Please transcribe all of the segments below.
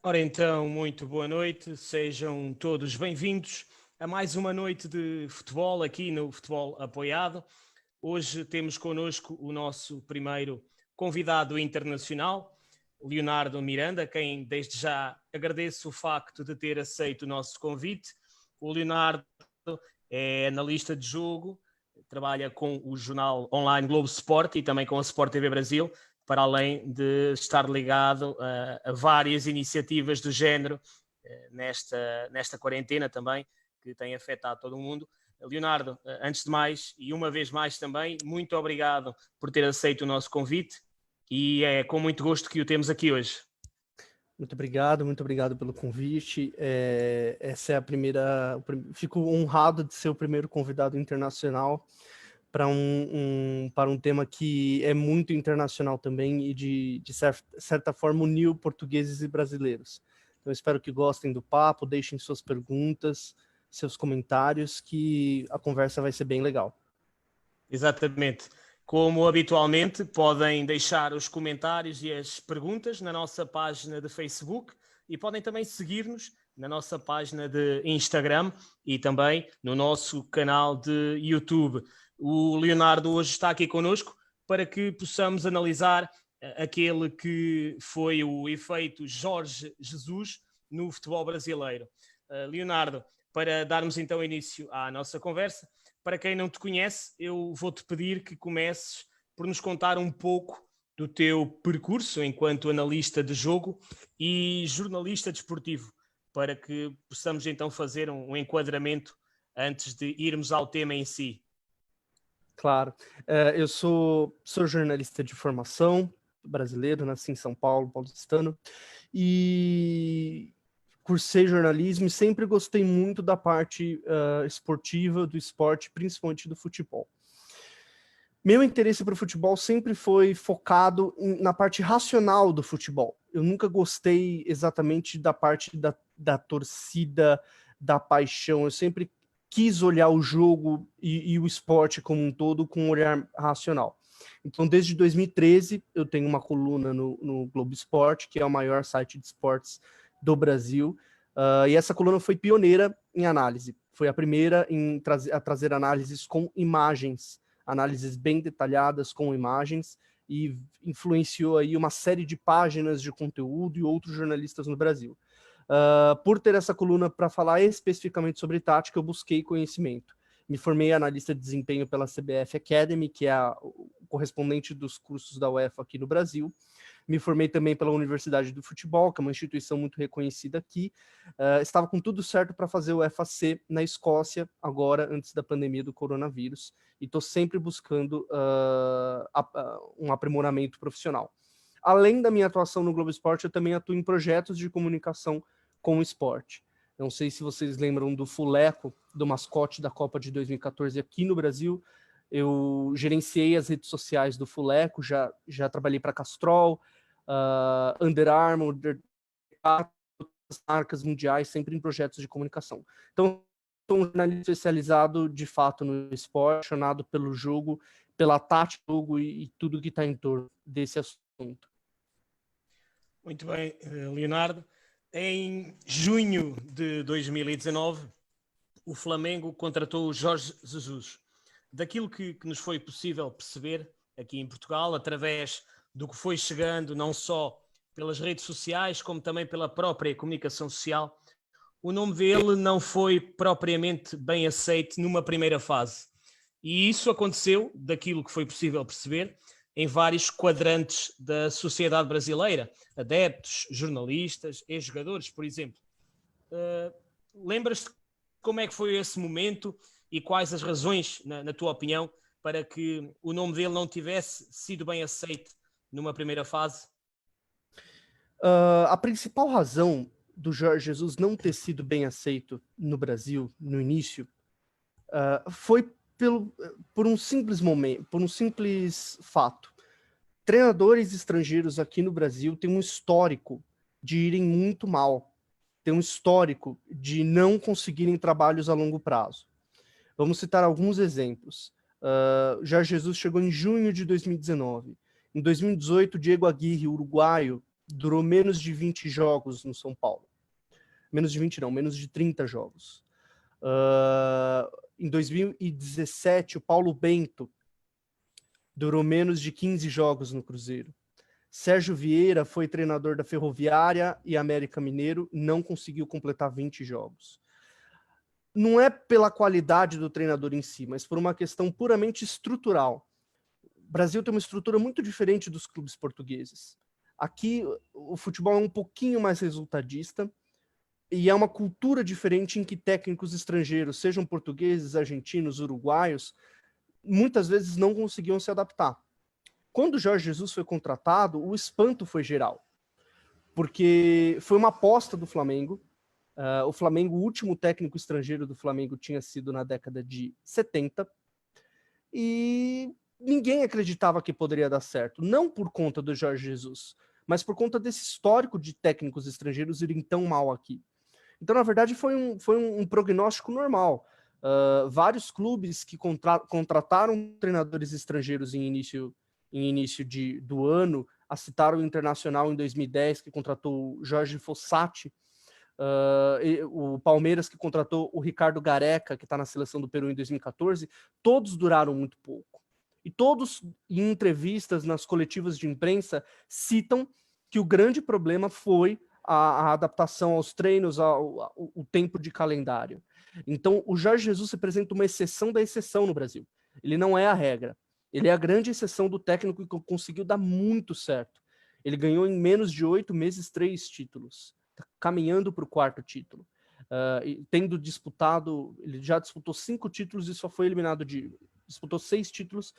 Ora então, muito boa noite, sejam todos bem-vindos a mais uma noite de futebol aqui no Futebol Apoiado. Hoje temos connosco o nosso primeiro convidado internacional, Leonardo Miranda, a quem desde já agradeço o facto de ter aceito o nosso convite. O Leonardo é analista de jogo, trabalha com o jornal online Globo Sport e também com a Sport TV Brasil, para além de estar ligado a várias iniciativas do género nesta quarentena também, que tem afetado todo o mundo. Leonardo, antes de mais, e uma vez mais também, muito obrigado por ter aceito o nosso convite e é com muito gosto que o temos aqui hoje. Muito obrigado pelo convite. Essa é a primeira. Fico honrado de ser o primeiro convidado internacional para um tema que é muito internacional também e de certa forma uniu portugueses e brasileiros. Então, espero que gostem do papo, deixem suas perguntas, seus comentários, que a conversa vai ser bem legal. Exatamente. Como habitualmente, podem deixar os comentários e as perguntas na nossa página de Facebook e podem também seguir-nos na nossa página de Instagram e também no nosso canal de YouTube. O Leonardo hoje está aqui connosco para que possamos analisar aquele que foi o efeito Jorge Jesus no futebol brasileiro. Leonardo, para darmos então início à nossa conversa, para quem não te conhece, eu vou-te pedir que comeces por nos contar um pouco do teu percurso enquanto analista de jogo e jornalista desportivo, para que possamos então fazer um enquadramento antes de irmos ao tema em si. Claro. Eu sou jornalista de formação, brasileiro, nasci em São Paulo, paulistano, e cursei jornalismo e sempre gostei muito da parte esportiva, do esporte, principalmente do futebol. Meu interesse para o futebol sempre foi focado na parte racional do futebol. Eu nunca gostei exatamente da parte da torcida, da paixão. Eu sempre quis olhar o jogo e o esporte como um todo com um olhar racional. Então, desde 2013, eu tenho uma coluna no Globo Esporte, que é o maior site de esportes do Brasil, e essa coluna foi pioneira em análise. Foi a primeira a trazer análises com imagens, análises bem detalhadas com imagens, e influenciou aí uma série de páginas de conteúdo e outros jornalistas no Brasil. Por ter essa coluna para falar especificamente sobre tática, eu busquei conhecimento. Me formei analista de desempenho pela CBF Academy, que é o correspondente dos cursos da UEFA aqui no Brasil. Me formei também pela Universidade do Futebol, que é uma instituição muito reconhecida aqui. Estava com tudo certo para fazer o FAC na Escócia, agora, antes da pandemia do coronavírus, e estou sempre buscando um aprimoramento profissional. Além da minha atuação no Globo Esporte, eu também atuo em projetos de comunicação com o esporte. Não sei se vocês lembram do Fuleco, do mascote da Copa de 2014 aqui no Brasil. Eu gerenciei as redes sociais do Fuleco, já trabalhei para Castrol, Under Armour, marcas mundiais, sempre em projetos de comunicação. Então, sou um jornalista especializado, de fato, no esporte, apaixonado pelo jogo, pela tática do jogo e tudo que está em torno desse assunto. Muito bem, Leonardo. Em junho de 2019, o Flamengo contratou o Jorge Jesus. Daquilo que nos foi possível perceber aqui em Portugal, através do que foi chegando, não só pelas redes sociais, como também pela própria comunicação social, o nome dele não foi propriamente bem aceito numa primeira fase. E isso aconteceu, daquilo que foi possível perceber, em vários quadrantes da sociedade brasileira, adeptos, jornalistas, ex-jogadores, por exemplo. Lembras-te como é que foi esse momento e quais as razões, na tua opinião, para que o nome dele não tivesse sido bem aceito numa primeira fase? A principal razão do Jorge Jesus não ter sido bem aceito no Brasil, no início, foi por um simples momento, por um simples fato. Treinadores estrangeiros aqui no Brasil têm um histórico de irem muito mal, tem um histórico de não conseguirem trabalhos a longo prazo. Vamos citar alguns exemplos. Jorge Jesus chegou em junho de 2019. Em 2018, Diego Aguirre, uruguaio, durou menos de 20 jogos no São Paulo. Menos de 20 não, menos de 30 jogos. Em 2017, o Paulo Bento durou menos de 15 jogos no Cruzeiro. Sérgio Vieira foi treinador da Ferroviária e América Mineiro, não conseguiu completar 20 jogos. Não é pela qualidade do treinador em si, mas por uma questão puramente estrutural. O Brasil tem uma estrutura muito diferente dos clubes portugueses. Aqui, o futebol é um pouquinho mais resultadista e é uma cultura diferente em que técnicos estrangeiros, sejam portugueses, argentinos, uruguaios, muitas vezes não conseguiam se adaptar. Quando o Jorge Jesus foi contratado, o espanto foi geral, porque foi uma aposta do Flamengo. O Flamengo, o último técnico estrangeiro do Flamengo tinha sido na década de 70, e ninguém acreditava que poderia dar certo, não por conta do Jorge Jesus, mas por conta desse histórico de técnicos estrangeiros irem tão mal aqui. Então, na verdade, foi um prognóstico normal. Vários clubes que contrataram treinadores estrangeiros em início do ano, a citar o Internacional em 2010, que contratou o Jorge Fossati, o Palmeiras, que contratou o Ricardo Gareca, que está na seleção do Peru em 2014, todos duraram muito pouco. E todos, em entrevistas, nas coletivas de imprensa, citam que o grande problema foi a adaptação aos treinos, o tempo de calendário. Então, o Jorge Jesus representa uma exceção da exceção no Brasil. Ele não é a regra. Ele é a grande exceção do técnico que conseguiu dar muito certo. Ele ganhou em menos de 8 meses 3 títulos, caminhando para o 4º título. Tendo disputado, ele já disputou 5 títulos e só foi eliminado disputou 6 títulos,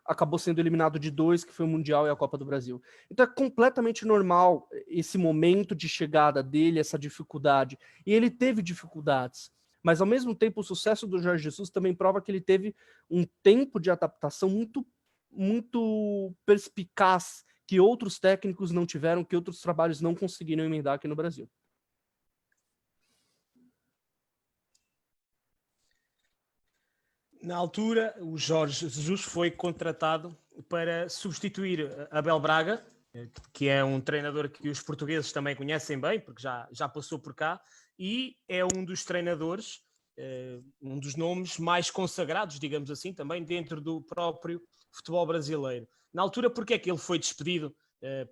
acabou sendo eliminado de 2, que foi o Mundial e a Copa do Brasil. Então é completamente normal esse momento de chegada dele, essa dificuldade. E ele teve dificuldades, mas ao mesmo tempo o sucesso do Jorge Jesus também prova que ele teve um tempo de adaptação muito, muito perspicaz, que outros técnicos não tiveram, que outros trabalhos não conseguiram emendar aqui no Brasil. Na altura, o Jorge Jesus foi contratado para substituir Abel Braga, que é um treinador que os portugueses também conhecem bem, porque já passou por cá, e é um dos treinadores, um dos nomes mais consagrados, digamos assim, também dentro do próprio futebol brasileiro. Na altura, porque é que ele foi despedido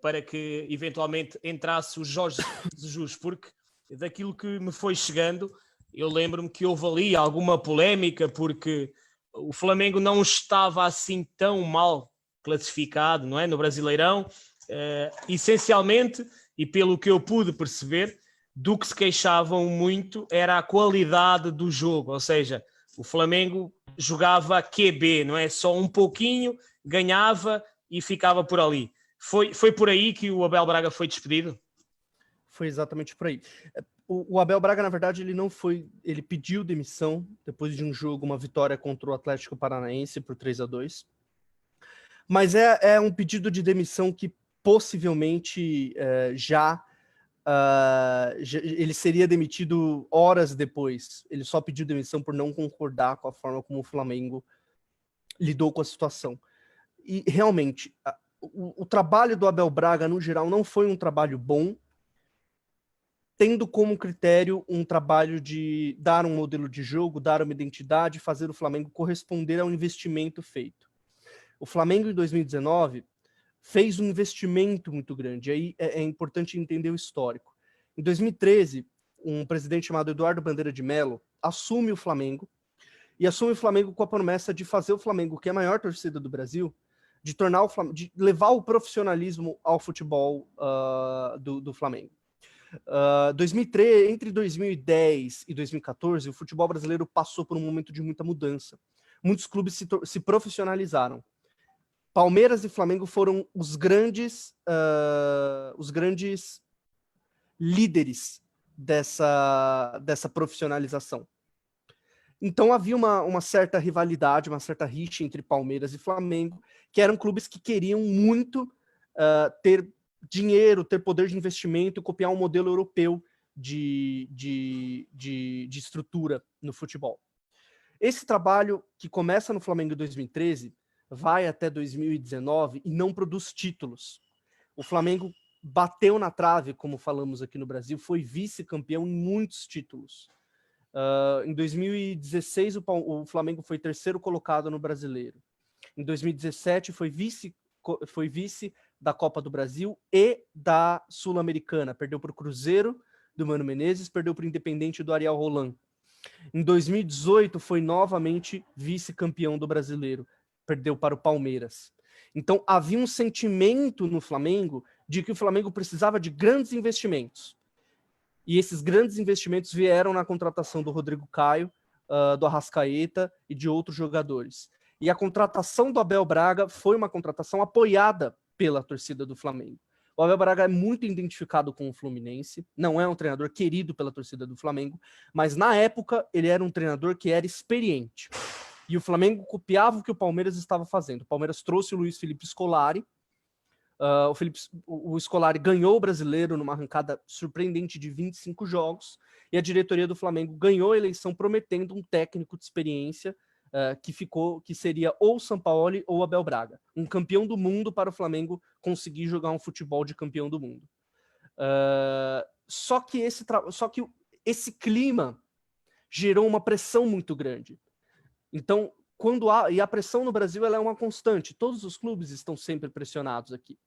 para que eventualmente entrasse o Jorge Jesus? Porque daquilo que me foi chegando, eu lembro-me que houve ali alguma polémica, porque o Flamengo não estava assim tão mal classificado, não é, no Brasileirão, essencialmente, e pelo que eu pude perceber, do que se queixavam muito era a qualidade do jogo, ou seja, o Flamengo jogava QB, não é, só um pouquinho, ganhava e ficava por ali. Foi por aí que o Abel Braga foi despedido? Foi exatamente por aí. O Abel Braga, na verdade, ele pediu demissão depois de um jogo, uma vitória contra o Atlético Paranaense por 3-2. Mas é um pedido de demissão que possivelmente ele seria demitido horas depois. Ele só pediu demissão por não concordar com a forma como o Flamengo lidou com a situação. E realmente, o trabalho do Abel Braga, no geral, não foi um trabalho bom, tendo como critério um trabalho de dar um modelo de jogo, dar uma identidade, fazer o Flamengo corresponder ao investimento feito. O Flamengo, em 2019, fez um investimento muito grande. Aí é importante entender o histórico. Em 2013, um presidente chamado Eduardo Bandeira de Mello assume o Flamengo, e assume o Flamengo com a promessa de fazer o Flamengo, que é a maior torcida do Brasil, de levar o profissionalismo ao futebol do Flamengo. 2003, entre 2010 e 2014, o futebol brasileiro passou por um momento de muita mudança. Muitos clubes se profissionalizaram. Palmeiras e Flamengo foram os grandes líderes dessa profissionalização. Então havia uma certa rivalidade, uma certa rixa entre Palmeiras e Flamengo, que eram clubes que queriam muito ter dinheiro, ter poder de investimento, copiar um modelo europeu de estrutura no futebol. Esse trabalho, que começa no Flamengo em 2013, vai até 2019 e não produz títulos. O Flamengo bateu na trave, como falamos aqui no Brasil, foi vice-campeão em muitos títulos. Em 2016, o Flamengo foi terceiro colocado no Brasileiro. Em 2017, foi vice da Copa do Brasil e da Sul-Americana. Perdeu para o Cruzeiro, do Mano Menezes, perdeu para o Independente do Ariel Roland. Em 2018, foi novamente vice-campeão do Brasileiro. Perdeu para o Palmeiras. Então, havia um sentimento no Flamengo de que o Flamengo precisava de grandes investimentos. E esses grandes investimentos vieram na contratação do Rodrigo Caio, do Arrascaeta e de outros jogadores. E a contratação do Abel Braga foi uma contratação apoiada pela torcida do Flamengo. O Abel Braga é muito identificado com o Fluminense, não é um treinador querido pela torcida do Flamengo, mas na época ele era um treinador que era experiente. E o Flamengo copiava o que o Palmeiras estava fazendo. O Palmeiras trouxe o Luiz Felipe Scolari. O Scolari ganhou o Brasileiro numa arrancada surpreendente de 25 jogos. E a diretoria do Flamengo ganhou a eleição prometendo um técnico de experiência que seria ou o Sampaoli ou o Abel Braga. Um campeão do mundo para o Flamengo conseguir jogar um futebol de campeão do mundo. Só que esse clima gerou uma pressão muito grande. Então, e a pressão no Brasil ela é uma constante. Todos os clubes estão sempre pressionados aqui.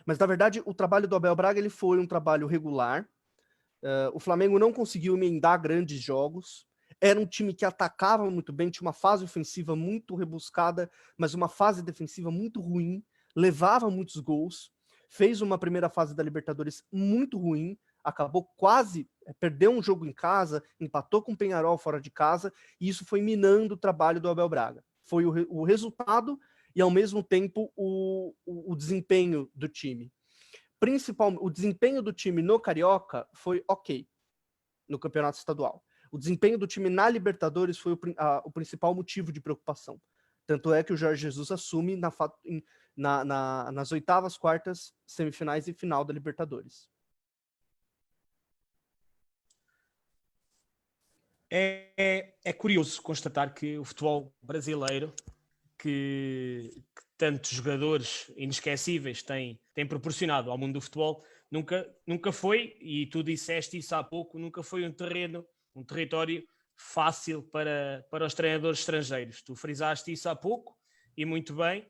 Mas, na verdade, o trabalho do Abel Braga ele foi um trabalho regular. O Flamengo não conseguiu emendar grandes jogos. Era um time que atacava muito bem, tinha uma fase ofensiva muito rebuscada, mas uma fase defensiva muito ruim, levava muitos gols, fez uma primeira fase da Libertadores muito ruim, acabou quase, perdeu um jogo em casa, empatou com o Peñarol fora de casa, e isso foi minando o trabalho do Abel Braga. Foi o resultado e, ao mesmo tempo, o desempenho do time. O desempenho do time no Carioca foi ok, no campeonato estadual. O desempenho do time na Libertadores foi o principal motivo de preocupação. Tanto é que o Jorge Jesus assume nas oitavas, quartas, semifinais e final da Libertadores. É curioso constatar que o futebol brasileiro, que tantos jogadores inesquecíveis têm proporcionado ao mundo do futebol, nunca foi, e tu disseste isso há pouco, nunca foi um território fácil para os treinadores estrangeiros. Tu frisaste isso há pouco, e muito bem.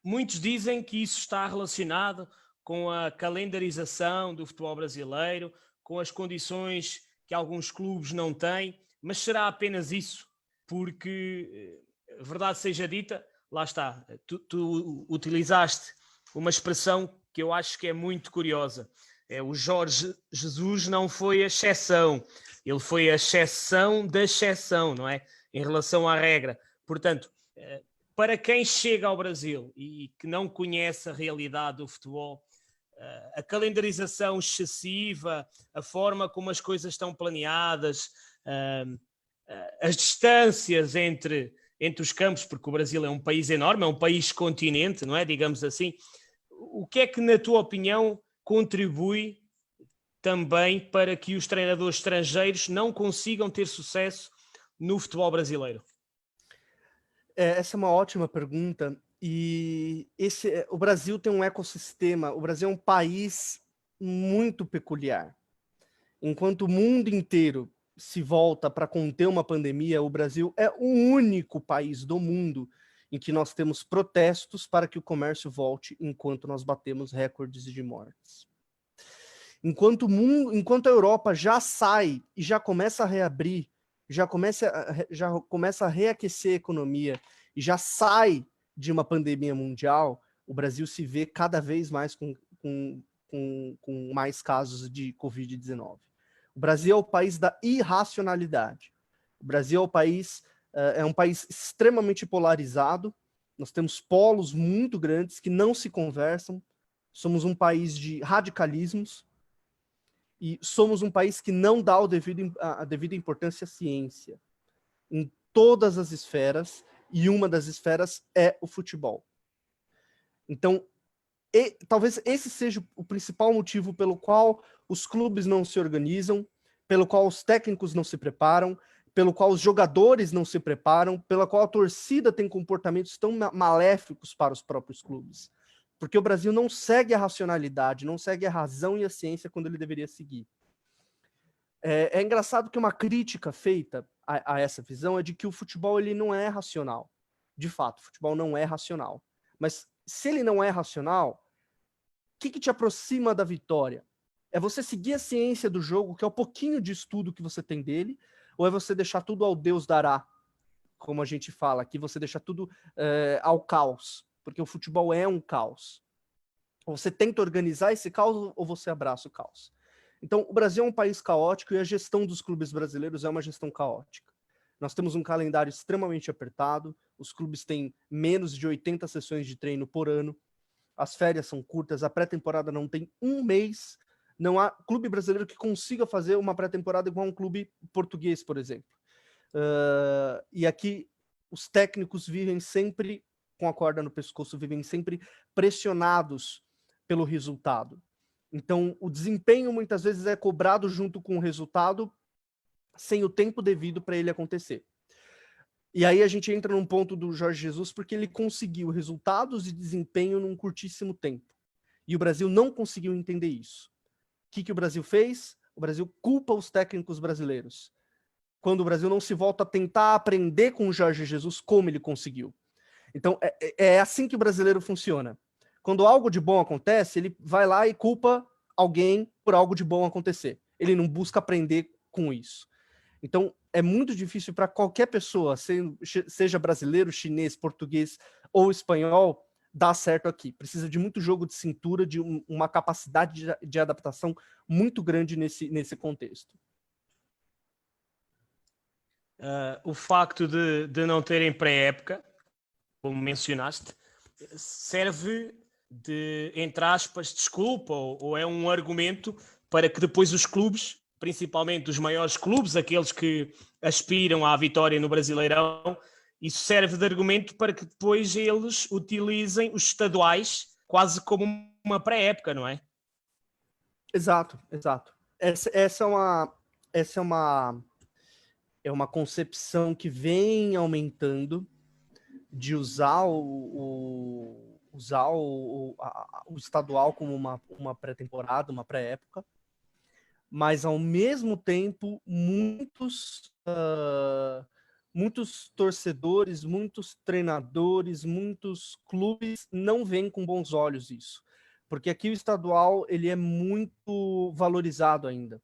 Muitos dizem que isso está relacionado com a calendarização do futebol brasileiro, com as condições que alguns clubes não têm, mas será apenas isso? Porque, verdade seja dita, lá está, tu utilizaste uma expressão que eu acho que é muito curiosa. O Jorge Jesus não foi a exceção, ele foi a exceção da exceção, não é? Em relação à regra. Portanto, para quem chega ao Brasil e que não conhece a realidade do futebol, a calendarização excessiva, a forma como as coisas estão planeadas, as distâncias entre os campos, porque o Brasil é um país enorme, é um país continente, não é? Digamos assim. O que é que, na tua opinião, contribui também para que os treinadores estrangeiros não consigam ter sucesso no futebol brasileiro? Essa é uma ótima pergunta. E o Brasil tem um ecossistema, o Brasil é um país muito peculiar. Enquanto o mundo inteiro se volta para conter uma pandemia, o Brasil é o único país do mundo em que nós temos protestos para que o comércio volte enquanto nós batemos recordes de mortes. Enquanto a Europa já sai e já começa a reabrir, já começa a reaquecer a economia e já sai de uma pandemia mundial, o Brasil se vê cada vez mais com mais casos de Covid-19. O Brasil é o país da irracionalidade. O Brasil é um país extremamente polarizado. Nós temos polos muito grandes que não se conversam. Somos um país de radicalismos e somos um país que não dá a devida importância à ciência em todas as esferas, e uma das esferas é o futebol. Então, talvez esse seja o principal motivo pelo qual os clubes não se organizam, pelo qual os técnicos não se preparam, pelo qual os jogadores não se preparam, pela qual a torcida tem comportamentos tão maléficos para os próprios clubes. porque o Brasil não segue a racionalidade, não segue a razão e a ciência quando ele deveria seguir. É engraçado que uma crítica feita a essa visão é de que o futebol ele não é racional. De fato, o futebol não é racional. Mas se ele não é racional, o que te aproxima da vitória? É você seguir a ciência do jogo, que é o pouquinho de estudo que você tem dele, ou é você deixar tudo ao Deus dará, como a gente fala aqui, você deixa tudo ao caos, porque o futebol é um caos. Ou você tenta organizar esse caos, ou você abraça o caos. Então, o Brasil é um país caótico e a gestão dos clubes brasileiros é uma gestão caótica. Nós temos um calendário extremamente apertado, os clubes têm menos de 80 sessões de treino por ano, as férias são curtas, a pré-temporada não tem um mês, não há clube brasileiro que consiga fazer uma pré-temporada igual a um clube português, por exemplo. E aqui os técnicos vivem sempre com a corda no pescoço, vivem sempre pressionados pelo resultado. Então, o desempenho muitas vezes é cobrado junto com o resultado, sem o tempo devido para ele acontecer. E aí a gente entra num ponto do Jorge Jesus, porque ele conseguiu resultados e desempenho num curtíssimo tempo. E o Brasil não conseguiu entender isso. O que o Brasil fez? O Brasil culpa os técnicos brasileiros. Quando o Brasil não se volta a tentar aprender com o Jorge Jesus como ele conseguiu. Então, é assim que o brasileiro funciona. Quando algo de bom acontece, ele vai lá e culpa alguém por algo de bom acontecer. Ele não busca aprender com isso. Então, é muito difícil para qualquer pessoa, seja brasileiro, chinês, português ou espanhol, dar certo aqui. Precisa de muito jogo de cintura, de uma capacidade de adaptação muito grande nesse contexto. O facto de não terem pré-época, como mencionaste, serve de, entre aspas, desculpa ou é um argumento para que depois os clubes, principalmente os maiores clubes, aqueles que aspiram à vitória no Brasileirão, isso serve de argumento para que depois eles utilizem os estaduais quase como uma pré-época, não é? Exato. Essa é uma concepção que vem aumentando de usar o estadual como uma pré-temporada, uma pré-época, mas ao mesmo tempo muitos torcedores, muitos treinadores, muitos clubes não veem com bons olhos isso, porque aqui o estadual ele é muito valorizado ainda.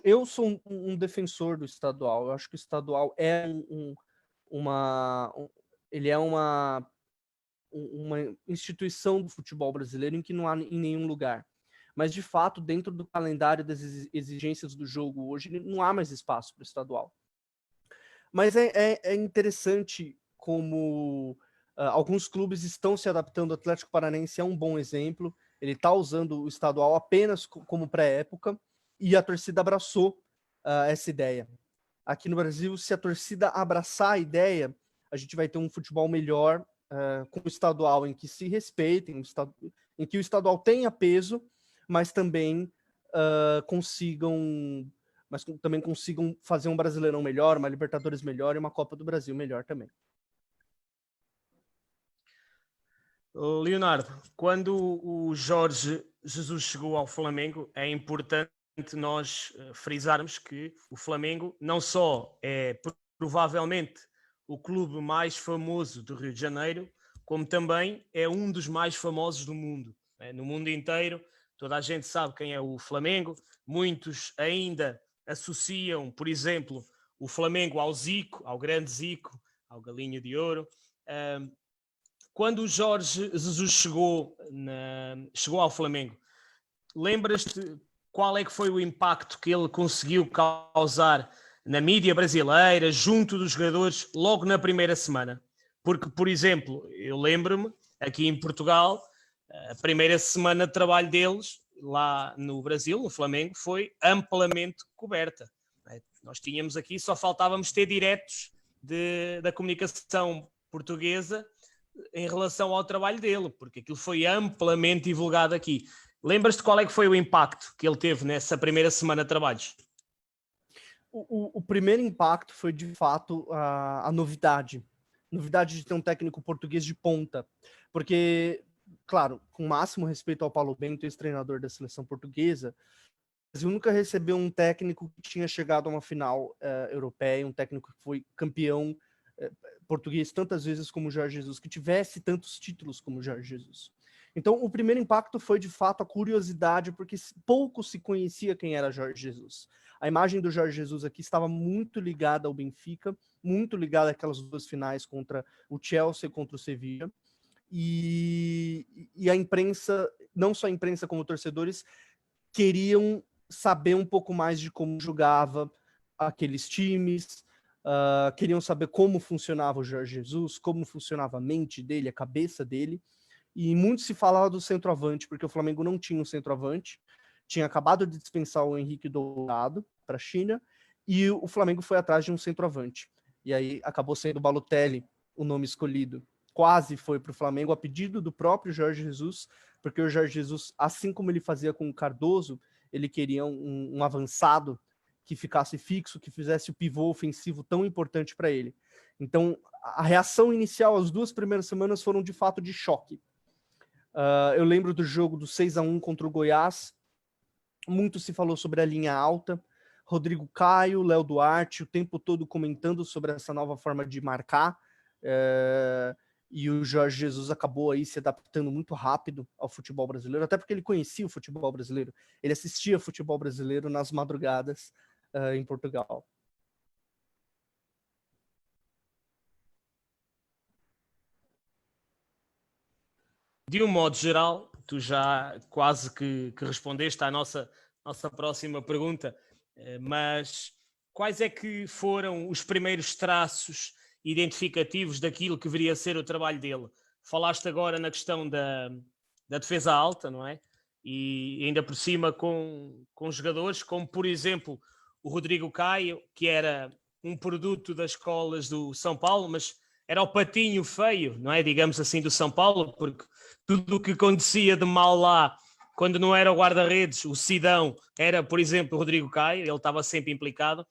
Eu sou um defensor do estadual. Eu acho que o estadual é ele é uma instituição do futebol brasileiro em que não há em nenhum lugar. Mas, de fato, dentro do calendário das exigências do jogo hoje, não há mais espaço para o estadual. Mas é interessante como alguns clubes estão se adaptando. O Atlético Paranaense é um bom exemplo. Ele está usando o estadual apenas como pré-época e a torcida abraçou essa ideia. Aqui no Brasil, se a torcida abraçar a ideia, a gente vai ter um futebol melhor, com o estadual em que se respeitem, em que o estadual tenha peso, mas também consigam fazer um Brasileirão melhor, uma Libertadores melhor e uma Copa do Brasil melhor também. Leonardo, quando o Jorge Jesus chegou ao Flamengo, é importante nós frisarmos que o Flamengo não só é provavelmente o clube mais famoso do Rio de Janeiro, como também é um dos mais famosos do mundo. No mundo inteiro, toda a gente sabe quem é o Flamengo. Muitos ainda associam, por exemplo, o Flamengo ao Zico, ao grande Zico, ao Galinho de Ouro. Quando o Jorge Jesus chegou ao Flamengo, lembras-te qual é que foi o impacto que ele conseguiu causar na mídia brasileira, junto dos jogadores, logo na primeira semana? Porque, por exemplo, eu lembro-me, aqui em Portugal, a primeira semana de trabalho deles, lá no Brasil, no Flamengo, foi amplamente coberta. Nós tínhamos aqui, só faltávamos ter diretos da comunicação portuguesa em relação ao trabalho dele, porque aquilo foi amplamente divulgado aqui. Lembras-te qual é que foi o impacto que ele teve nessa primeira semana de trabalhos? O primeiro impacto foi, de fato, a novidade de ter um técnico português de ponta. Porque, claro, com o máximo respeito ao Paulo Bento, ex-treinador da seleção portuguesa, o Brasil nunca recebeu um técnico que tinha chegado a uma final europeia, um técnico que foi campeão português tantas vezes como o Jorge Jesus, que tivesse tantos títulos como o Jorge Jesus. Então, o primeiro impacto foi, de fato, a curiosidade, porque pouco se conhecia quem era Jorge Jesus. A imagem do Jorge Jesus aqui estava muito ligada ao Benfica, muito ligada àquelas duas finais contra o Chelsea e contra o Sevilla. E a imprensa, não só a imprensa como torcedores, queriam saber um pouco mais de como jogava aqueles times, queriam saber como funcionava o Jorge Jesus, como funcionava a mente dele, a cabeça dele. E muito se falava do centroavante, porque o Flamengo não tinha um centroavante, tinha acabado de dispensar o Henrique Dourado para a China, e o Flamengo foi atrás de um centroavante. E aí acabou sendo o Balotelli o nome escolhido. Quase foi para o Flamengo a pedido do próprio Jorge Jesus, porque o Jorge Jesus, assim como ele fazia com o Cardoso, ele queria um avançado que ficasse fixo, que fizesse o pivô ofensivo tão importante para ele. Então, a reação inicial, as 2 primeiras semanas foram de fato de choque. Eu lembro do jogo do 6-1 contra o Goiás, muito se falou sobre a linha alta, Rodrigo Caio, Léo Duarte, o tempo todo comentando sobre essa nova forma de marcar, e o Jorge Jesus acabou aí se adaptando muito rápido ao futebol brasileiro, até porque ele conhecia o futebol brasileiro, ele assistia futebol brasileiro nas madrugadas em Portugal. De um modo geral, tu já quase que respondeste à nossa próxima pergunta, mas quais é que foram os primeiros traços identificativos daquilo que viria a ser o trabalho dele? Falaste agora na questão da defesa alta, não é? E ainda por cima com jogadores como, por exemplo, o Rodrigo Caio, que era um produto das escolas do São Paulo, mas era o patinho feio, não é? Digamos assim, do São Paulo, porque tudo o que acontecia de mal lá, quando não era o guarda-redes, o Sidão, era, por exemplo, o Rodrigo Caio, ele estava sempre implicado.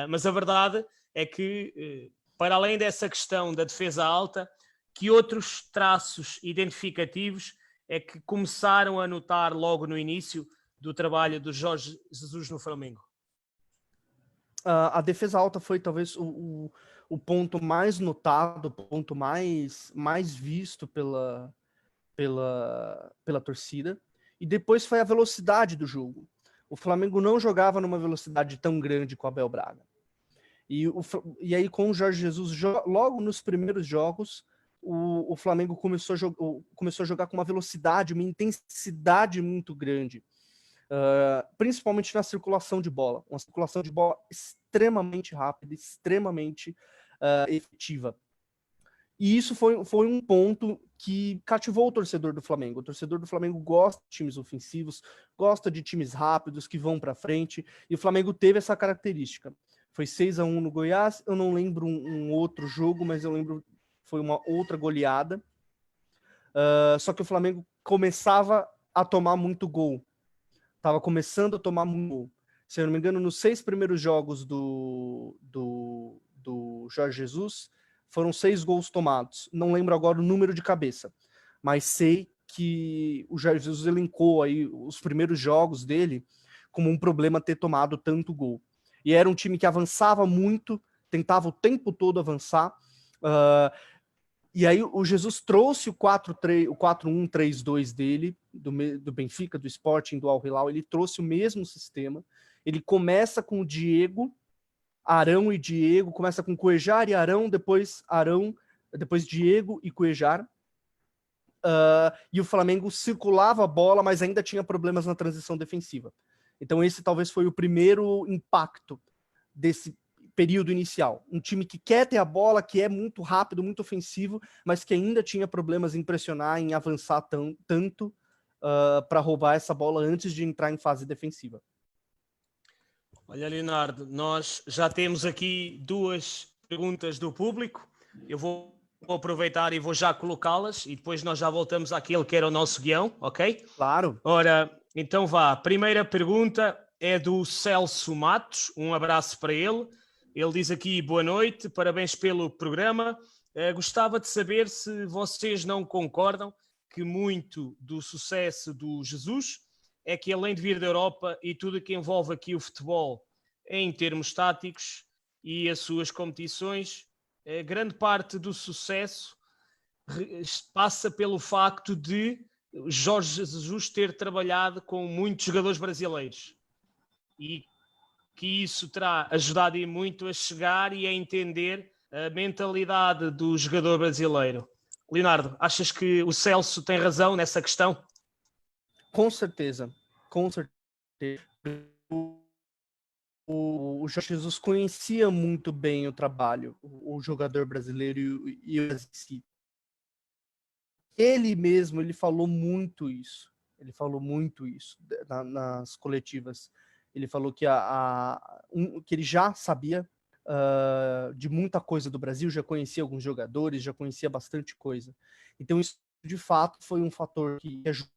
Mas a verdade é que, para além dessa questão da defesa alta, que outros traços identificativos é que começaram a notar logo no início do trabalho do Jorge Jesus no Flamengo? A defesa alta foi talvez o ponto mais notado, o ponto mais visto pela torcida, e depois foi a velocidade do jogo. O Flamengo não jogava numa velocidade tão grande com o Abel Braga. E aí, com o Jorge Jesus, logo nos primeiros jogos, o Flamengo começou a jogar com uma velocidade, uma intensidade muito grande. Principalmente na circulação de bola. Uma circulação de bola extremamente rápida, extremamente efetiva. E isso foi um ponto que cativou o torcedor do Flamengo. O torcedor do Flamengo gosta de times ofensivos, gosta de times rápidos que vão para frente, e o Flamengo teve essa característica. Foi 6-1 no Goiás, eu não lembro um outro jogo, mas eu lembro foi uma outra goleada. Só que o Flamengo começava a tomar muito gol. Estava começando a tomar muito gol. Se eu não me engano, nos 6 primeiros jogos do Jorge Jesus, foram 6 gols tomados. Não lembro agora o número de cabeça, mas sei que o Jorge Jesus elencou aí os primeiros jogos dele como um problema ter tomado tanto gol. E era um time que avançava muito, tentava o tempo todo avançar. E aí o Jesus trouxe o 4-1-3-2 dele, do Benfica, do Sporting, do Al Hilal. Ele trouxe o mesmo sistema. Ele começa com o Diego, Arão e Diego, começa com Cuejar e Arão, depois Diego e Cuejar. E o Flamengo circulava a bola, mas ainda tinha problemas na transição defensiva. Então esse talvez foi o primeiro impacto desse período inicial. Um time que quer ter a bola, que é muito rápido, muito ofensivo, mas que ainda tinha problemas em pressionar, em avançar tanto para roubar essa bola antes de entrar em fase defensiva. Olha, Leonardo, nós já temos aqui 2 perguntas do público. Eu vou aproveitar e vou já colocá-las e depois nós já voltamos àquele que era o nosso guião, ok? Claro. Ora, então vá. A primeira pergunta é do Celso Matos. Um abraço para ele. Ele diz aqui: boa noite, parabéns pelo programa. Gostava de saber se vocês não concordam que muito do sucesso do Jesus é que, além de vir da Europa e tudo o que envolve aqui o futebol em termos táticos e as suas competições, grande parte do sucesso passa pelo facto de Jorge Jesus ter trabalhado com muitos jogadores brasileiros e que isso terá ajudado muito a chegar e a entender a mentalidade do jogador brasileiro. Leonardo, achas que o Celso tem razão nessa questão? Com certeza, com certeza. O Jorge Jesus conhecia muito bem o trabalho, o jogador brasileiro e o si. Ele mesmo, ele falou muito isso. Ele falou muito isso nas coletivas. Ele falou que, que ele já sabia de muita coisa do Brasil, já conhecia alguns jogadores, já conhecia bastante coisa. Então isso, de fato, foi um fator que ajudou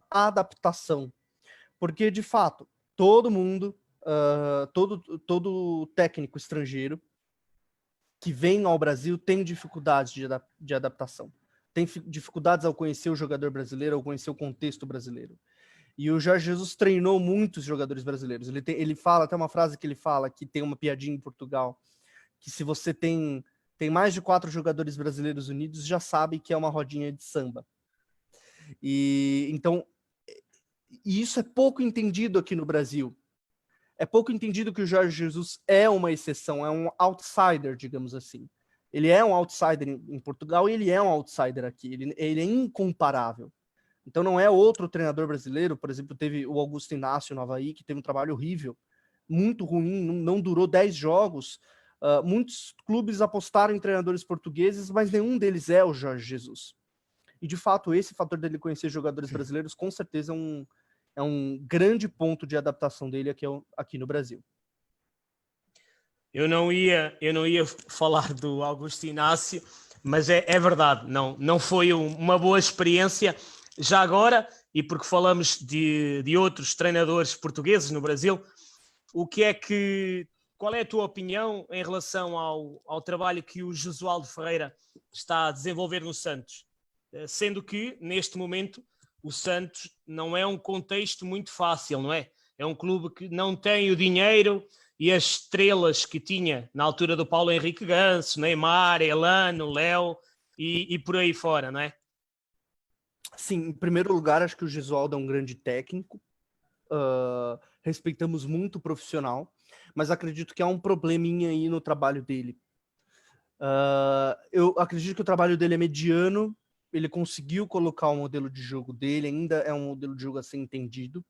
a adaptação. Porque, de fato, todo mundo, todo técnico estrangeiro que vem ao Brasil tem dificuldades de adaptação. Tem dificuldades ao conhecer o jogador brasileiro, ao conhecer o contexto brasileiro. E o Jorge Jesus treinou muitos jogadores brasileiros. Ele fala, até uma frase que ele fala, que tem uma piadinha em Portugal, que se você tem mais de 4 jogadores brasileiros unidos, já sabe que é uma rodinha de samba. E então, isso é pouco entendido aqui no Brasil. É pouco entendido que o Jorge Jesus é uma exceção, é um outsider, digamos assim. Ele é um outsider em Portugal e ele é um outsider aqui. Ele é incomparável. Então não é outro treinador brasileiro, por exemplo, teve o Augusto Inácio no Avaí, que teve um trabalho horrível, muito ruim, não durou 10 jogos. Muitos clubes apostaram em treinadores portugueses, mas nenhum deles é o Jorge Jesus. E de fato, esse fator dele conhecer jogadores brasileiros, com certeza é um grande ponto de adaptação dele aqui no Brasil. Eu não ia falar do Augusto Inácio, mas é verdade, não foi uma boa experiência. Já agora, e porque falamos de outros treinadores portugueses no Brasil, qual é a tua opinião em relação ao trabalho que o Jesualdo Ferreira está a desenvolver no Santos? Sendo que, neste momento, o Santos não é um contexto muito fácil, não é? É um clube que não tem o dinheiro e as estrelas que tinha na altura do Paulo Henrique Ganso, Neymar, Elano, Léo e por aí fora, não é? Sim, em primeiro lugar, acho que o Gesualdo é um grande técnico. Respeitamos muito o profissional, mas acredito que há um probleminha aí no trabalho dele. Eu acredito que o trabalho dele é mediano. Ele conseguiu colocar o modelo de jogo dele, ainda é um modelo de jogo a ser entendido.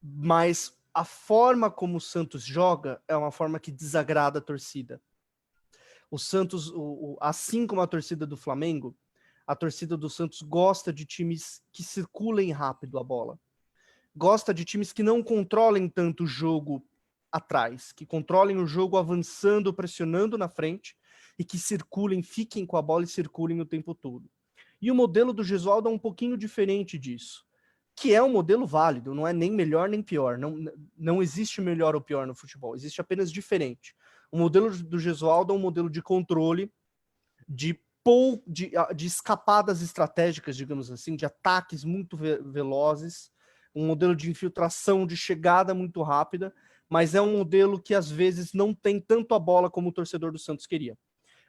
Mas a forma como o Santos joga é uma forma que desagrada a torcida. O Santos, assim como a torcida do Flamengo, a torcida do Santos gosta de times que circulem rápido a bola. Gosta de times que não controlem tanto o jogo atrás, que controlem o jogo avançando, pressionando na frente e que circulem, fiquem com a bola e circulem o tempo todo. E o modelo do Gesualdo é um pouquinho diferente disso, que é um modelo válido, não é nem melhor nem pior, não existe melhor ou pior no futebol, existe apenas diferente. O modelo do Gesualdo é um modelo de controle, de escapadas estratégicas, digamos assim, de ataques muito velozes, um modelo de infiltração, de chegada muito rápida, mas é um modelo que às vezes não tem tanto a bola como o torcedor do Santos queria.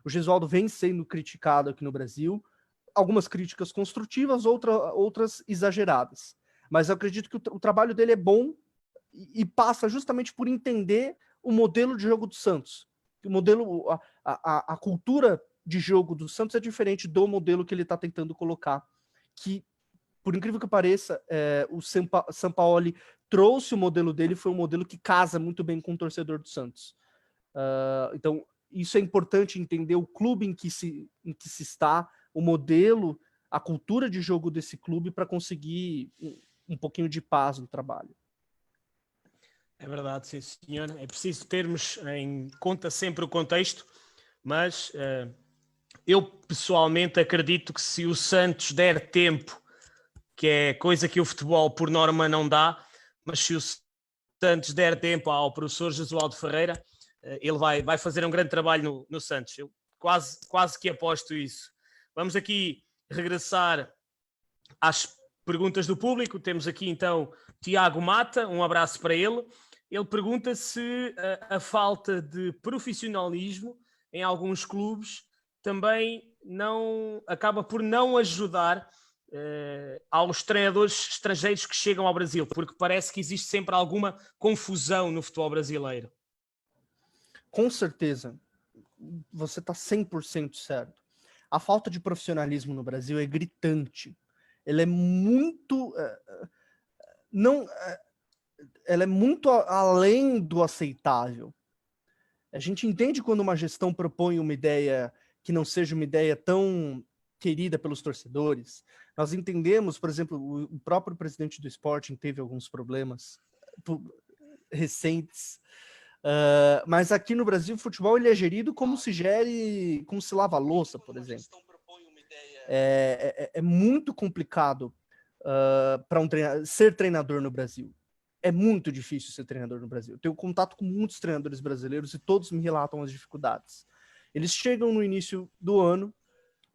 O Gesualdo vem sendo criticado aqui no Brasil, algumas críticas construtivas, outras exageradas. Mas eu acredito que o trabalho dele é bom e passa justamente por entender o modelo de jogo do Santos. O modelo, a cultura de jogo do Santos é diferente do modelo que ele está tentando colocar, que, por incrível que pareça, o Sampaoli trouxe o modelo dele, foi um modelo que casa muito bem com o torcedor do Santos. Então, isso é importante entender o clube em que se está, o modelo, a cultura de jogo desse clube para conseguir um pouquinho de paz no trabalho. É verdade, sim, senhor. É preciso termos em conta sempre o contexto, mas eu pessoalmente acredito que se o Santos der tempo, que é coisa que o futebol por norma não dá, mas se o Santos der tempo ao professor Jesualdo Ferreira, ele vai fazer um grande trabalho no Santos. Eu quase que aposto isso. Vamos aqui regressar às perguntas do público. Temos aqui então Tiago Mata, um abraço para ele. Ele pergunta se a falta de profissionalismo em alguns clubes também não acaba por não ajudar aos treinadores estrangeiros que chegam ao Brasil, porque parece que existe sempre alguma confusão no futebol brasileiro. Com certeza, você está 100% certo. A falta de profissionalismo no Brasil é gritante. Ela é muito... ela é muito além do aceitável. A gente entende quando uma gestão propõe uma ideia que não seja uma ideia tão querida pelos torcedores. Nós entendemos, por exemplo, o próprio presidente do Sporting teve alguns problemas recentes, mas aqui no Brasil o futebol ele é gerido como se lava a louça, por exemplo. É muito complicado para ser treinador no Brasil. É muito difícil ser treinador no Brasil. Eu tenho contato com muitos treinadores brasileiros e todos me relatam as dificuldades. Eles chegam no início do ano,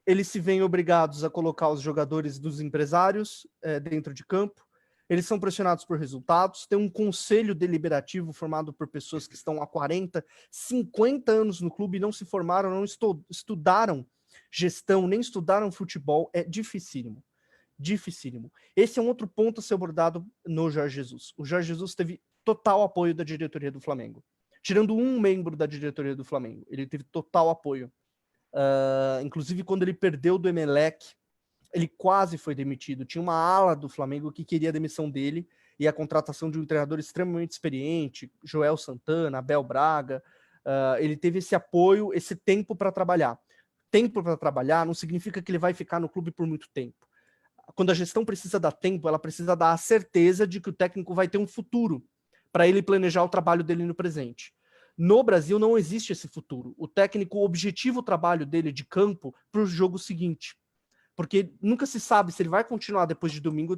eles se veem obrigados a colocar os jogadores dos empresários dentro de campo, eles são pressionados por resultados, tem um conselho deliberativo formado por pessoas que estão há 40, 50 anos no clube e não se formaram, não estudaram gestão, nem estudaram futebol, é dificílimo. Dificílimo. Esse é um outro ponto a ser abordado no Jorge Jesus. O Jorge Jesus teve total apoio da diretoria do Flamengo. Tirando um membro da diretoria do Flamengo, ele teve total apoio. Inclusive, quando ele perdeu do Emelec, ele quase foi demitido. Tinha uma ala do Flamengo que queria a demissão dele e a contratação de um treinador extremamente experiente, Joel Santana, Abel Braga. Ele teve esse apoio, esse tempo para trabalhar. Tempo para trabalhar não significa que ele vai ficar no clube por muito tempo. Quando a gestão precisa dar tempo, ela precisa dar a certeza de que o técnico vai ter um futuro para ele planejar o trabalho dele no presente. No Brasil não existe esse futuro. O técnico objetiva o trabalho dele de campo para o jogo seguinte. Porque nunca se sabe se ele vai continuar depois de domingo,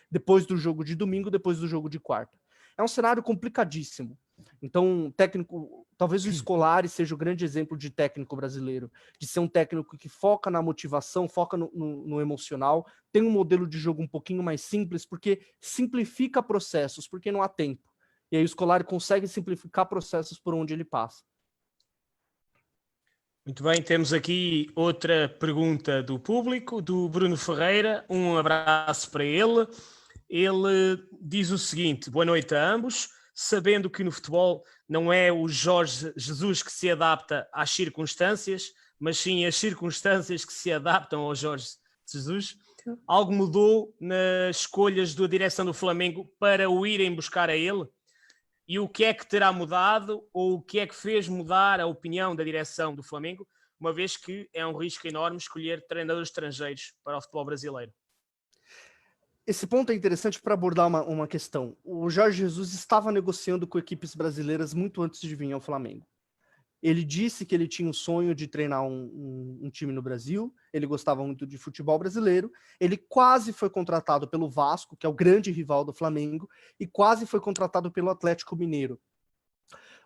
depois do jogo de domingo, depois do jogo de quarta. É um cenário complicadíssimo. Então, técnico, talvez o Scolari seja o grande exemplo de técnico brasileiro, de ser um técnico que foca na motivação, foca no emocional, tem um modelo de jogo um pouquinho mais simples, porque simplifica processos, porque não há tempo. E aí o Scolari consegue simplificar processos por onde ele passa. Muito bem, temos aqui outra pergunta do público, do Bruno Ferreira. Um abraço para ele. Ele diz o seguinte: boa noite a ambos. Sabendo que no futebol não é o Jorge Jesus que se adapta às circunstâncias, mas sim as circunstâncias que se adaptam ao Jorge Jesus, algo mudou nas escolhas da direção do Flamengo para o irem buscar a ele? E o que é que terá mudado, ou o que é que fez mudar a opinião da direção do Flamengo, uma vez que é um risco enorme escolher treinadores estrangeiros para o futebol brasileiro? Esse ponto é interessante para abordar uma questão. O Jorge Jesus estava negociando com equipes brasileiras muito antes de vir ao Flamengo. Ele disse que ele tinha o sonho de treinar um time no Brasil, ele gostava muito de futebol brasileiro, ele quase foi contratado pelo Vasco, que é o grande rival do Flamengo, e quase foi contratado pelo Atlético Mineiro.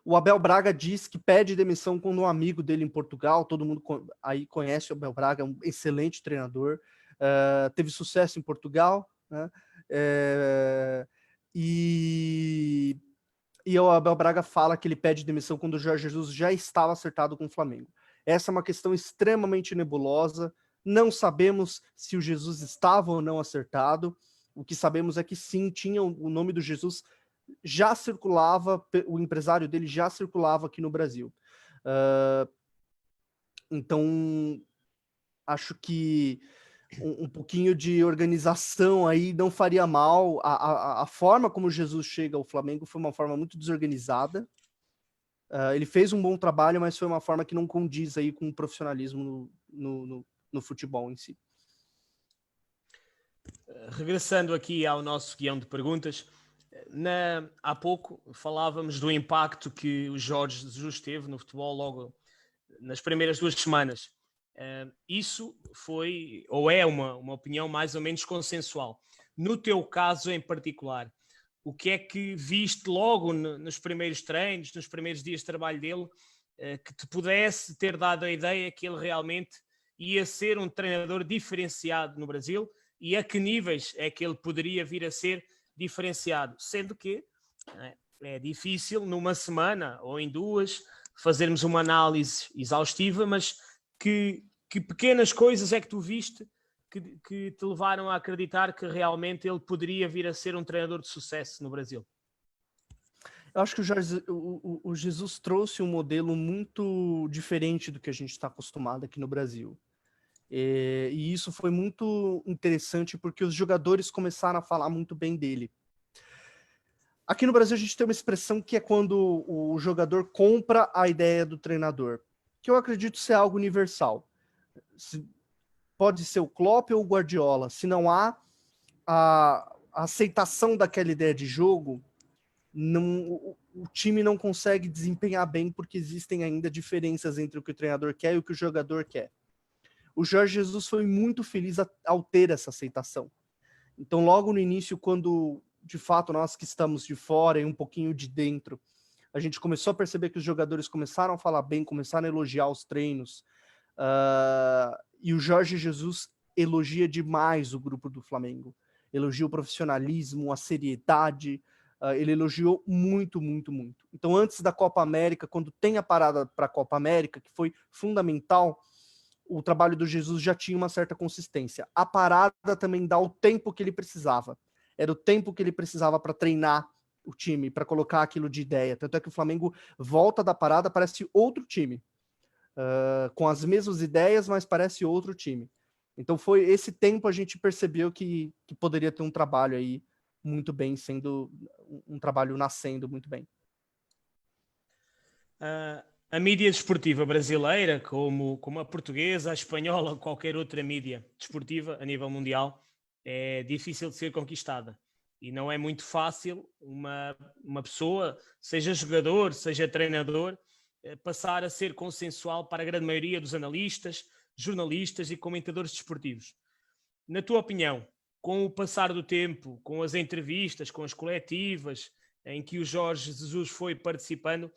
O Abel Braga diz que pede demissão quando um amigo dele em Portugal, todo mundo aí conhece o Abel Braga, é um excelente treinador, teve sucesso em Portugal, né? E o Abel Braga fala que ele pede demissão quando o Jorge Jesus já estava acertado com o Flamengo. Essa é uma questão extremamente nebulosa. Não sabemos se o Jesus estava ou não acertado. O que sabemos é que sim, tinha o nome do Jesus, já circulava, o empresário dele já circulava aqui no Brasil. Então, acho que um pouquinho de organização aí não faria mal. A forma como Jesus chega ao Flamengo foi uma forma muito desorganizada. Ele fez um bom trabalho, mas foi uma forma que não condiz aí com o profissionalismo no futebol em si. Regressando aqui ao nosso guião de perguntas, há pouco falávamos do impacto que o Jorge Jesus teve no futebol logo nas primeiras 2 semanas. Isso foi, ou é uma opinião mais ou menos consensual. No teu caso em particular, o que é que viste logo nos primeiros treinos, nos primeiros dias de trabalho dele, que te pudesse ter dado a ideia que ele realmente ia ser um treinador diferenciado no Brasil e a que níveis é que ele poderia vir a ser diferenciado, sendo que é difícil numa semana ou em 2 fazermos uma análise exaustiva, mas que pequenas coisas é que tu viste que te levaram a acreditar que realmente ele poderia vir a ser um treinador de sucesso no Brasil? Eu acho que o Jesus trouxe um modelo muito diferente do que a gente está acostumado aqui no Brasil. E isso foi muito interessante porque os jogadores começaram a falar muito bem dele. Aqui no Brasil a gente tem uma expressão que é quando o jogador compra a ideia do treinador, que eu acredito ser algo universal. Pode ser o Klopp ou o Guardiola. Se não há a aceitação daquela ideia de jogo, o time não consegue desempenhar bem porque existem ainda diferenças entre o que o treinador quer e o que o jogador quer. O Jorge Jesus foi muito feliz ao ter essa aceitação. Então, logo no início, quando, de fato, nós que estamos de fora e um pouquinho de dentro, a gente começou a perceber que os jogadores começaram a falar bem, começaram a elogiar os treinos, e o Jorge Jesus elogia demais o grupo do Flamengo. Elogia o profissionalismo, a seriedade, ele elogiou muito, muito, muito. Então, antes da Copa América, quando tem a parada para a Copa América, que foi fundamental, o trabalho do Jesus já tinha uma certa consistência. A parada também dá o tempo que ele precisava. Era o tempo que ele precisava para treinar o time, para colocar aquilo de ideia. Tanto é que o Flamengo volta da parada, parece outro time. Com as mesmas ideias, mas parece outro time. Então foi esse tempo a gente percebeu que poderia ter um trabalho aí muito bem, sendo um trabalho nascendo muito bem. A mídia desportiva brasileira, como a portuguesa, a espanhola ou qualquer outra mídia desportiva a nível mundial, é difícil de ser conquistada. E não é muito fácil uma pessoa, seja jogador, seja treinador, passar a ser consensual para a grande maioria dos analistas, jornalistas e comentadores desportivos. Na tua opinião, com o passar do tempo, com as entrevistas, com as coletivas em que o Jorge Jesus foi participando,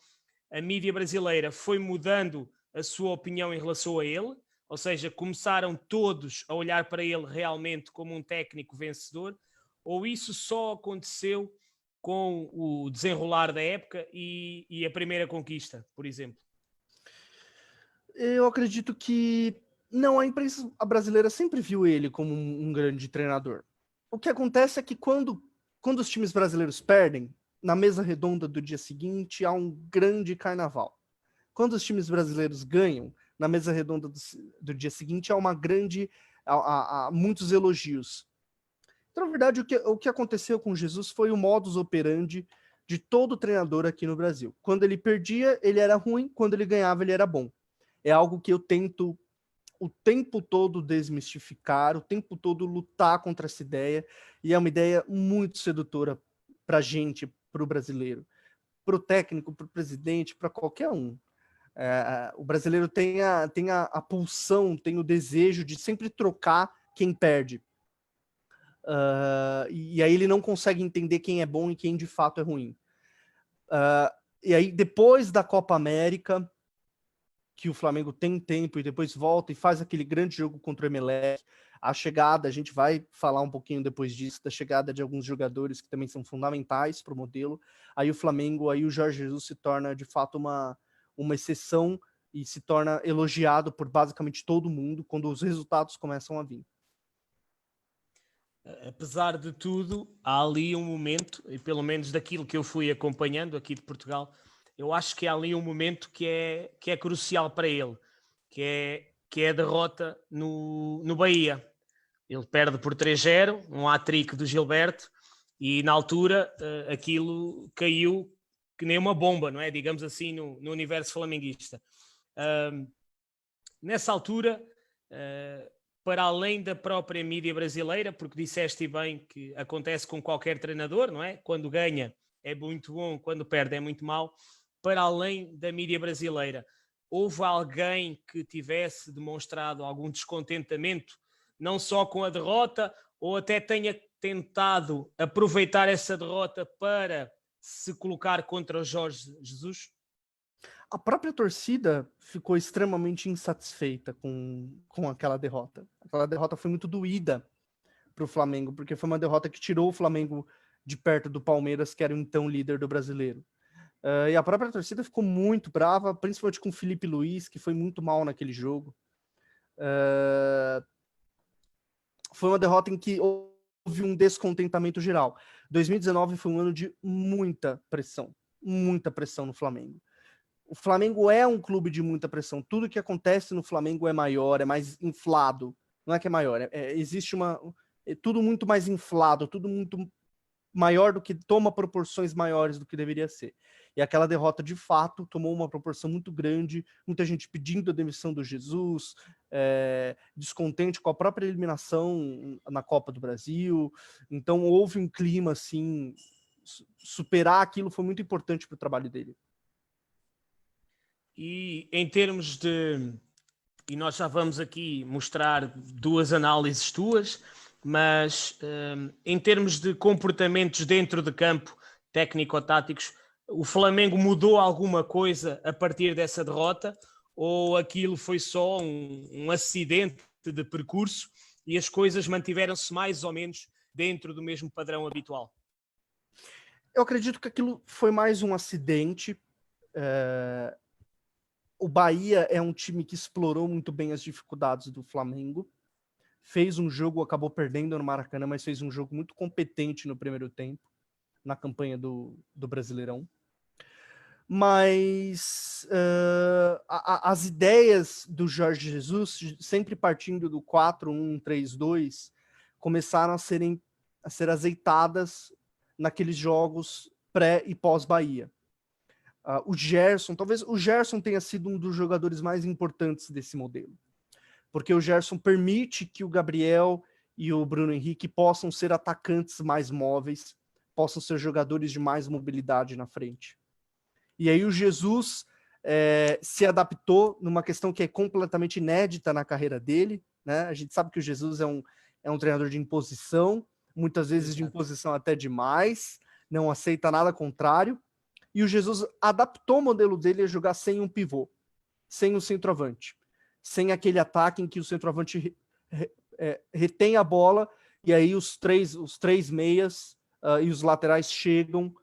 a mídia brasileira foi mudando a sua opinião em relação a ele, ou seja, começaram todos a olhar para ele realmente como um técnico vencedor, ou isso só aconteceu com o desenrolar da época e a primeira conquista, por exemplo? Eu acredito que não, a imprensa brasileira sempre viu ele como um grande treinador. O que acontece é que quando os times brasileiros perdem, na mesa redonda do dia seguinte há um grande carnaval. Quando os times brasileiros ganham, na mesa redonda do dia seguinte há uma grande, há muitos elogios. Então, na verdade, o que aconteceu com Jesus foi o modus operandi de todo treinador aqui no Brasil. Quando ele perdia, ele era ruim, quando ele ganhava, ele era bom. É algo que eu tento o tempo todo desmistificar, o tempo todo lutar contra essa ideia, e é uma ideia muito sedutora para a gente, para o brasileiro, para o técnico, para o presidente, para qualquer um. O brasileiro tem a pulsão, tem o desejo de sempre trocar quem perde. E aí ele não consegue entender quem é bom e quem de fato é ruim. E aí, depois da Copa América, que o Flamengo tem tempo e depois volta e faz aquele grande jogo contra o Emelec, a chegada, a gente vai falar um pouquinho depois disso, da chegada de alguns jogadores que também são fundamentais para o modelo, aí o Flamengo, aí o Jorge Jesus se torna de fato uma exceção e se torna elogiado por basicamente todo mundo quando os resultados começam a vir. Apesar de tudo, há ali um momento, e pelo menos daquilo que eu fui acompanhando aqui de Portugal, eu acho que há ali um momento que é crucial para ele, que é a derrota no Bahia. Ele perde por 3-0, um hat-trick do Gilberto, e na altura aquilo caiu que nem uma bomba, não é? Digamos assim, no universo flamenguista. Nessa altura, para além da própria mídia brasileira, porque disseste bem que acontece com qualquer treinador, não é? Quando ganha é muito bom, quando perde é muito mau. Para além da mídia brasileira, houve alguém que tivesse demonstrado algum descontentamento, não só com a derrota, ou até tenha tentado aproveitar essa derrota para se colocar contra o Jorge Jesus? a própria torcida ficou extremamente insatisfeita com aquela derrota. Aquela derrota foi muito doída para o Flamengo, porque foi uma derrota que tirou o Flamengo de perto do Palmeiras, que era o então líder do Brasileiro. E a própria torcida ficou muito brava, principalmente com o Felipe Luiz, que foi muito mal naquele jogo. Foi uma derrota em que houve um descontentamento geral. 2019 foi um ano de muita pressão no Flamengo. O Flamengo é um clube de muita pressão. Tudo que acontece no Flamengo é maior, é mais inflado. Não é que é maior, existe tudo muito mais inflado, tudo muito maior do que, toma proporções maiores do que deveria ser. E aquela derrota, de fato, tomou uma proporção muito grande, muita gente pedindo a demissão do Jesus, descontente com a própria eliminação na Copa do Brasil. Então houve um clima assim, superar aquilo foi muito importante para o trabalho dele. E em termos de... E nós já vamos aqui mostrar duas análises tuas, mas em termos de comportamentos dentro de campo, técnico-táticos, o Flamengo mudou alguma coisa a partir dessa derrota, ou aquilo foi só um acidente de percurso e as coisas mantiveram-se mais ou menos dentro do mesmo padrão habitual? Eu acredito que aquilo foi mais um acidente. O Bahia é um time que explorou muito bem as dificuldades do Flamengo. Fez um jogo, acabou perdendo no Maracanã, mas fez um jogo muito competente no primeiro tempo, na campanha do Brasileirão. Mas as ideias do Jorge Jesus, sempre partindo do 4-1-3-2, começaram a ser azeitadas naqueles jogos pré e pós-Bahia. O Gerson, talvez o Gerson tenha sido um dos jogadores mais importantes desse modelo, porque o Gerson permite que o Gabriel e o Bruno Henrique possam ser atacantes mais móveis, possam ser jogadores de mais mobilidade na frente. E aí o Jesus se adaptou numa questão que é completamente inédita na carreira dele, né? A gente sabe que o Jesus é um treinador de imposição, muitas vezes de imposição até demais, não aceita nada contrário, e o Jesus adaptou o modelo dele a jogar sem um pivô, sem um centroavante, sem aquele ataque em que o centroavante retém a bola e aí os três meias e os laterais chegam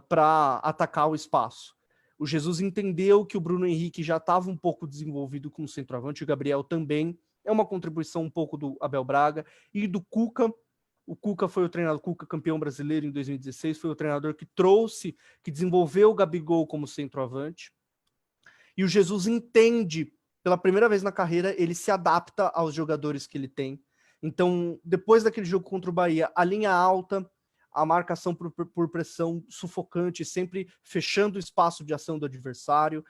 para atacar o espaço. O Jesus entendeu que o Bruno Henrique já estava um pouco desenvolvido como centroavante, o Gabriel também. É uma contribuição um pouco do Abel Braga e do Cuca. O Cuca foi o treinador, Cuca campeão brasileiro em 2016, foi o treinador que desenvolveu o Gabigol como centroavante. E o Jesus entende, pela primeira vez na carreira, ele se adapta aos jogadores que ele tem. Então, depois daquele jogo contra o Bahia, a linha alta, a marcação por pressão sufocante, sempre fechando o espaço de ação do adversário,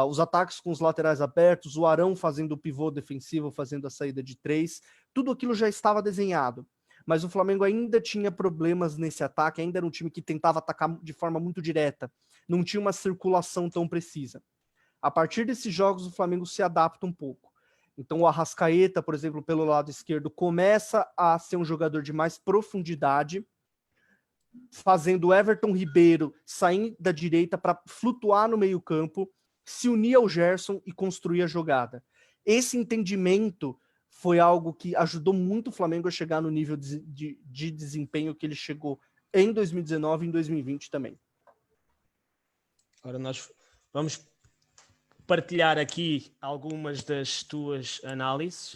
os ataques com os laterais abertos, o Arão fazendo o pivô defensivo, fazendo a saída de 3, tudo aquilo já estava desenhado. Mas o Flamengo ainda tinha problemas nesse ataque, ainda era um time que tentava atacar de forma muito direta, não tinha uma circulação tão precisa. A partir desses jogos, o Flamengo se adapta um pouco. Então o Arrascaeta, por exemplo, pelo lado esquerdo, começa a ser um jogador de mais profundidade, fazendo o Everton Ribeiro sair da direita para flutuar no meio-campo, se unir ao Gerson e construir a jogada. Esse entendimento foi algo que ajudou muito o Flamengo a chegar no nível de desempenho que ele chegou em 2019 e em 2020 também. Agora nós vamos partilhar aqui algumas das tuas análises.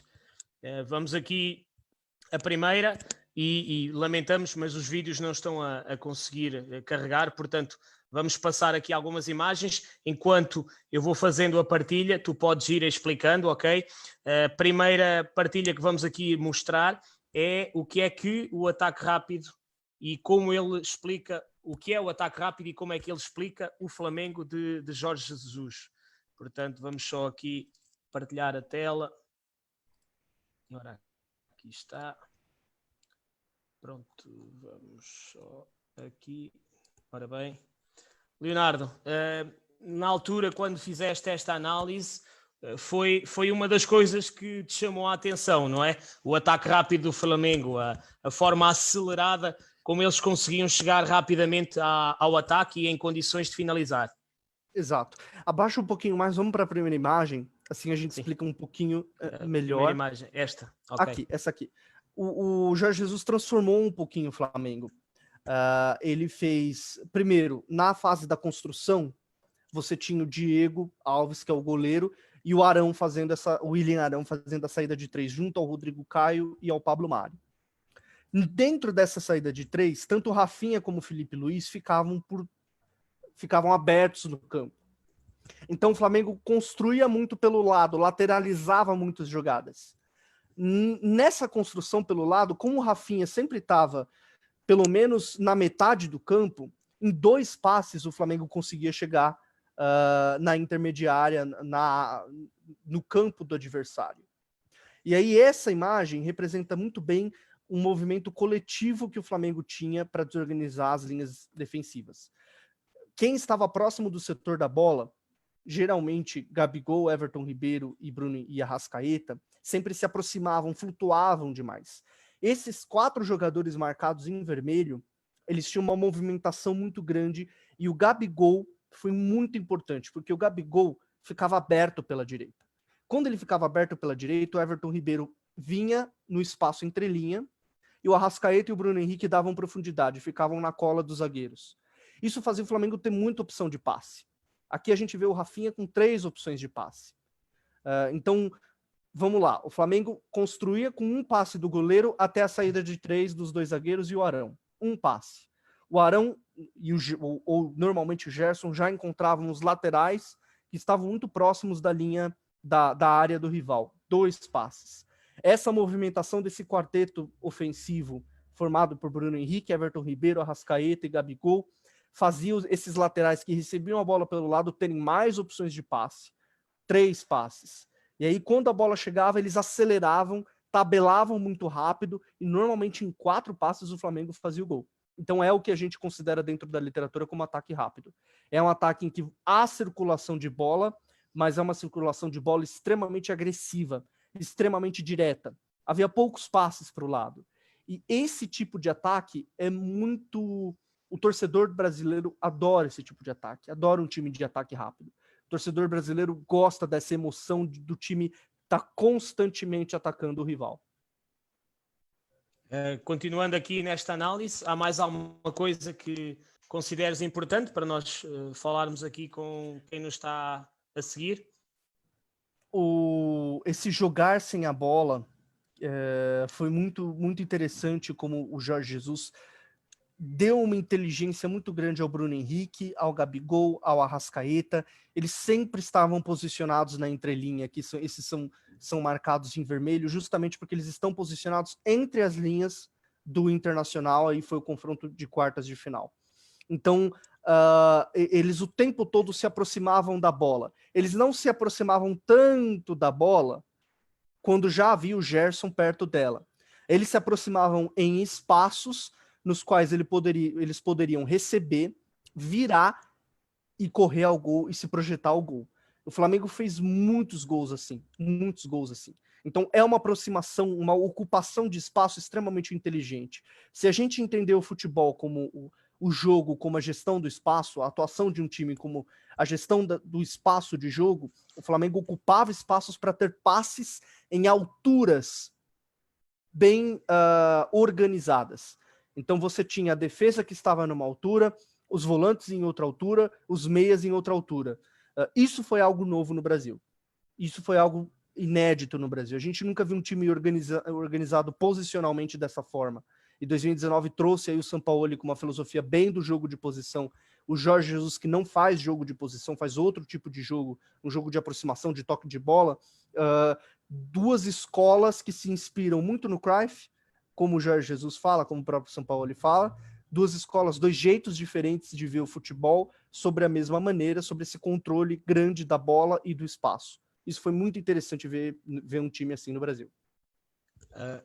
Vamos aqui a primeira e lamentamos, mas os vídeos não estão a conseguir carregar, portanto vamos passar aqui algumas imagens. Enquanto eu vou fazendo a partilha, tu podes ir explicando, ok? A primeira partilha que vamos aqui mostrar é o que é que o ataque rápido e como ele explica o que é o ataque rápido e como é que ele explica o Flamengo de Jorge Jesus. Portanto, vamos só aqui partilhar a tela. Ora, aqui está. Pronto, vamos só aqui. Ora bem. Leonardo, na altura, quando fizeste esta análise, foi uma das coisas que te chamou a atenção, não é? O ataque rápido do Flamengo, a forma acelerada como eles conseguiam chegar rapidamente ao ataque e em condições de finalizar. Exato. Abaixa um pouquinho mais, vamos para a primeira imagem, assim a gente explica um pouquinho melhor. Primeira imagem, esta. Okay. Aqui, essa aqui. O Jorge Jesus transformou um pouquinho o Flamengo. Ele fez, primeiro, na fase da construção, você tinha o Diego Alves, que é o goleiro, e o Arão fazendo o William Arão fazendo a saída de 3, junto ao Rodrigo Caio e ao Pablo Mari. Dentro dessa saída de 3, tanto o Rafinha como o Felipe Luiz ficavam abertos no campo. Então o Flamengo construía muito pelo lado, lateralizava muitas jogadas. Nessa construção pelo lado, como o Rafinha sempre estava pelo menos na metade do campo, em 2 passes o Flamengo conseguia chegar na intermediária, no campo do adversário. E aí essa imagem representa muito bem um movimento coletivo que o Flamengo tinha para desorganizar as linhas defensivas. Quem estava próximo do setor da bola, geralmente Gabigol, Everton Ribeiro e Bruno e Arrascaeta, sempre se aproximavam, flutuavam demais. Esses 4 jogadores marcados em vermelho, eles tinham uma movimentação muito grande e o Gabigol foi muito importante, porque o Gabigol ficava aberto pela direita. Quando ele ficava aberto pela direita, o Everton Ribeiro vinha no espaço entre linha e o Arrascaeta e o Bruno Henrique davam profundidade, ficavam na cola dos zagueiros. Isso fazia o Flamengo ter muita opção de passe. Aqui a gente vê o Rafinha com 3 opções de passe. Então, vamos lá. O Flamengo construía com um passe do goleiro até a saída de 3 dos 2 zagueiros e o Arão. Um passe. O Arão ou normalmente o Gerson já encontravam os laterais que estavam muito próximos da linha da área do rival. 2 passes. Essa movimentação desse quarteto ofensivo formado por Bruno Henrique, Everton Ribeiro, Arrascaeta e Gabigol fazia esses laterais que recebiam a bola pelo lado terem mais opções de passe. 3 passes. E aí, quando a bola chegava, eles aceleravam, tabelavam muito rápido e normalmente em 4 passes o Flamengo fazia o gol. Então é o que a gente considera dentro da literatura como ataque rápido. É um ataque em que há circulação de bola, mas é uma circulação de bola extremamente agressiva, extremamente direta. Havia poucos passes para o lado. E esse tipo de ataque é muito... O torcedor brasileiro adora esse tipo de ataque, adora um time de ataque rápido. O torcedor brasileiro gosta dessa emoção do time estar constantemente atacando o rival. Continuando aqui nesta análise, há mais alguma coisa que consideres importante para nós falarmos aqui com quem nos está a seguir? Esse jogar sem a bola foi muito, muito interessante, como o Jorge Jesus deu uma inteligência muito grande ao Bruno Henrique, ao Gabigol, ao Arrascaeta. Eles sempre estavam posicionados na entrelinha, que esses são marcados em vermelho, justamente porque eles estão posicionados entre as linhas do Internacional, aí foi o confronto de quartas de final. Então, eles o tempo todo se aproximavam da bola. Eles não se aproximavam tanto da bola quando já havia o Gerson perto dela. Eles se aproximavam em espaços nos quais eles poderiam receber, virar e correr ao gol e se projetar ao gol. O Flamengo fez muitos gols assim. Então é uma aproximação, uma ocupação de espaço extremamente inteligente. Se a gente entender o futebol como o jogo, como a gestão do espaço, a atuação de um time como a gestão do espaço de jogo, o Flamengo ocupava espaços para ter passes em alturas bem organizadas. Então você tinha a defesa que estava numa altura, os volantes em outra altura, os meias em outra altura. Isso foi algo novo no Brasil. Isso foi algo inédito no Brasil. A gente nunca viu um time organizado posicionalmente dessa forma. E 2019 trouxe aí o Sampaoli com uma filosofia bem do jogo de posição. O Jorge Jesus, que não faz jogo de posição, faz outro tipo de jogo, um jogo de aproximação, de toque de bola. 2 escolas que se inspiram muito no Cruyff, como o Jorge Jesus fala, como o próprio Sampaoli fala, 2 escolas, 2 jeitos diferentes de ver o futebol sobre a mesma maneira, sobre esse controle grande da bola e do espaço. Isso foi muito interessante ver um time assim no Brasil.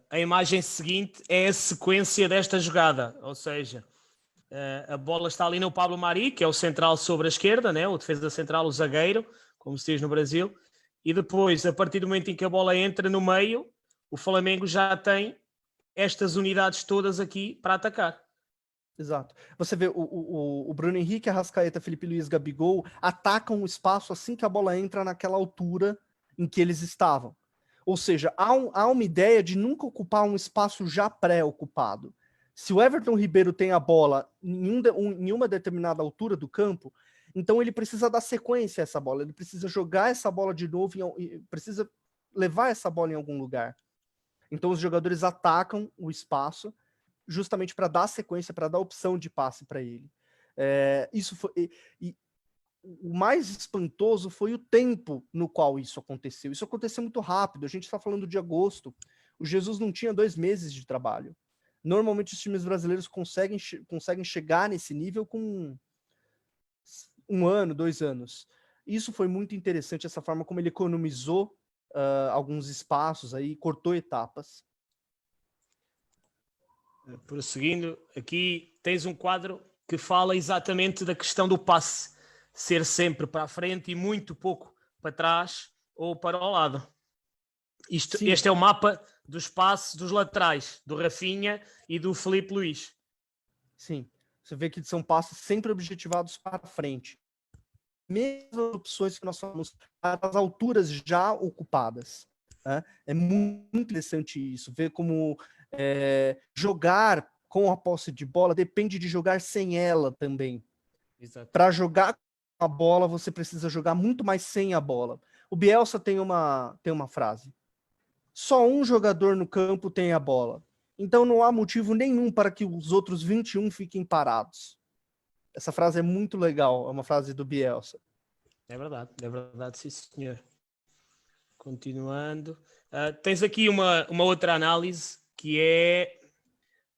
A imagem seguinte é a sequência desta jogada, ou seja, a bola está ali no Pablo Mari, que é o central sobre a esquerda, né? O defesa central, o zagueiro, como se diz no Brasil, e depois, a partir do momento em que a bola entra no meio, o Flamengo já tem estas unidades todas aqui para atacar. Exato. Você vê o Bruno Henrique, Arrascaeta, Felipe Luiz, Gabigol atacam o espaço assim que a bola entra naquela altura em que eles estavam. Ou seja, há uma ideia de nunca ocupar um espaço já pré-ocupado. Se o Everton Ribeiro tem a bola em uma determinada altura do campo, então ele precisa dar sequência a essa bola, ele precisa jogar essa bola de novo, precisa levar essa bola em algum lugar. Então os jogadores atacam o espaço justamente para dar sequência, para dar opção de passe para ele. Isso foi, o mais espantoso foi o tempo no qual isso aconteceu. Isso aconteceu muito rápido. A gente está falando de agosto. O Jesus não tinha 2 meses de trabalho. Normalmente os times brasileiros conseguem chegar nesse nível com 1 ano, 2 anos. Isso foi muito interessante, essa forma como ele economizou alguns espaços aí, cortou etapas. Prosseguindo, aqui tens um quadro que fala exatamente da questão do passe ser sempre para a frente e muito pouco para trás ou para o lado. Este é o mapa dos passes dos laterais, do Rafinha e do Felipe Luiz. Sim, você vê que são passes sempre objetivados para frente. Mesmas opções que nós falamos, as alturas já ocupadas. Né? É muito interessante isso, ver como jogar com a posse de bola depende de jogar sem ela também. Para jogar com a bola, você precisa jogar muito mais sem a bola. O Bielsa tem uma frase: só um jogador no campo tem a bola. Então não há motivo nenhum para que os outros 21 fiquem parados. Essa frase é muito legal, é uma frase do Bielsa. É verdade, sim senhor. Continuando. Tens aqui uma outra análise que é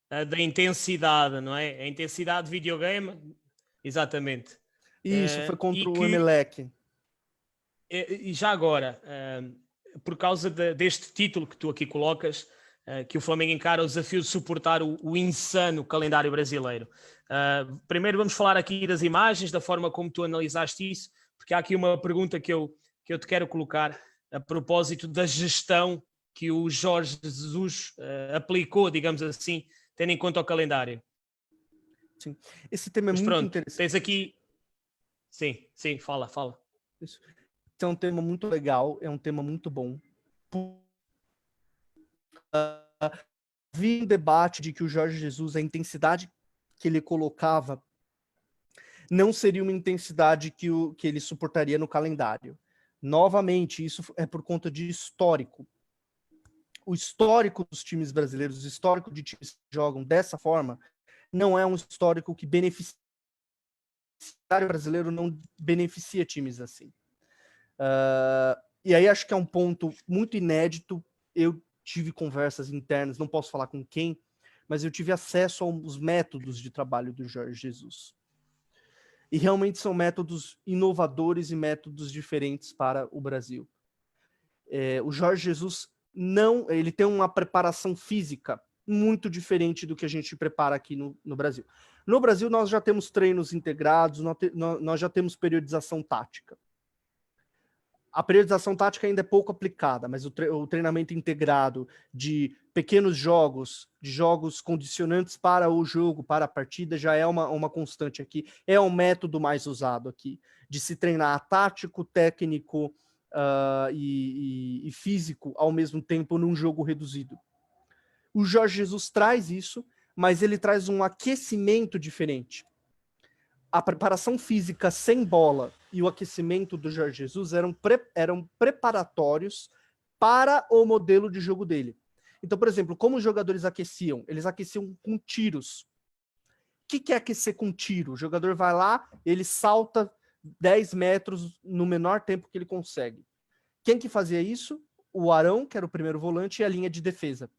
a da intensidade, não é? A intensidade de videogame, exatamente. Isso, foi contra o Emelec. E já agora, por causa deste título que tu aqui colocas, que o Flamengo encara o desafio de suportar o insano calendário brasileiro. Primeiro vamos falar aqui das imagens, da forma como tu analisaste isso, porque há aqui uma pergunta que eu te quero colocar a propósito da gestão que o Jorge Jesus aplicou, digamos assim, tendo em conta o calendário. Sim. Esse tema é muito interessante. Tens aqui... Sim, fala. Isso. Esse é um tema muito legal, é um tema muito bom. Vi um debate de que o Jorge Jesus, a intensidade que ele colocava não seria uma intensidade que ele suportaria no calendário. Novamente, isso é por conta de histórico. O histórico dos times brasileiros, o histórico de times que jogam dessa forma, não é um histórico que beneficia. O brasileiro não beneficia times assim. E aí acho que é um ponto muito inédito. Eu tive conversas internas, não posso falar com quem, mas eu tive acesso aos métodos de trabalho do Jorge Jesus. E realmente são métodos inovadores e métodos diferentes para o Brasil. O Jorge Jesus ele tem uma preparação física muito diferente do que a gente prepara aqui no Brasil. No Brasil, nós já temos treinos integrados, nós já temos periodização tática. A periodização tática ainda é pouco aplicada, mas o treinamento integrado de pequenos jogos, de jogos condicionantes para o jogo, para a partida, já é uma constante aqui. É um método mais usado aqui, de se treinar tático, técnico e físico ao mesmo tempo num jogo reduzido. O Jorge Jesus traz isso, mas ele traz um aquecimento diferente. A preparação física sem bola e o aquecimento do Jorge Jesus eram preparatórios para o modelo de jogo dele. Então, por exemplo, como os jogadores aqueciam? Eles aqueciam com tiros. O que é aquecer com tiro? O jogador vai lá, ele salta 10 metros no menor tempo que ele consegue. Quem que fazia isso? O Arão, que era o primeiro volante, e a linha de defesa.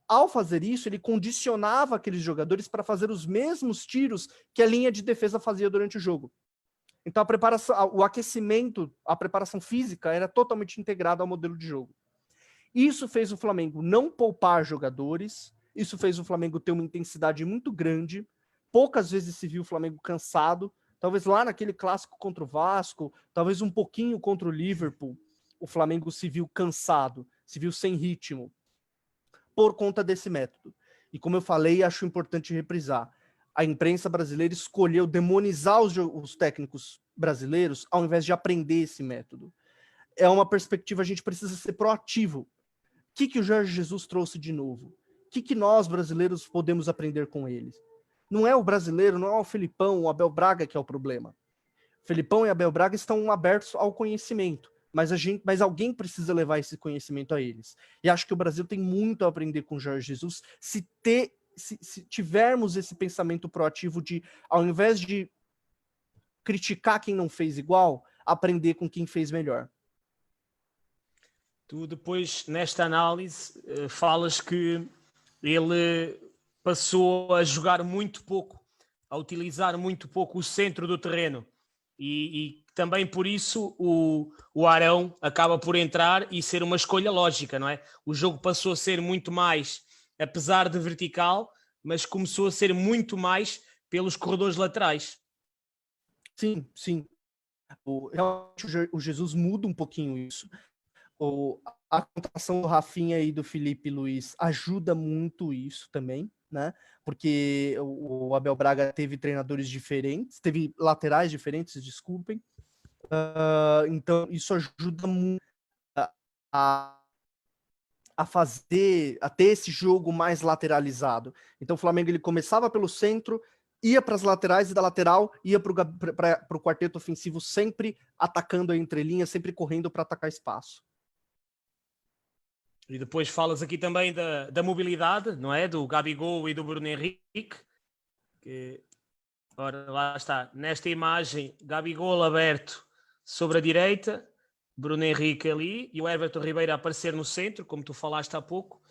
Ao fazer isso, ele condicionava aqueles jogadores para fazer os mesmos tiros que a linha de defesa fazia durante o jogo. Então, o aquecimento, a preparação física era totalmente integrada ao modelo de jogo. Isso fez o Flamengo não poupar jogadores, isso fez o Flamengo ter uma intensidade muito grande. Poucas vezes se viu o Flamengo cansado, talvez lá naquele clássico contra o Vasco, talvez um pouquinho contra o Liverpool, o Flamengo se viu cansado, se viu sem ritmo, por conta desse método. E como eu falei, acho importante reprisar, a imprensa brasileira escolheu demonizar os técnicos brasileiros ao invés de aprender esse método. É uma perspectiva, a gente precisa ser proativo. O que o Jorge Jesus trouxe de novo? O que nós, brasileiros, podemos aprender com eles? Não é o brasileiro, não é o Felipão, o Abel Braga que é o problema. Felipão e Abel Braga estão abertos ao conhecimento, mas alguém precisa levar esse conhecimento a eles. E acho que o Brasil tem muito a aprender com o Jorge Jesus se tivermos esse pensamento proativo de, ao invés de criticar quem não fez igual, aprender com quem fez melhor. Tu depois, nesta análise, falas que ele passou a jogar muito pouco, a utilizar muito pouco o centro do terreno. E também por isso o Arão acaba por entrar e ser uma escolha lógica, não é? O jogo passou a ser muito mais, apesar de vertical, mas começou a ser muito mais pelos corredores laterais. Sim, sim. O Jesus muda um pouquinho isso. A contratação do Rafinha e do Felipe Luiz ajuda muito isso também, né? Porque o Abel Braga teve treinadores diferentes, teve laterais diferentes, desculpem. Então, isso ajuda muito a ter esse jogo mais lateralizado. Então, o Flamengo ele começava pelo centro, ia para as laterais e da lateral ia para o quarteto ofensivo, sempre atacando a entrelinha, sempre correndo para atacar espaço. E depois falas aqui também da mobilidade, não é? Do Gabigol e do Bruno Henrique. Que, ora, lá está. Nesta imagem, Gabigol aberto sobre a direita, Bruno Henrique ali e o Everton Ribeiro a aparecer no centro, como tu falaste há pouco.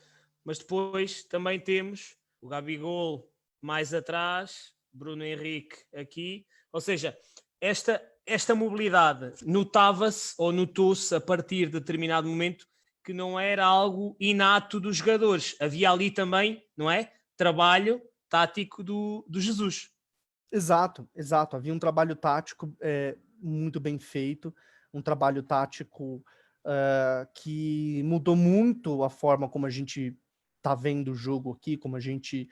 Mas depois também temos o Gabigol mais atrás, Bruno Henrique aqui. Ou seja, esta mobilidade notava-se ou notou-se a partir de determinado momento que não era algo inato dos jogadores. Havia ali também, não é? Trabalho tático do Jesus. Exato. Havia um trabalho tático muito bem feito, um trabalho tático que mudou muito a forma como a gente está vendo o jogo aqui, como a gente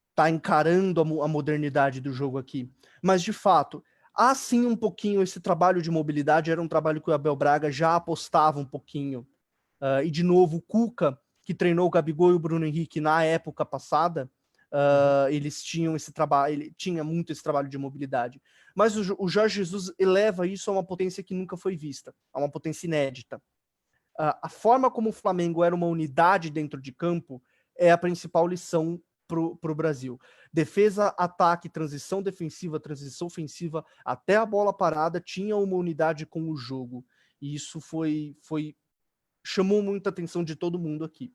está encarando a modernidade do jogo aqui. Mas, de fato, há sim um pouquinho esse trabalho de mobilidade, era um trabalho que o Abel Braga já apostava um pouquinho. E, de novo, o Cuca, que treinou o Gabigol e o Bruno Henrique na época passada, eles tinham esse trabalho, ele tinha muito esse trabalho de mobilidade. Mas o Jorge Jesus eleva isso a uma potência que nunca foi vista, a uma potência inédita. A forma como o Flamengo era uma unidade dentro de campo é a principal lição para o Brasil. Defesa, ataque, transição defensiva, transição ofensiva, até a bola parada tinha uma unidade com o jogo. E isso chamou muita atenção de todo mundo aqui.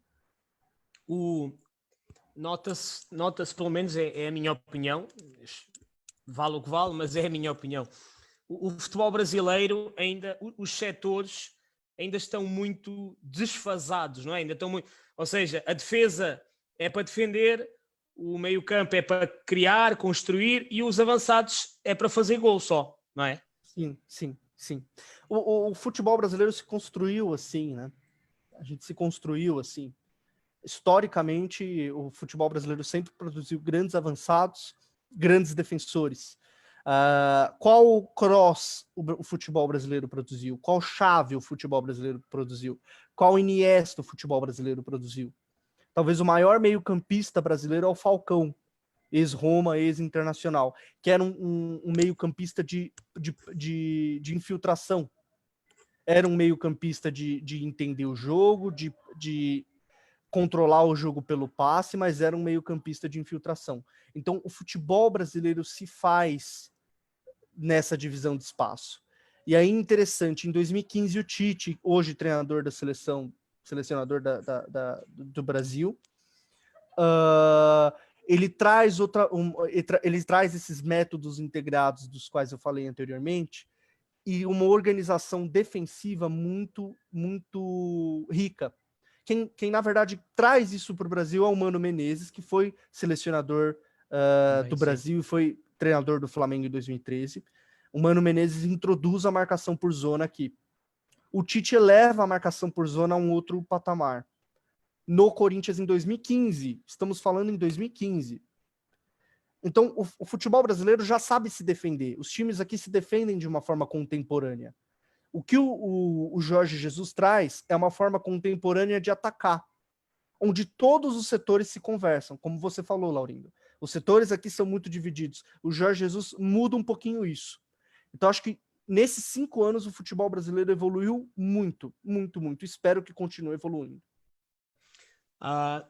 Nota-se pelo menos, é a minha opinião, vale o que vale, mas é a minha opinião. O futebol brasileiro ainda, os setores ainda estão muito desfasados, não é? Ainda estão muito, ou seja, a defesa é para defender, o meio-campo é para criar, construir e os avançados é para fazer gol só, não é? Sim. O futebol brasileiro se construiu assim, né? A gente se construiu assim. Historicamente, o futebol brasileiro sempre produziu grandes avançados, grandes defensores. Qual cross o futebol brasileiro produziu? Qual chave o futebol brasileiro produziu? Qual Iniesta o futebol brasileiro produziu? Talvez o maior meio-campista brasileiro é o Falcão, ex-Roma, ex-Internacional, que era um meio-campista de infiltração. Era um meio-campista de entender o jogo, de controlar o jogo pelo passe, mas era um meio-campista de infiltração. Então, o futebol brasileiro se faz nessa divisão de espaço. E aí, interessante, em 2015, o Tite, hoje treinador da selecionador do Brasil, ele traz ele traz esses métodos integrados dos quais eu falei anteriormente e uma organização defensiva muito rica. Quem na verdade traz isso para o Brasil é o Mano Menezes, que foi selecionador do Brasil e foi treinador do Flamengo em 2013. O Mano Menezes introduz a marcação por zona aqui. O Tite eleva a marcação por zona a um outro patamar. No Corinthians em 2015, estamos falando em 2015. Então, o futebol brasileiro já sabe se defender. Os times aqui se defendem de uma forma contemporânea. O que o Jorge Jesus traz é uma forma contemporânea de atacar, onde todos os setores se conversam, como você falou, Laurindo. Os setores aqui são muito divididos. O Jorge Jesus muda um pouquinho isso. Então, acho que nesses 5 anos o futebol brasileiro evoluiu muito, muito, muito. Espero que continue evoluindo.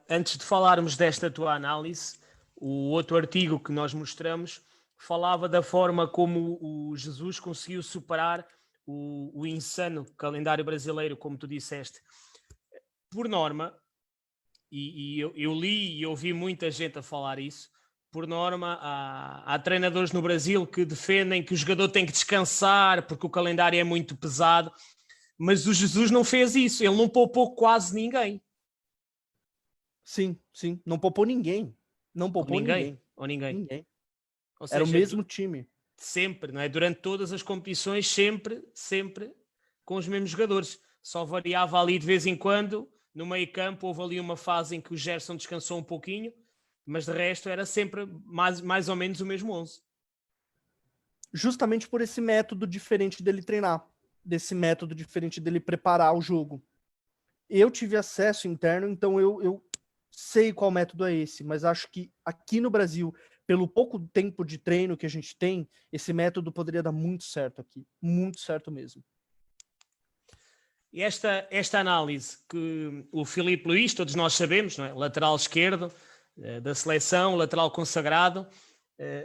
Antes de falarmos desta tua análise, o outro artigo que nós mostramos falava da forma como o Jesus conseguiu superar o insano calendário brasileiro, como tu disseste. Por norma, e eu li e ouvi muita gente a falar isso, por norma, há treinadores no Brasil que defendem que o jogador tem que descansar porque o calendário é muito pesado, mas o Jesus não fez isso, ele não poupou quase ninguém. Sim, sim, não poupou ninguém. Não poupou ninguém. Ou ninguém. Ninguém. Ou seja, era o mesmo time. Sempre, não é? Durante todas as competições, sempre com os mesmos jogadores. Só variava ali de vez em quando, no meio campo, houve ali uma fase em que o Gerson descansou um pouquinho, mas de resto era sempre mais ou menos o mesmo 11. Justamente por esse método diferente dele treinar, desse método diferente dele preparar o jogo. Eu tive acesso interno, então eu sei qual método é esse, mas acho que aqui no Brasil, pelo pouco tempo de treino que a gente tem, esse método poderia dar muito certo aqui, muito certo mesmo. E esta análise que o Filipe Luís, todos nós sabemos, não é? Lateral esquerdo da seleção, lateral consagrado,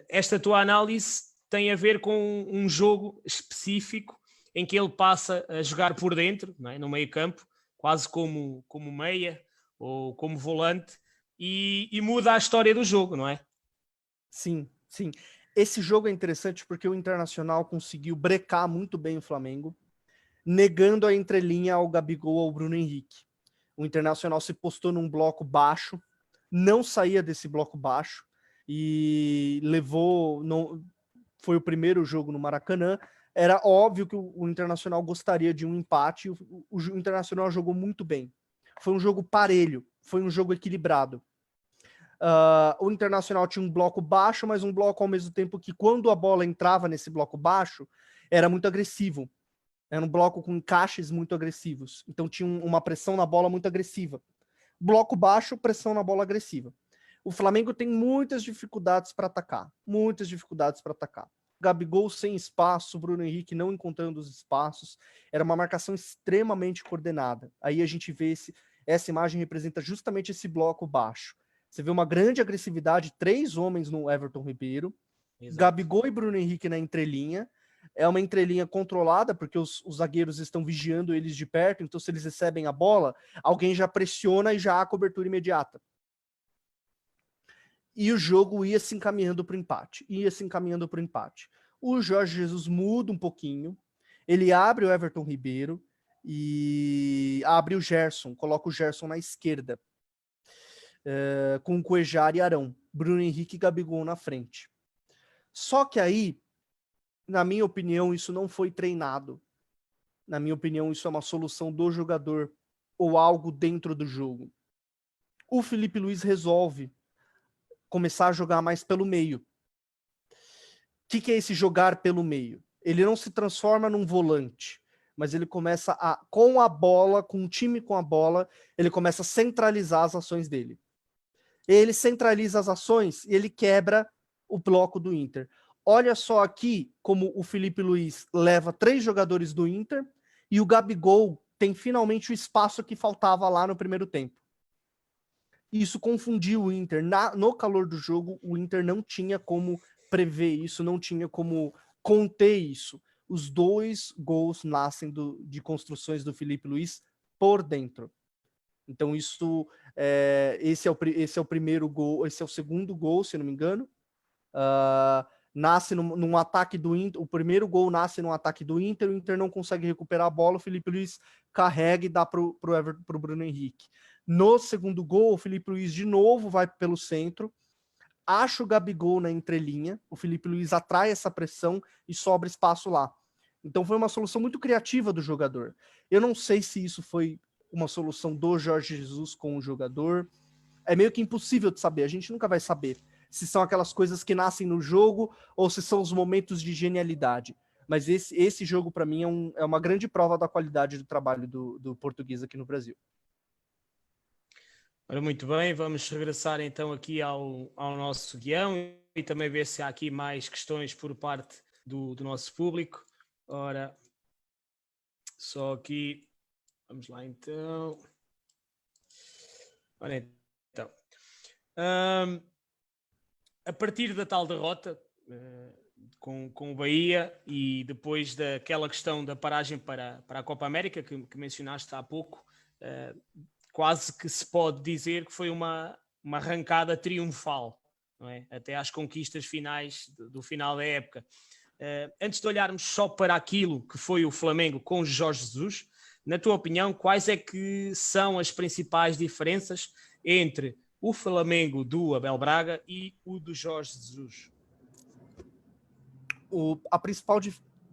esta tua análise tem a ver com um jogo específico em que ele passa a jogar por dentro, não é? No meio campo, quase como meia ou como volante, e muda a história do jogo, não é? Sim, sim. Esse jogo é interessante porque o Internacional conseguiu brecar muito bem o Flamengo, negando a entrelinha ao Gabigol, ao Bruno Henrique. O Internacional se postou num bloco baixo, não saía desse bloco baixo, e levou... Não, foi o primeiro jogo no Maracanã. Era óbvio que o Internacional gostaria de um empate, o Internacional jogou muito bem. Foi um jogo parelho, foi um jogo equilibrado. O Internacional tinha um bloco baixo, mas um bloco ao mesmo tempo que quando a bola entrava nesse bloco baixo, era muito agressivo. Era um bloco com encaixes muito agressivos. Então tinha uma pressão na bola muito agressiva. Bloco baixo, pressão na bola agressiva. O Flamengo tem muitas dificuldades para atacar. Muitas dificuldades para atacar. Gabigol sem espaço, Bruno Henrique não encontrando os espaços. Era uma marcação extremamente coordenada. Aí a gente vê essa imagem representa justamente esse bloco baixo. Você vê uma grande agressividade, 3 homens no Everton Ribeiro. Exato. Gabigol e Bruno Henrique na entrelinha. É uma entrelinha controlada, porque os zagueiros estão vigiando eles de perto, então se eles recebem a bola, alguém já pressiona e já há cobertura imediata. E o jogo ia se encaminhando para o empate. O Jorge Jesus muda um pouquinho, ele abre o Everton Ribeiro e abre o Gerson, coloca o Gerson na esquerda, com Cuejar e Arão, Bruno Henrique e Gabigol na frente. Só que aí, na minha opinião, isso não foi treinado. Na minha opinião, isso é uma solução do jogador ou algo dentro do jogo. O Filipe Luís resolve começar a jogar mais pelo meio. O que é esse jogar pelo meio? Ele não se transforma num volante, mas ele começa com a bola, com o time com a bola, ele começa a centralizar as ações dele. Ele centraliza as ações e ele quebra o bloco do Inter. Olha só aqui como o Filipe Luís leva 3 jogadores do Inter e o Gabigol tem finalmente o espaço que faltava lá no primeiro tempo. Isso confundiu o Inter. No calor do jogo, o Inter não tinha como prever isso, não tinha como conter isso. Os 2 gols nascem de construções do Filipe Luís por dentro. Então isso, esse é o primeiro gol, esse é o segundo gol, se não me engano. Nasce num ataque do Inter, o primeiro gol nasce num ataque do Inter, o Inter não consegue recuperar a bola, o Filipe Luís carrega e dá pro Bruno Henrique. No segundo gol, o Filipe Luís de novo vai pelo centro, acha o Gabigol na entrelinha, o Filipe Luís atrai essa pressão e sobra espaço lá. Então foi uma solução muito criativa do jogador. Eu não sei se isso foi uma solução do Jorge Jesus com o jogador, é meio que impossível de saber, a gente nunca vai saber. se são aquelas coisas que nascem no jogo ou se são os momentos de genialidade. Mas esse jogo, para mim, é uma grande prova da qualidade do trabalho do Português aqui no Brasil. Ora, muito bem, vamos regressar então aqui ao nosso guião e também ver se há aqui mais questões por parte do nosso público. Ora, só aqui, vamos lá então. Ora então, a partir da tal derrota com o Bahia e depois daquela questão da paragem para a Copa América que mencionaste há pouco, quase que se pode dizer que foi uma arrancada triunfal, não é? Até às conquistas finais do final da época. Antes de olharmos só para aquilo que foi o Flamengo com Jorge Jesus, na tua opinião, quais é que são as principais diferenças entre o Flamengo do Abel Braga e o do Jorge Jesus?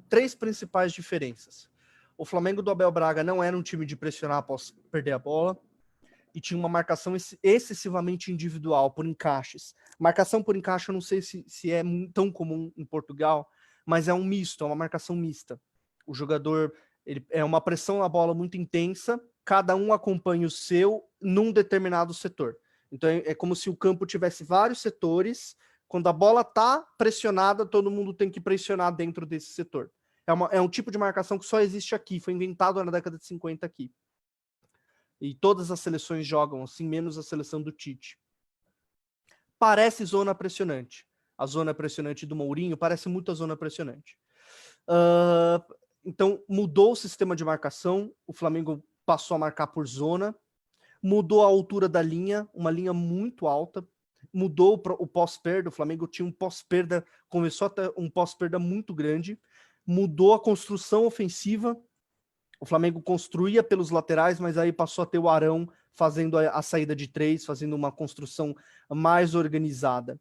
Três principais diferenças. O Flamengo do Abel Braga não era um time de pressionar após perder a bola e tinha uma marcação excessivamente individual, por encaixes. Marcação por encaixe eu não sei se é tão comum em Portugal, mas é um misto, é uma marcação mista. O jogador, é uma pressão na bola muito intensa, cada um acompanha o seu num determinado setor. Então é como se o campo tivesse vários setores. Quando a bola está pressionada, todo mundo tem que pressionar dentro desse setor. É um tipo de marcação que só existe aqui, foi inventado na década de 50 aqui. E todas as seleções jogam assim, menos a seleção do Tite. Parece zona pressionante. A zona pressionante do Mourinho parece muito a zona pressionante. Então, mudou o sistema de marcação, o Flamengo passou a marcar por zona, mudou a altura da linha, uma linha muito alta, mudou o pós-perda, o Flamengo tinha um pós-perda, começou a ter um pós-perda muito grande, mudou a construção ofensiva, o Flamengo construía pelos laterais, mas aí passou a ter o Arão fazendo a saída de três, fazendo uma construção mais organizada.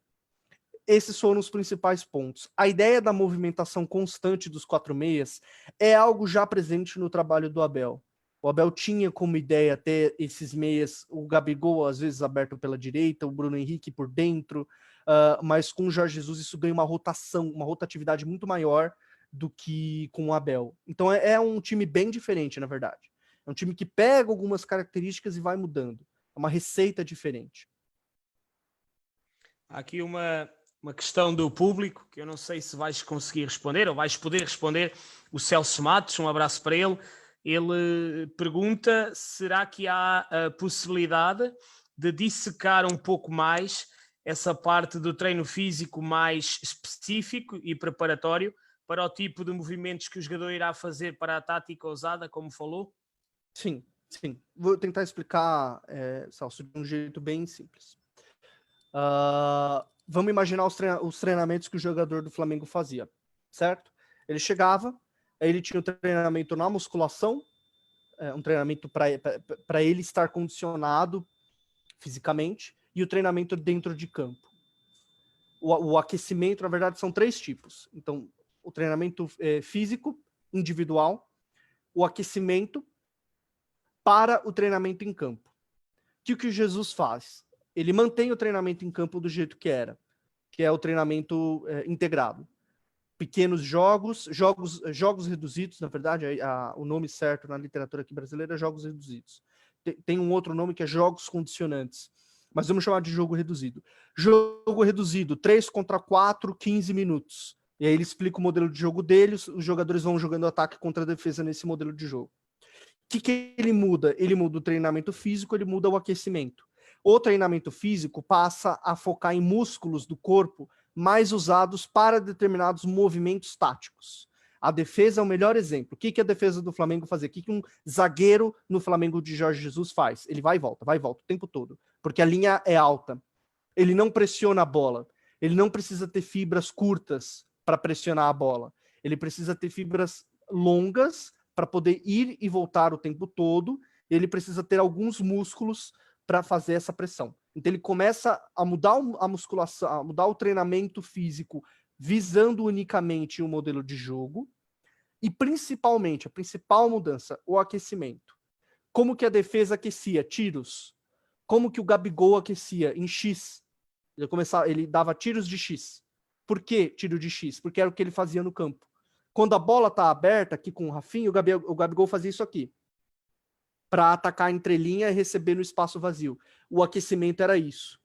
Esses foram os principais pontos. A ideia da movimentação constante dos 4 meias é algo já presente no trabalho do Abel. O Abel tinha como ideia ter esses meias, o Gabigol às vezes aberto pela direita, o Bruno Henrique por dentro, mas com o Jorge Jesus isso ganha uma rotação, uma rotatividade muito maior do que com o Abel. Então é um time bem diferente, na verdade. É um time que pega algumas características e vai mudando. É uma receita diferente. Há aqui uma questão do público, que eu não sei se vais conseguir responder, ou vais poder responder, o Celso Matos, um abraço para ele. Ele pergunta, será que há a possibilidade de dissecar um pouco mais essa parte do treino físico mais específico e preparatório para o tipo de movimentos que o jogador irá fazer para a tática ousada, como falou? Sim. Vou tentar explicar, Celso, de um jeito bem simples. Vamos imaginar os treinamentos que o jogador do Flamengo fazia, certo? Ele chegava, aí ele tinha um treinamento na musculação, um treinamento para ele estar condicionado fisicamente, e o treinamento dentro de campo. O aquecimento, na verdade, são 3 tipos. Então, o treinamento físico, individual, o aquecimento para o treinamento em campo. O que o Jesus faz? Ele mantém o treinamento em campo do jeito que era, que é o treinamento integrado. Pequenos jogos reduzidos, na verdade, o nome certo na literatura aqui brasileira é jogos reduzidos. Tem um outro nome que é jogos condicionantes, mas vamos chamar de jogo reduzido. Jogo reduzido, 3 contra 4, 15 minutos. E aí ele explica o modelo de jogo deles, os jogadores vão jogando ataque contra a defesa nesse modelo de jogo. O que ele muda? Ele muda o treinamento físico, ele muda o aquecimento. O treinamento físico passa a focar em músculos do corpo mais usados para determinados movimentos táticos. A defesa é o melhor exemplo. O que a defesa do Flamengo fazia? O que um zagueiro no Flamengo de Jorge Jesus faz? Ele vai e volta o tempo todo, porque a linha é alta. Ele não pressiona a bola. Ele não precisa ter fibras curtas para pressionar a bola. Ele precisa ter fibras longas para poder ir e voltar o tempo todo. Ele precisa ter alguns músculos para fazer essa pressão. Então ele começa a mudar a musculação, a mudar o treinamento físico, visando unicamente o modelo de jogo, e principalmente, a principal mudança, o aquecimento. Como que a defesa aquecia? Tiros. Como que o Gabigol aquecia? Em X. Ele dava tiros de X. Por que tiro de X? Porque era o que ele fazia no campo. Quando a bola tá aberta aqui com o Rafinha, o Gabigol fazia isso aqui. Para atacar a entrelinha e receber no espaço vazio. O aquecimento era isso.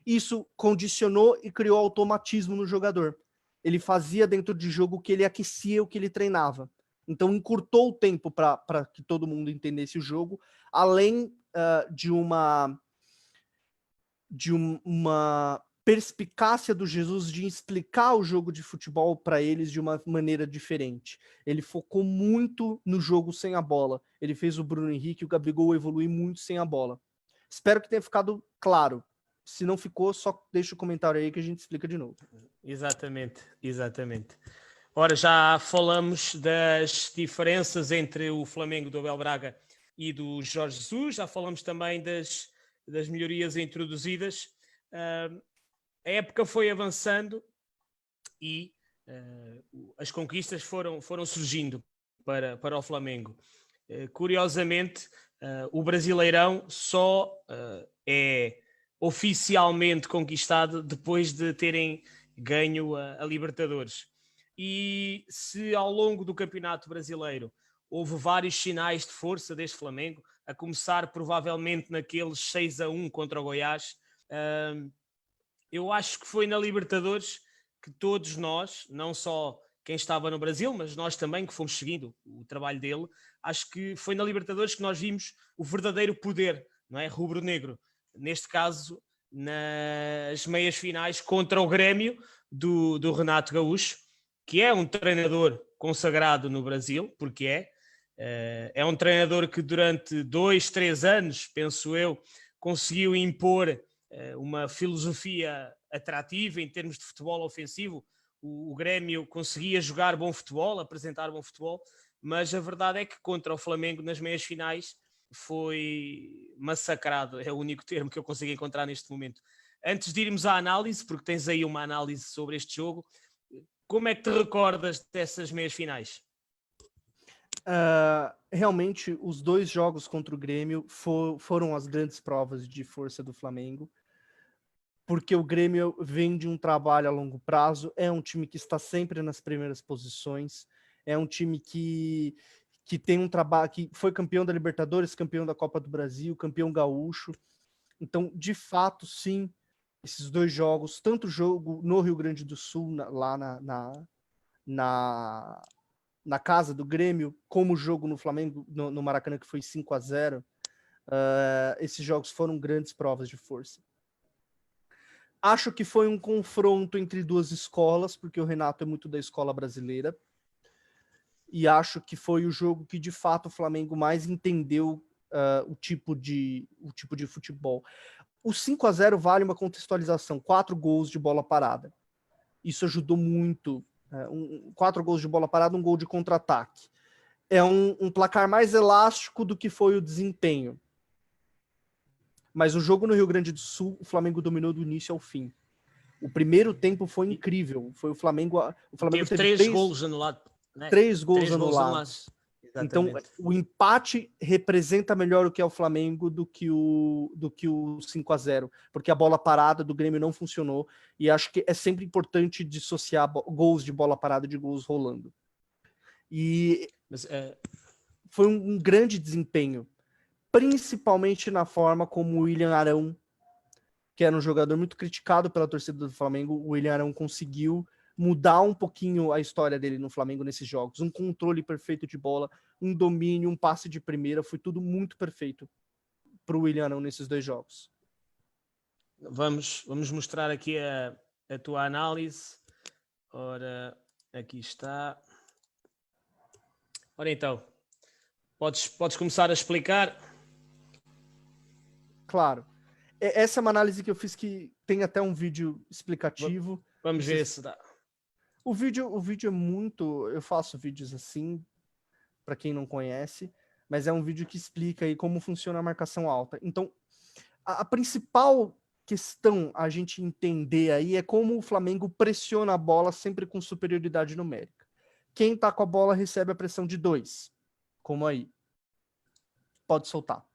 Isso condicionou e criou automatismo no jogador. Ele fazia dentro de jogo o que ele aquecia, o que ele treinava. Então encurtou o tempo para que todo mundo entendesse o jogo, além de uma perspicácia do Jesus de explicar o jogo de futebol para eles de uma maneira diferente. Ele focou muito no jogo sem a bola. Ele fez o Bruno Henrique e o Gabigol evoluir muito sem a bola. Espero que tenha ficado claro. Se não ficou, só deixa o comentário aí que a gente explica de novo. Exatamente, exatamente. Ora, já falamos das diferenças entre o Flamengo do Abel Braga e do Jorge Jesus, já falamos também das melhorias introduzidas. A época foi avançando e as conquistas foram surgindo para o Flamengo. Curiosamente, o Brasileirão só é oficialmente conquistado depois de terem ganho a Libertadores. E se ao longo do Campeonato Brasileiro houve vários sinais de força deste Flamengo, a começar provavelmente naqueles 6-1 contra o Goiás, eu acho que foi na Libertadores que todos nós, não só quem estava no Brasil, mas nós também que fomos seguindo o trabalho dele, acho que foi na Libertadores que nós vimos o verdadeiro poder, não é? Rubro-negro. Neste caso, nas meias finais contra o Grêmio do Renato Gaúcho, que é um treinador consagrado no Brasil, porque é um treinador que durante 2-3 anos, penso eu, conseguiu impor uma filosofia atrativa em termos de futebol ofensivo. O Grêmio conseguia jogar bom futebol, apresentar bom futebol, mas a verdade é que contra o Flamengo nas meias finais foi massacrado, é o único termo que eu consigo encontrar neste momento. Antes de irmos à análise, porque tens aí uma análise sobre este jogo, como é que te recordas dessas meias finais? Realmente, os 2 jogos contra o Grêmio foram as grandes provas de força do Flamengo, porque o Grêmio vem de um trabalho a longo prazo, é um time que está sempre nas primeiras posições, é um time que tem um trabalho, que foi campeão da Libertadores, campeão da Copa do Brasil, campeão gaúcho. Então, de fato, sim, esses 2 jogos, tanto o jogo no Rio Grande do Sul, lá na casa do Grêmio, como o jogo no Flamengo, no Maracanã, que foi 5-0, esses jogos foram grandes provas de força. Acho que foi um confronto entre 2 escolas, porque o Renato é muito da escola brasileira, e acho que foi o jogo que, de fato, o Flamengo mais entendeu o tipo de futebol. O 5-0 vale uma contextualização, 4 gols de bola parada. Isso ajudou muito. 4 gols de bola parada, 1 gol de contra-ataque. É um placar mais elástico do que foi o desempenho. Mas o jogo no Rio Grande do Sul, o Flamengo dominou do início ao fim. O primeiro tempo foi incrível. Foi o Flamengo teve 3 golos anulados. Né? 3 gols anulados. Então, o empate representa melhor o que é o Flamengo do que o 5-0, porque a bola parada do Grêmio não funcionou, e acho que é sempre importante dissociar gols de bola parada de gols rolando. Foi um grande desempenho, principalmente na forma como o William Arão, que era um jogador muito criticado pela torcida do Flamengo, o William Arão conseguiu mudar um pouquinho a história dele no Flamengo nesses jogos. Um controle perfeito de bola, um domínio, um passe de primeira, foi tudo muito perfeito para o William Arão nesses 2 jogos. Vamos mostrar aqui a tua análise. Ora, aqui está. Ora então, podes começar a explicar? Claro. Essa é uma análise que eu fiz que tem até um vídeo explicativo. Vamos ver se dá. O vídeo é muito... Eu faço vídeos assim, para quem não conhece, mas é um vídeo que explica aí como funciona a marcação alta. Então, a principal questão a gente entender aí é como o Flamengo pressiona a bola sempre com superioridade numérica. Quem tá com a bola recebe a pressão de 2, como aí. Pode soltar.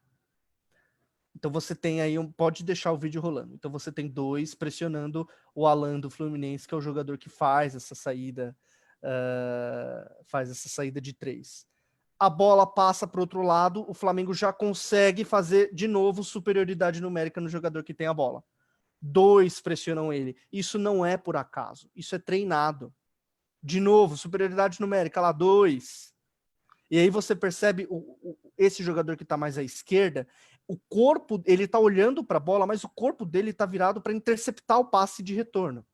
Então você tem aí, pode deixar o vídeo rolando. Então você tem 2 pressionando o Alan do Fluminense, que é o jogador que faz essa saída de 3. A bola passa para o outro lado, o Flamengo já consegue fazer de novo superioridade numérica no jogador que tem a bola. 2 pressionam ele. Isso não é por acaso, isso é treinado. De novo, superioridade numérica, lá 2. E aí você percebe esse jogador que está mais à esquerda, o corpo, ele está olhando para a bola, mas o corpo dele está virado para interceptar o passe de retorno.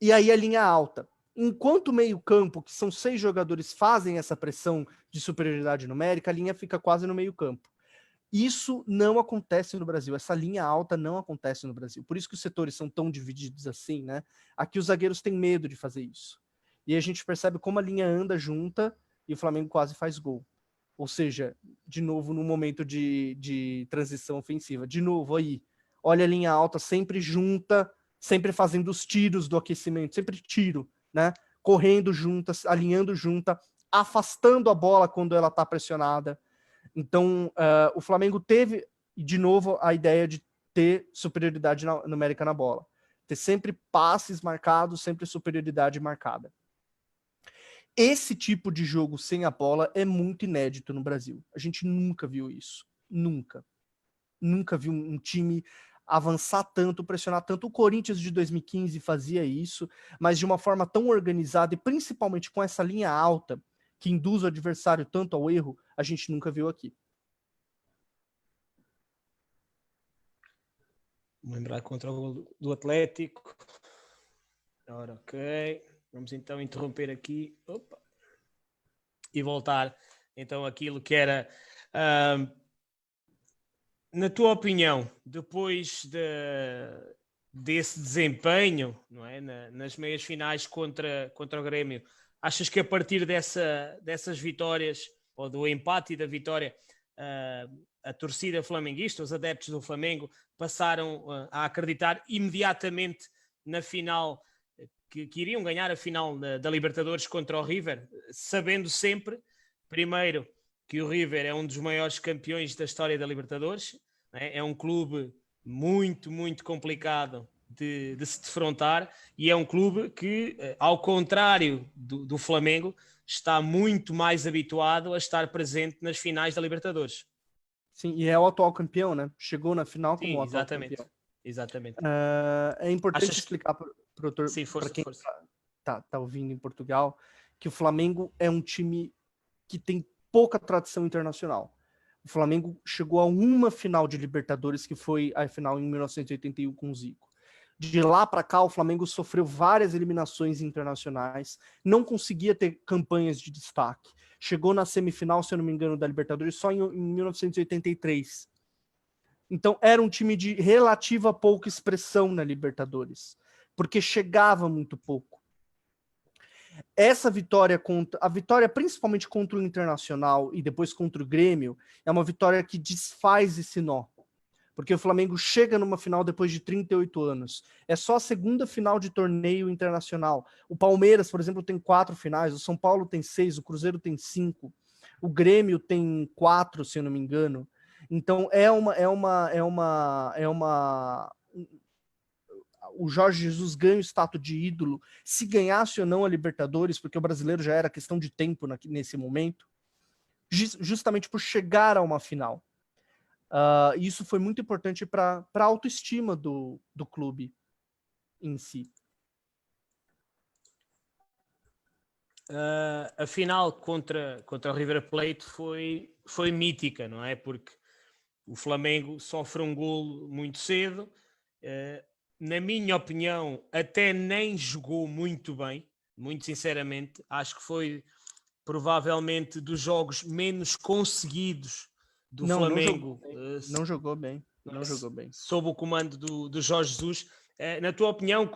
E aí a linha alta. Enquanto o meio-campo, que são 6 jogadores, fazem essa pressão de superioridade numérica, a linha fica quase no meio-campo. Isso não acontece no Brasil. Essa linha alta não acontece no Brasil. Por isso que os setores são tão divididos assim, né? Aqui os zagueiros têm medo de fazer isso. E a gente percebe como a linha anda junta e o Flamengo quase faz gol. Ou seja, de novo, no momento de transição ofensiva. De novo, aí. Olha a linha alta sempre junta, sempre fazendo os tiros do aquecimento, sempre tiro, né? Correndo junta, alinhando junta, afastando a bola quando ela está pressionada. Então, o Flamengo teve, de novo, a ideia de ter superioridade numérica na bola. Ter sempre passes marcados, sempre superioridade marcada. Esse tipo de jogo sem a bola é muito inédito no Brasil. A gente nunca viu isso. Nunca. Nunca viu um time avançar tanto, pressionar tanto. O Corinthians de 2015 fazia isso, mas de uma forma tão organizada e principalmente com essa linha alta que induz o adversário tanto ao erro, a gente nunca viu aqui. Vou lembrar contra o gol do Atlético. Ora, ok. Vamos então interromper aqui. Opa. E voltar então àquilo que era... na tua opinião, depois desse desempenho, não é? Nas meias finais contra o Grêmio, achas que a partir dessas vitórias, ou do empate e da vitória, a torcida flamenguista, os adeptos do Flamengo, passaram a acreditar imediatamente na final, que iriam ganhar a final da Libertadores contra o River, sabendo sempre, primeiro, que o River é um dos maiores campeões da história da Libertadores, né? É um clube muito, muito complicado de se defrontar, e é um clube que, ao contrário do Flamengo, está muito mais habituado a estar presente nas finais da Libertadores. Sim, e é o atual campeão, né? Chegou na final como o atual campeão. Exatamente. É importante explicar para quem tá ouvindo em Portugal que o Flamengo é um time que tem pouca tradição internacional. O Flamengo chegou a uma final de Libertadores, que foi a final em 1981 com o Zico. De lá para cá, o Flamengo sofreu várias eliminações internacionais, não conseguia ter campanhas de destaque. Chegou na semifinal, se eu não me engano, da Libertadores só em 1983. Então, era um time de relativa pouca expressão na Libertadores, porque chegava muito pouco. Essa vitória, a vitória principalmente contra o Internacional e depois contra o Grêmio, é uma vitória que desfaz esse nó. Porque o Flamengo chega numa final depois de 38 anos. É só a segunda final de torneio internacional. O Palmeiras, por exemplo, tem 4 finais, o São Paulo tem 6, o Cruzeiro tem 5, o Grêmio tem 4, se eu não me engano. Então o Jorge Jesus ganha o status de ídolo, se ganhasse ou não a Libertadores, porque o brasileiro já era questão de tempo nesse momento, justamente por chegar a uma final. Isso foi muito importante para a autoestima do clube em si. A final contra o River Plate foi mítica, não é? Porque o Flamengo sofre um golo muito cedo. Na minha opinião, até nem jogou muito bem, muito sinceramente. Acho que foi provavelmente dos jogos menos conseguidos do Flamengo. Não jogou bem. Sob o comando do Jorge Jesus. Na tua opinião,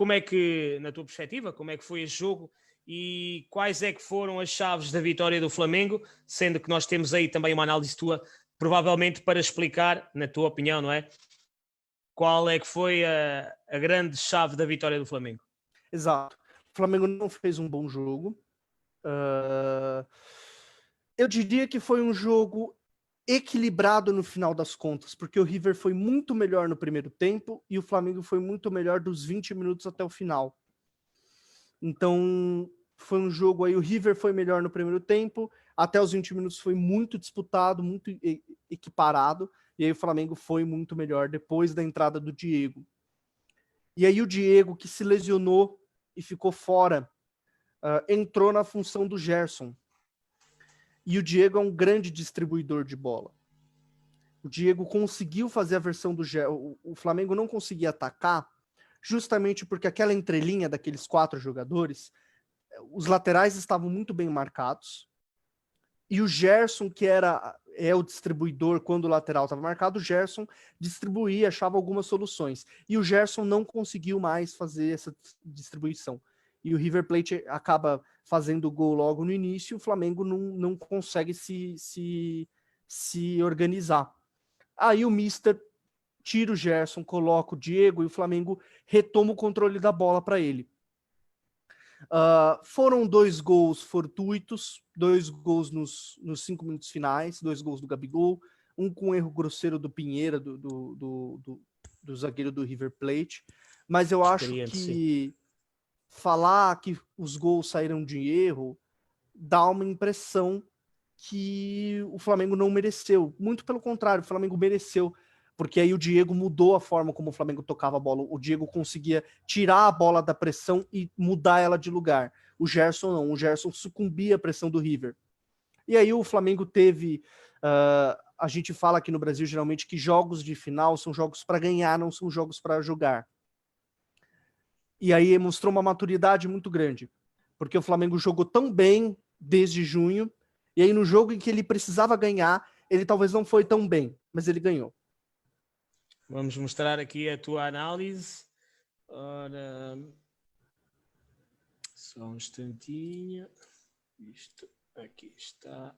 na tua perspectiva, como é que foi esse jogo e quais é que foram as chaves da vitória do Flamengo, sendo que nós temos aí também uma análise tua, provavelmente para explicar, na tua opinião, não é? Qual é que foi a grande chave da vitória do Flamengo? Exato. O Flamengo não fez um bom jogo. Eu diria que foi um jogo equilibrado no final das contas, porque o River foi muito melhor no primeiro tempo e o Flamengo foi muito melhor dos 20 minutos até o final. Então, foi um jogo aí, o River foi melhor no primeiro tempo, até os 20 minutos foi muito disputado, muito equiparado, e aí o Flamengo foi muito melhor depois da entrada do Diego. E aí o Diego, que se lesionou e ficou fora, entrou na função do Gerson. E o Diego é um grande distribuidor de bola. O Diego conseguiu fazer a versão do Gerson. O Flamengo não conseguia atacar, justamente porque aquela entrelinha daqueles 4 jogadores, os laterais estavam muito bem marcados, e o Gerson, que é o distribuidor quando o lateral estava marcado, o Gerson distribuía, achava algumas soluções. E o Gerson não conseguiu mais fazer essa distribuição. E o River Plate acaba fazendo o gol logo no início, e o Flamengo não consegue se organizar. Aí o Mister tira o Gerson, coloca o Diego, e o Flamengo retoma o controle da bola para ele. Foram 2 gols fortuitos, 2 gols nos 5 minutos finais, 2 gols do Gabigol, um com erro grosseiro do Pinheira, do zagueiro do River Plate. Mas eu acho que falar que os gols saíram de erro dá uma impressão que o Flamengo não mereceu. Muito pelo contrário, o Flamengo mereceu, porque aí o Diego mudou a forma como o Flamengo tocava a bola. O Diego conseguia tirar a bola da pressão e mudar ela de lugar. O Gerson não, o Gerson sucumbia à pressão do River. E aí o Flamengo teve... a gente fala aqui no Brasil geralmente que jogos de final são jogos para ganhar, não são jogos para jogar. E aí mostrou uma maturidade muito grande, porque o Flamengo jogou tão bem desde junho, e aí no jogo em que ele precisava ganhar, ele talvez não foi tão bem, mas ele ganhou. Vamos mostrar aqui a tua análise. Ora, só um instantinho. Isto aqui está.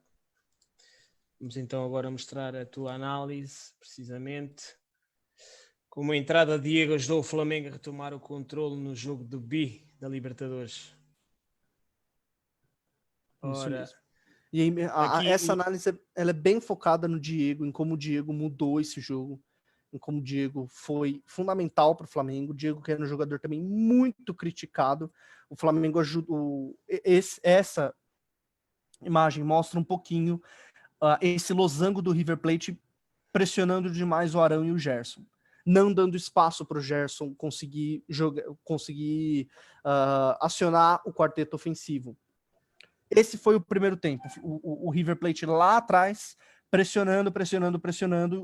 Vamos então agora mostrar a tua análise, precisamente. Como a entrada de Diego ajudou o Flamengo a retomar o controle no jogo do bi da Libertadores. Ora, isso mesmo. E aí, essa análise ela é bem focada no Diego, em como o Diego mudou esse jogo, em como o Diego foi fundamental para o Flamengo. O Diego, que era um jogador também muito criticado. O Flamengo ajudou. Essa imagem mostra um pouquinho esse losango do River Plate pressionando demais o Arão e o Gerson, não dando espaço para o Gerson conseguir acionar o quarteto ofensivo. Esse foi o primeiro tempo. O River Plate lá atrás, pressionando,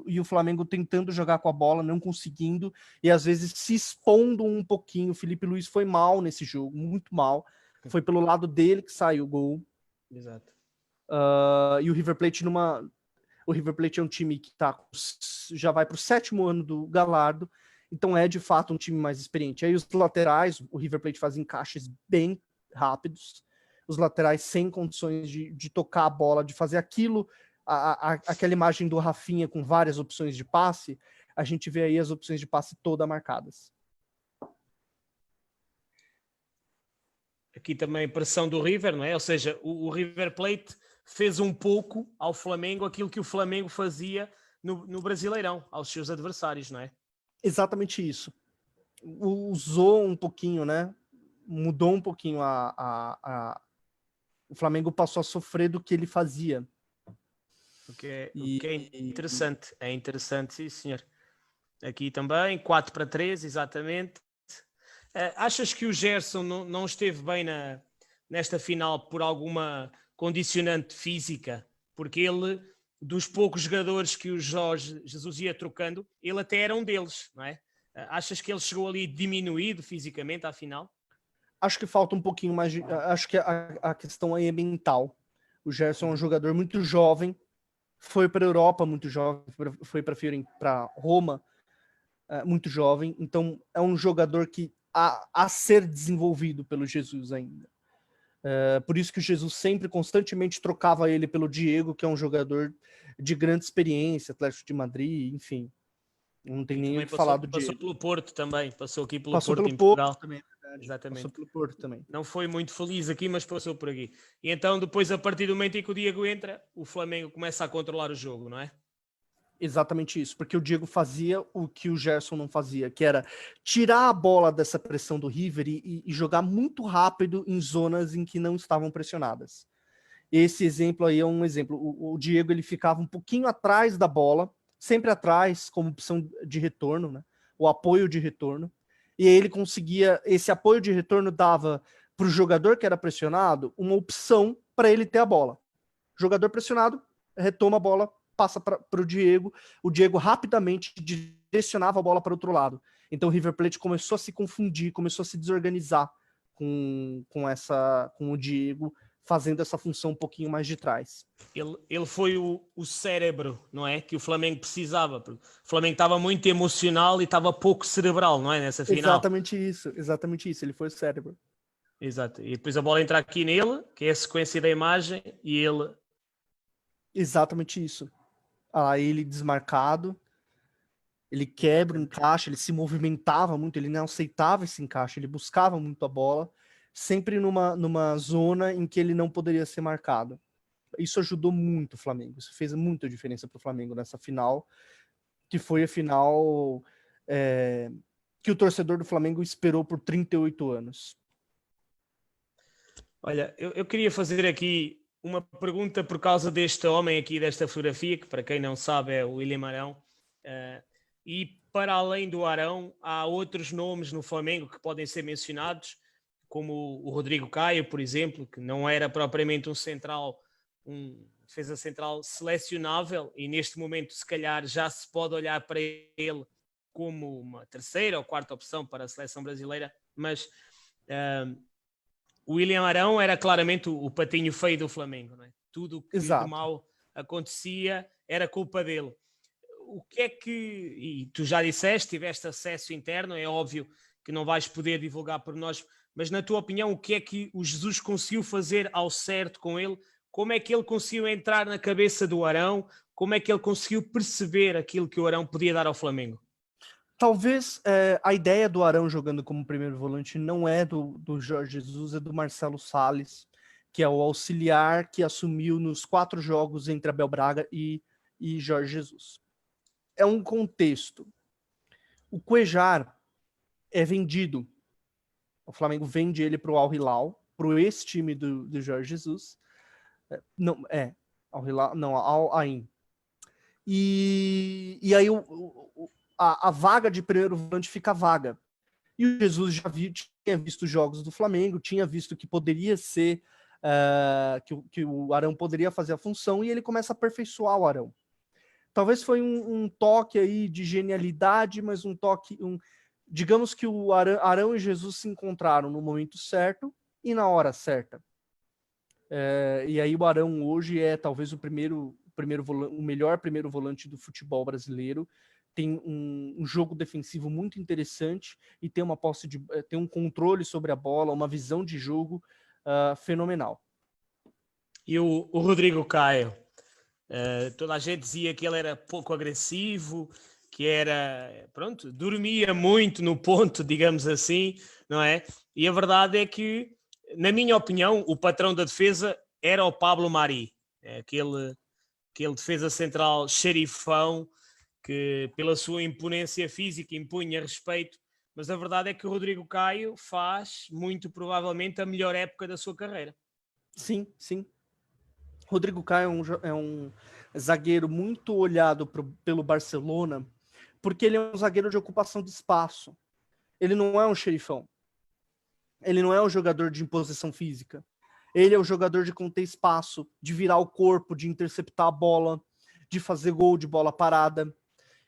e o Flamengo tentando jogar com a bola, não conseguindo, e às vezes se expondo um pouquinho. O Felipe Luiz foi mal nesse jogo, muito mal. Foi pelo lado dele que saiu o gol. Exato. E o River Plate O River Plate é um time que já vai para o 7º ano do Gallardo, então é de fato um time mais experiente. Aí os laterais, o River Plate faz encaixes bem rápidos, os laterais sem condições de tocar a bola, de fazer aquilo, aquela imagem do Rafinha com várias opções de passe, a gente vê aí as opções de passe todas marcadas. Aqui também pressão do River, não é? Ou seja, o River Plate fez um pouco ao Flamengo aquilo que o Flamengo fazia no Brasileirão, aos seus adversários, não é? Exatamente isso. Usou um pouquinho, né? Mudou um pouquinho o Flamengo passou a sofrer do que ele fazia. O que é interessante. É interessante, sim, senhor. Aqui também, 4-3, exatamente. Achas que o Gerson não esteve bem nesta final por alguma condicionante física? Porque ele, dos poucos jogadores que o Jorge Jesus ia trocando, ele até era um deles, não é? Achas que ele chegou ali diminuído fisicamente à final? Acho que falta um pouquinho mais de... Acho que a questão aí é mental. O Gerson é um jogador muito jovem, foi para a Europa muito jovem, foi para Roma muito jovem, então é um jogador que a ser desenvolvido pelo Jesus ainda. Por isso que o Jesus sempre, constantemente trocava ele pelo Diego, que é um jogador de grande experiência, Atlético de Madrid, enfim. Não tem E nem o também que falar do passou Diego. pelo Porto também, passou aqui pelo Passou Porto pelo em Porto Portugal. também, é verdade. Exatamente. Passou pelo Porto também. Não foi muito feliz aqui, mas passou por aqui. E então, depois, a partir do momento em que o Diego entra, o Flamengo começa a controlar o jogo, não é? Exatamente isso, porque o Diego fazia o que o Gerson não fazia, que era tirar a bola dessa pressão do River e jogar muito rápido em zonas em que não estavam pressionadas. Esse exemplo aí é um exemplo. O Diego, ele ficava um pouquinho atrás da bola, sempre atrás, como opção de retorno, né? O apoio de retorno. E aí ele conseguia, esse apoio de retorno dava para o jogador que era pressionado uma opção para ele ter a bola. Jogador pressionado, retoma a bola, passa para o Diego rapidamente direcionava a bola para o outro lado. Então o River Plate começou a se confundir, começou a se desorganizar com o Diego, fazendo essa função um pouquinho mais de trás. Ele foi o cérebro, não é? Que o Flamengo precisava. O Flamengo estava muito emocional e estava pouco cerebral, não é? Nessa final. Exatamente isso. Ele foi o cérebro. Exato. E depois a bola entra aqui nele, que é a sequência da imagem, e ele... Exatamente isso. Aí ele desmarcado, ele quebra o encaixe, ele se movimentava muito, ele não aceitava esse encaixe, ele buscava muito a bola, sempre numa zona em que ele não poderia ser marcado. Isso ajudou muito o Flamengo, isso fez muita diferença para o Flamengo nessa final, que foi a final que o torcedor do Flamengo esperou por 38 anos. Olha, eu queria fazer aqui uma pergunta por causa deste homem aqui, desta fotografia, que para quem não sabe é o William Arão. E para além do Arão, há outros nomes no Flamengo que podem ser mencionados, como o Rodrigo Caio, por exemplo, que não era propriamente um central, um defesa central selecionável, e neste momento se calhar já se pode olhar para ele como uma terceira ou quarta opção para a seleção brasileira, mas o William Arão era claramente o patinho feio do Flamengo, não é? Tudo o que de mal acontecia era culpa dele. O que é que, e tu já disseste, tiveste acesso interno, é óbvio que não vais poder divulgar por nós, mas na tua opinião, o que é que o Jesus conseguiu fazer ao certo com ele? Como é que ele conseguiu entrar na cabeça do Arão? Como é que ele conseguiu perceber aquilo que o Arão podia dar ao Flamengo? Talvez a ideia do Arão jogando como primeiro volante não é do Jorge Jesus, é do Marcelo Salles, que é o auxiliar que assumiu nos 4 jogos entre Abel Braga e Jorge Jesus. É um contexto. O Cuéllar é vendido. O Flamengo vende ele para o Al Hilal, para o ex-time do Jorge Jesus. Al Hilal, não, Al Ain. E aí a vaga de primeiro volante fica vaga. E o Jesus já tinha visto jogos do Flamengo, tinha visto que poderia ser, que o Arão poderia fazer a função, e ele começa a aperfeiçoar o Arão. Talvez foi um toque aí de genialidade, mas um toque, digamos que o Arão e Jesus se encontraram no momento certo e na hora certa. E aí o Arão hoje é talvez o melhor primeiro volante do futebol brasileiro. Tem um jogo defensivo muito interessante e tem uma tem um controle sobre a bola, uma visão de jogo fenomenal. E o Rodrigo Caio, toda a gente dizia que ele era pouco agressivo, que era, pronto, dormia muito no ponto, digamos assim, não é? E a verdade é que, na minha opinião, o patrão da defesa era o Pablo Mari, aquele defesa central xerifão, que pela sua imponência física impunha respeito, mas a verdade é que o Rodrigo Caio faz, muito provavelmente, a melhor época da sua carreira. Sim, sim. Rodrigo Caio é um zagueiro muito olhado pelo Barcelona, porque ele é um zagueiro de ocupação de espaço. Ele não é um xerifão. Ele não é um jogador de imposição física. Ele é o jogador de conter espaço, de virar o corpo, de interceptar a bola, de fazer gol de bola parada.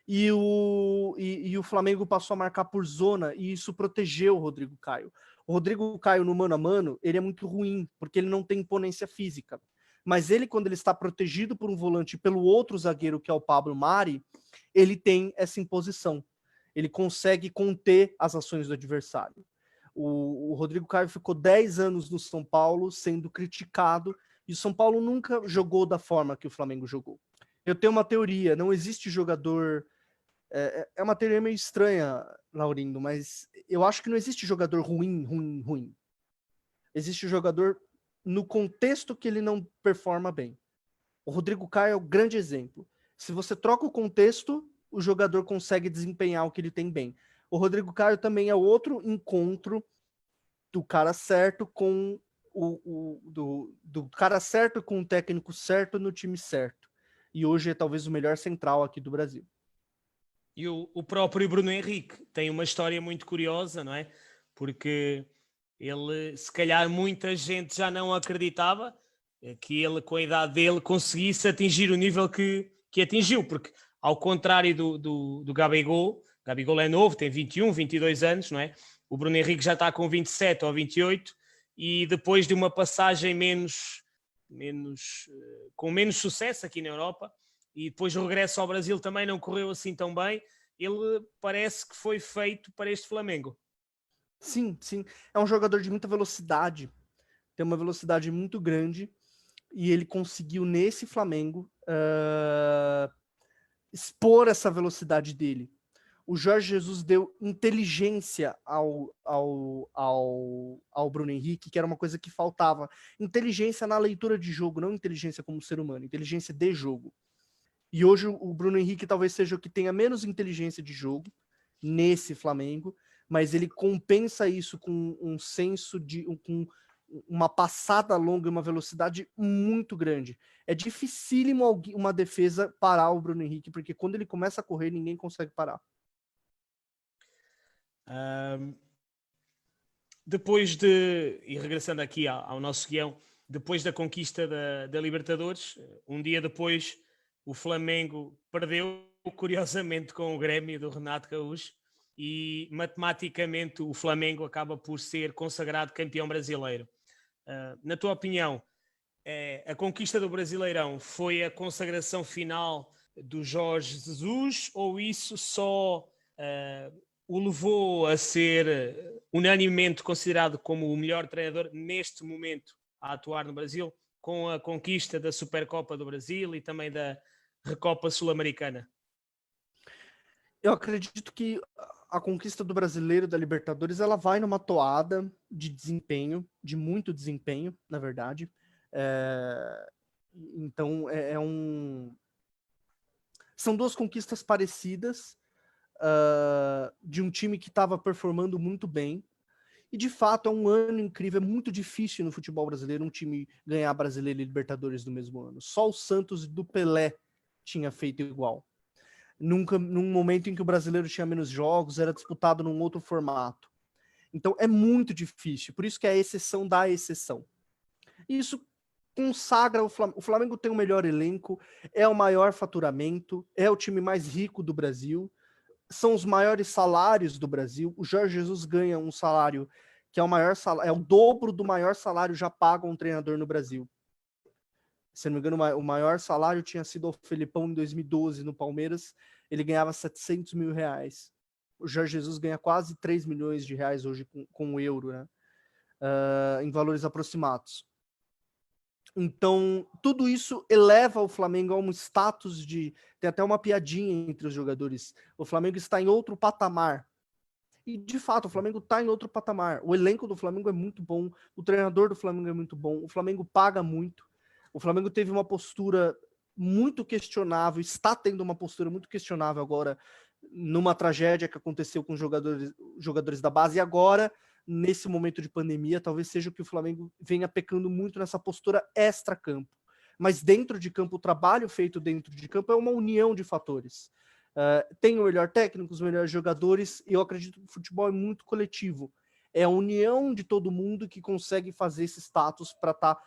E o Flamengo passou a marcar por zona, e isso protegeu o Rodrigo Caio. O Rodrigo Caio, no mano a mano, ele é muito ruim, porque ele não tem imponência física. Mas ele, quando ele está protegido por um volante e pelo outro zagueiro, que é o Pablo Mari, ele tem essa imposição. Ele consegue conter as ações do adversário. O Rodrigo Caio ficou 10 anos no São Paulo sendo criticado, e o São Paulo nunca jogou da forma que o Flamengo jogou. Eu tenho uma teoria, não existe jogador É uma teoria meio estranha, Laurindo, mas eu acho que não existe jogador ruim. Existe jogador no contexto que ele não performa bem. O Rodrigo Caio é o grande exemplo. Se você troca o contexto, o jogador consegue desempenhar o que ele tem bem. O Rodrigo Caio também é outro encontro do cara certo com do cara certo com o técnico certo no time certo. E hoje é talvez o melhor central aqui do Brasil. E o próprio Bruno Henrique tem uma história muito curiosa, não é? Porque ele, se calhar muita gente já não acreditava que ele, com a idade dele, conseguisse atingir o nível que atingiu, porque ao contrário do Gabigol é novo, tem 21, 22 anos, não é? O Bruno Henrique já está com 27 ou 28 e depois de uma passagem com menos sucesso aqui na Europa e depois o regresso ao Brasil também não correu assim tão bem, ele parece que foi feito para este Flamengo. Sim. É um jogador de muita velocidade, tem uma velocidade muito grande e ele conseguiu nesse Flamengo expor essa velocidade dele. O Jorge Jesus deu inteligência ao Bruno Henrique, que era uma coisa que faltava. Inteligência na leitura de jogo, não inteligência como ser humano, inteligência de jogo. E hoje o Bruno Henrique talvez seja o que tenha menos inteligência de jogo nesse Flamengo, mas ele compensa isso com um senso com uma passada longa e uma velocidade muito grande. É dificílimo uma defesa parar o Bruno Henrique, porque quando ele começa a correr, ninguém consegue parar. Depois de, e regressando aqui ao nosso guião, depois da conquista da Libertadores, um dia depois o Flamengo perdeu, curiosamente, com o Grêmio do Renato Gaúcho e matematicamente o Flamengo acaba por ser consagrado campeão brasileiro. Na tua opinião, a conquista do Brasileirão foi a consagração final do Jorge Jesus ou isso só o levou a ser unanimemente considerado como o melhor treinador neste momento a atuar no Brasil, com a conquista da Supercopa do Brasil e também da Recopa Sul-Americana? Eu acredito que a conquista do Brasileiro, da Libertadores, ela vai numa toada de desempenho, de muito desempenho, na verdade. Então, são duas conquistas parecidas, de um time que estava performando muito bem. E, de fato, é um ano incrível. É muito difícil no futebol brasileiro um time ganhar Brasileiro e Libertadores no mesmo ano. Só o Santos do Pelé tinha feito igual. Num momento em que o brasileiro tinha menos jogos, era disputado num outro formato. Então é muito difícil, por isso que é a exceção da exceção. Isso consagra o Flamengo. O Flamengo tem o melhor elenco, é o maior faturamento, é o time mais rico do Brasil, são os maiores salários do Brasil. O Jorge Jesus ganha um salário que é o maior salário, é o dobro do maior salário já pago a um treinador no Brasil. Se não me engano, o maior salário tinha sido o Felipão em 2012 no Palmeiras, ele ganhava 700 mil reais. O Jorge Jesus ganha quase 3 milhões de reais hoje com o euro, né? Em valores aproximados. Então, tudo isso eleva o Flamengo a um status de... Tem até uma piadinha entre os jogadores. O Flamengo está em outro patamar. E, de fato, o Flamengo está em outro patamar. O elenco do Flamengo é muito bom, o treinador do Flamengo é muito bom, o Flamengo paga muito. O Flamengo teve uma postura muito questionável, está tendo uma postura muito questionável agora, numa tragédia que aconteceu com os jogadores da base, e agora, nesse momento de pandemia, talvez seja que o Flamengo venha pecando muito nessa postura extra-campo. Mas dentro de campo, o trabalho feito dentro de campo é uma união de fatores. Tem o melhor técnico, os melhores jogadores, e eu acredito que o futebol é muito coletivo. É a união de todo mundo que consegue fazer esse status para estar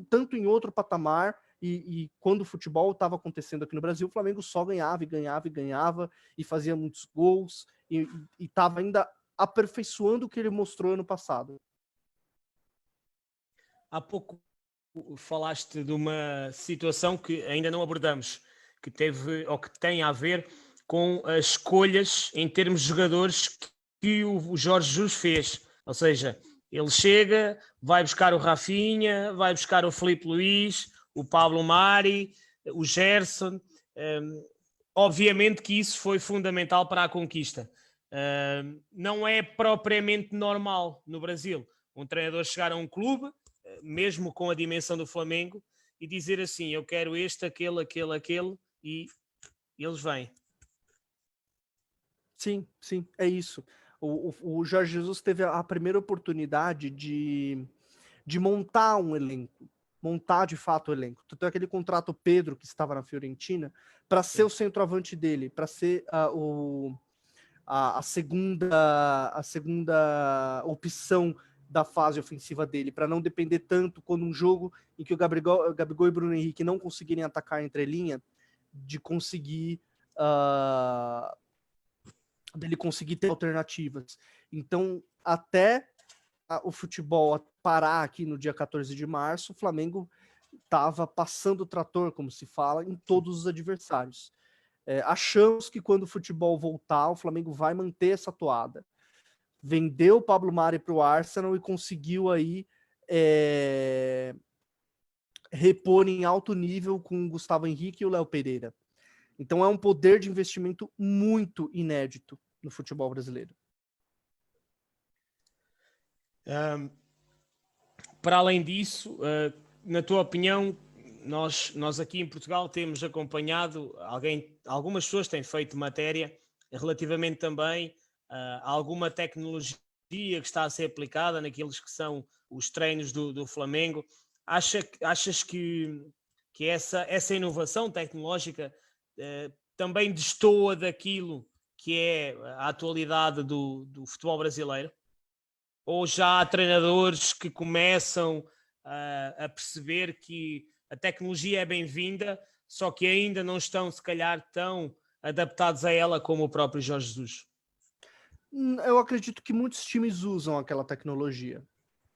tanto em outro patamar, e quando o futebol estava acontecendo aqui no Brasil, o Flamengo só ganhava e fazia muitos gols e estava ainda aperfeiçoando o que ele mostrou ano passado. Há pouco falaste de uma situação que ainda não abordamos, que teve ou que tem a ver com as escolhas em termos de jogadores que o Jorge Jesus fez. Ou seja, ele chega, vai buscar o Rafinha, vai buscar o Filipe Luís, o Pablo Mari, o Gerson. obviamente que isso foi fundamental para a conquista. Não é propriamente normal no Brasil um treinador chegar a um clube, mesmo com a dimensão do Flamengo, e dizer assim, eu quero este, aquele, e eles vêm. Sim, sim, é isso. O Jorge Jesus teve a primeira oportunidade de montar um elenco, montar de fato o elenco. Tanto é que ele contrata o Pedro, que estava na Fiorentina, para ser o centroavante dele, para ser a segunda opção da fase ofensiva dele, para não depender tanto quando um jogo em que o Gabigol e Bruno Henrique não conseguirem atacar entre linha, de conseguir dele conseguir ter alternativas. Então, até o futebol parar aqui no dia 14 de março, o Flamengo estava passando o trator, como se fala, em todos os adversários. Achamos que quando o futebol voltar, o Flamengo vai manter essa toada. Vendeu o Pablo Mari para o Arsenal e conseguiu aí repor em alto nível com o Gustavo Henrique e o Léo Pereira. Então é um poder de investimento muito inédito no futebol brasileiro. Para além disso, na tua opinião, nós aqui em Portugal temos acompanhado, algumas pessoas têm feito matéria relativamente também a alguma tecnologia que está a ser aplicada naqueles que são os treinos do Flamengo. Achas que essa inovação tecnológica também destoa daquilo que é a atualidade do futebol brasileiro? Ou já há treinadores que começam a perceber que a tecnologia é bem-vinda, só que ainda não estão, se calhar, tão adaptados a ela como o próprio Jorge Jesus? Eu acredito que muitos times usam aquela tecnologia.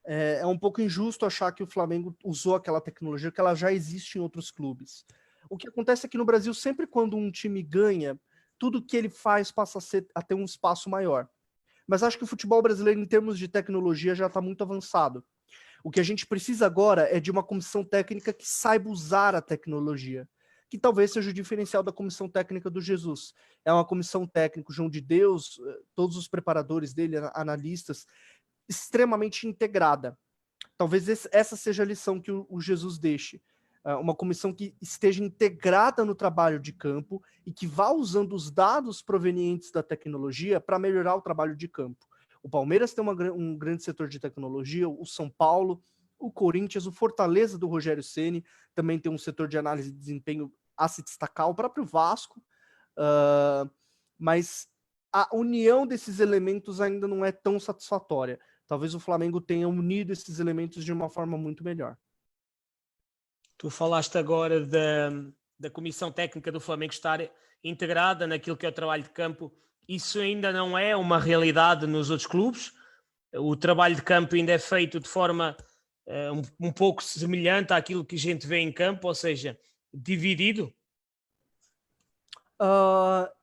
É um pouco injusto achar que o Flamengo usou aquela tecnologia, que ela já existe em outros clubes. O que acontece é que no Brasil, sempre quando um time ganha, tudo que ele faz passa a ter um espaço maior. Mas acho que o futebol brasileiro, em termos de tecnologia, já está muito avançado. O que a gente precisa agora é de uma comissão técnica que saiba usar a tecnologia, que talvez seja o diferencial da comissão técnica do Jesus. É uma comissão técnica, o João de Deus, todos os preparadores dele, analistas, extremamente integrada. Talvez essa seja a lição que o Jesus deixe. Uma comissão que esteja integrada no trabalho de campo e que vá usando os dados provenientes da tecnologia para melhorar o trabalho de campo. O Palmeiras tem um grande setor de tecnologia, o São Paulo, o Corinthians, o Fortaleza do Rogério Ceni também tem um setor de análise de desempenho a se destacar, o próprio Vasco, mas a união desses elementos ainda não é tão satisfatória. Talvez o Flamengo tenha unido esses elementos de uma forma muito melhor. Tu falaste agora da comissão técnica do Flamengo estar integrada naquilo que é o trabalho de campo. Isso ainda não é uma realidade nos outros clubes? O trabalho de campo ainda é feito de forma um pouco semelhante àquilo que a gente vê em campo, ou seja, dividido?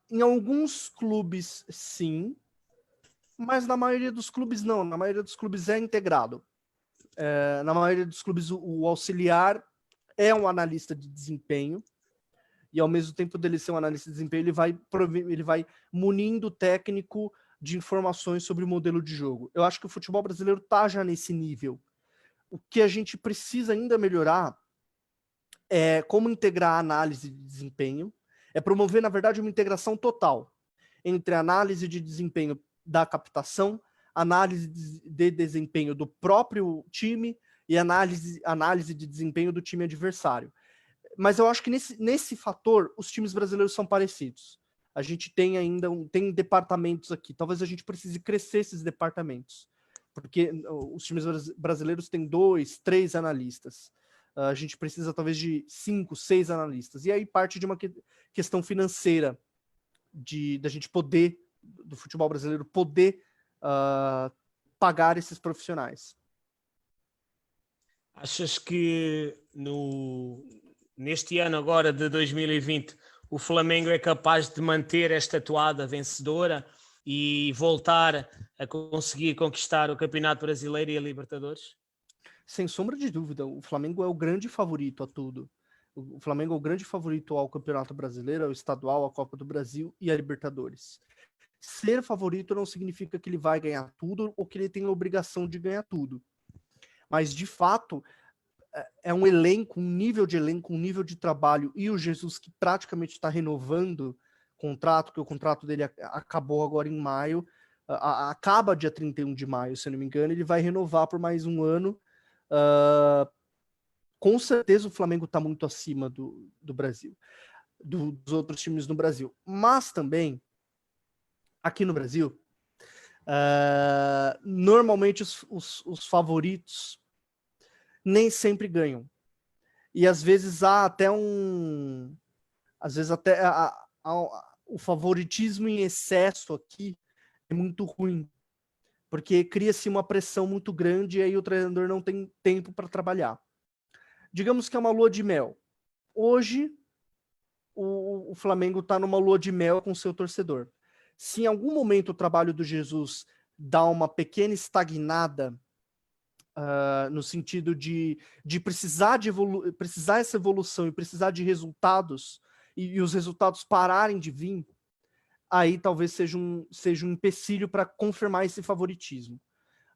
Em alguns clubes, sim, mas na maioria dos clubes, não. Na maioria dos clubes é integrado. Na maioria dos clubes, o auxiliar é um analista de desempenho, e ao mesmo tempo dele ser um analista de desempenho, ele vai munindo o técnico de informações sobre o modelo de jogo. Eu acho que o futebol brasileiro está já nesse nível. O que a gente precisa ainda melhorar é como integrar a análise de desempenho, é promover, na verdade, uma integração total entre a análise de desempenho da captação, análise de desempenho do próprio time e análise de desempenho do time adversário. Mas eu acho que nesse fator, os times brasileiros são parecidos. A gente tem ainda tem departamentos aqui. Talvez a gente precise crescer esses departamentos. Porque os times brasileiros têm 2, 3 analistas. A gente precisa talvez de 5, 6 analistas. E aí parte de uma questão financeira da gente poder, do futebol brasileiro, poder pagar esses profissionais. Achas que neste ano agora de 2020 o Flamengo é capaz de manter esta toada vencedora e voltar a conseguir conquistar o Campeonato Brasileiro e a Libertadores? Sem sombra de dúvida, o Flamengo é o grande favorito a tudo. O Flamengo é o grande favorito ao Campeonato Brasileiro, ao Estadual, à Copa do Brasil e à Libertadores. Ser favorito não significa que ele vai ganhar tudo ou que ele tem a obrigação de ganhar tudo. Mas, de fato, é um elenco, um nível de trabalho, e o Jesus que praticamente está renovando o contrato, que o contrato dele acabou agora em maio, acaba dia 31 de maio, se eu não me engano, ele vai renovar por mais um ano. Com certeza o Flamengo está muito acima do Brasil, dos outros times no Brasil. Mas também, aqui no Brasil, normalmente os favoritos nem sempre ganham. E às vezes há até o favoritismo em excesso aqui é muito ruim, porque cria-se uma pressão muito grande e aí o treinador não tem tempo para trabalhar. Digamos que é uma lua de mel. Hoje, o Flamengo está numa lua de mel com seu torcedor. Se em algum momento o trabalho do Jesus dá uma pequena estagnada, no sentido de precisar precisar essa evolução e precisar de resultados, e os resultados pararem de vir, aí talvez seja um empecilho para confirmar esse favoritismo.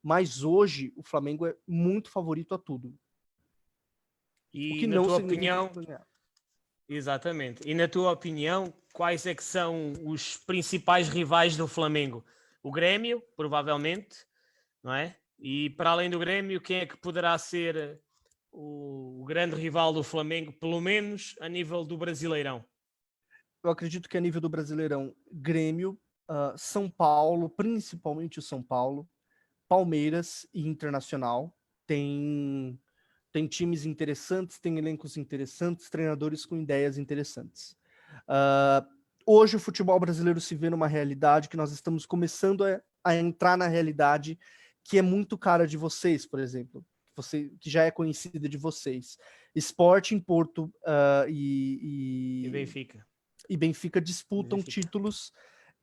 Mas hoje o Flamengo é muito favorito a tudo. E o que na não tua significa opinião, ganhar. exatamente. E na tua opinião, quais é que são os principais rivais do Flamengo? O Grêmio, provavelmente, não é? E para além do Grêmio, quem é que poderá ser o grande rival do Flamengo, pelo menos a nível do Brasileirão? Eu acredito que a nível do Brasileirão, Grêmio, São Paulo, principalmente o São Paulo, Palmeiras e Internacional. Tem times interessantes, tem elencos interessantes, treinadores com ideias interessantes. Hoje o futebol brasileiro se vê numa realidade que nós estamos começando a entrar na realidade que é muito cara de vocês, por exemplo, que já é conhecida de vocês. Sporting, Porto E Benfica. e Benfica disputam títulos,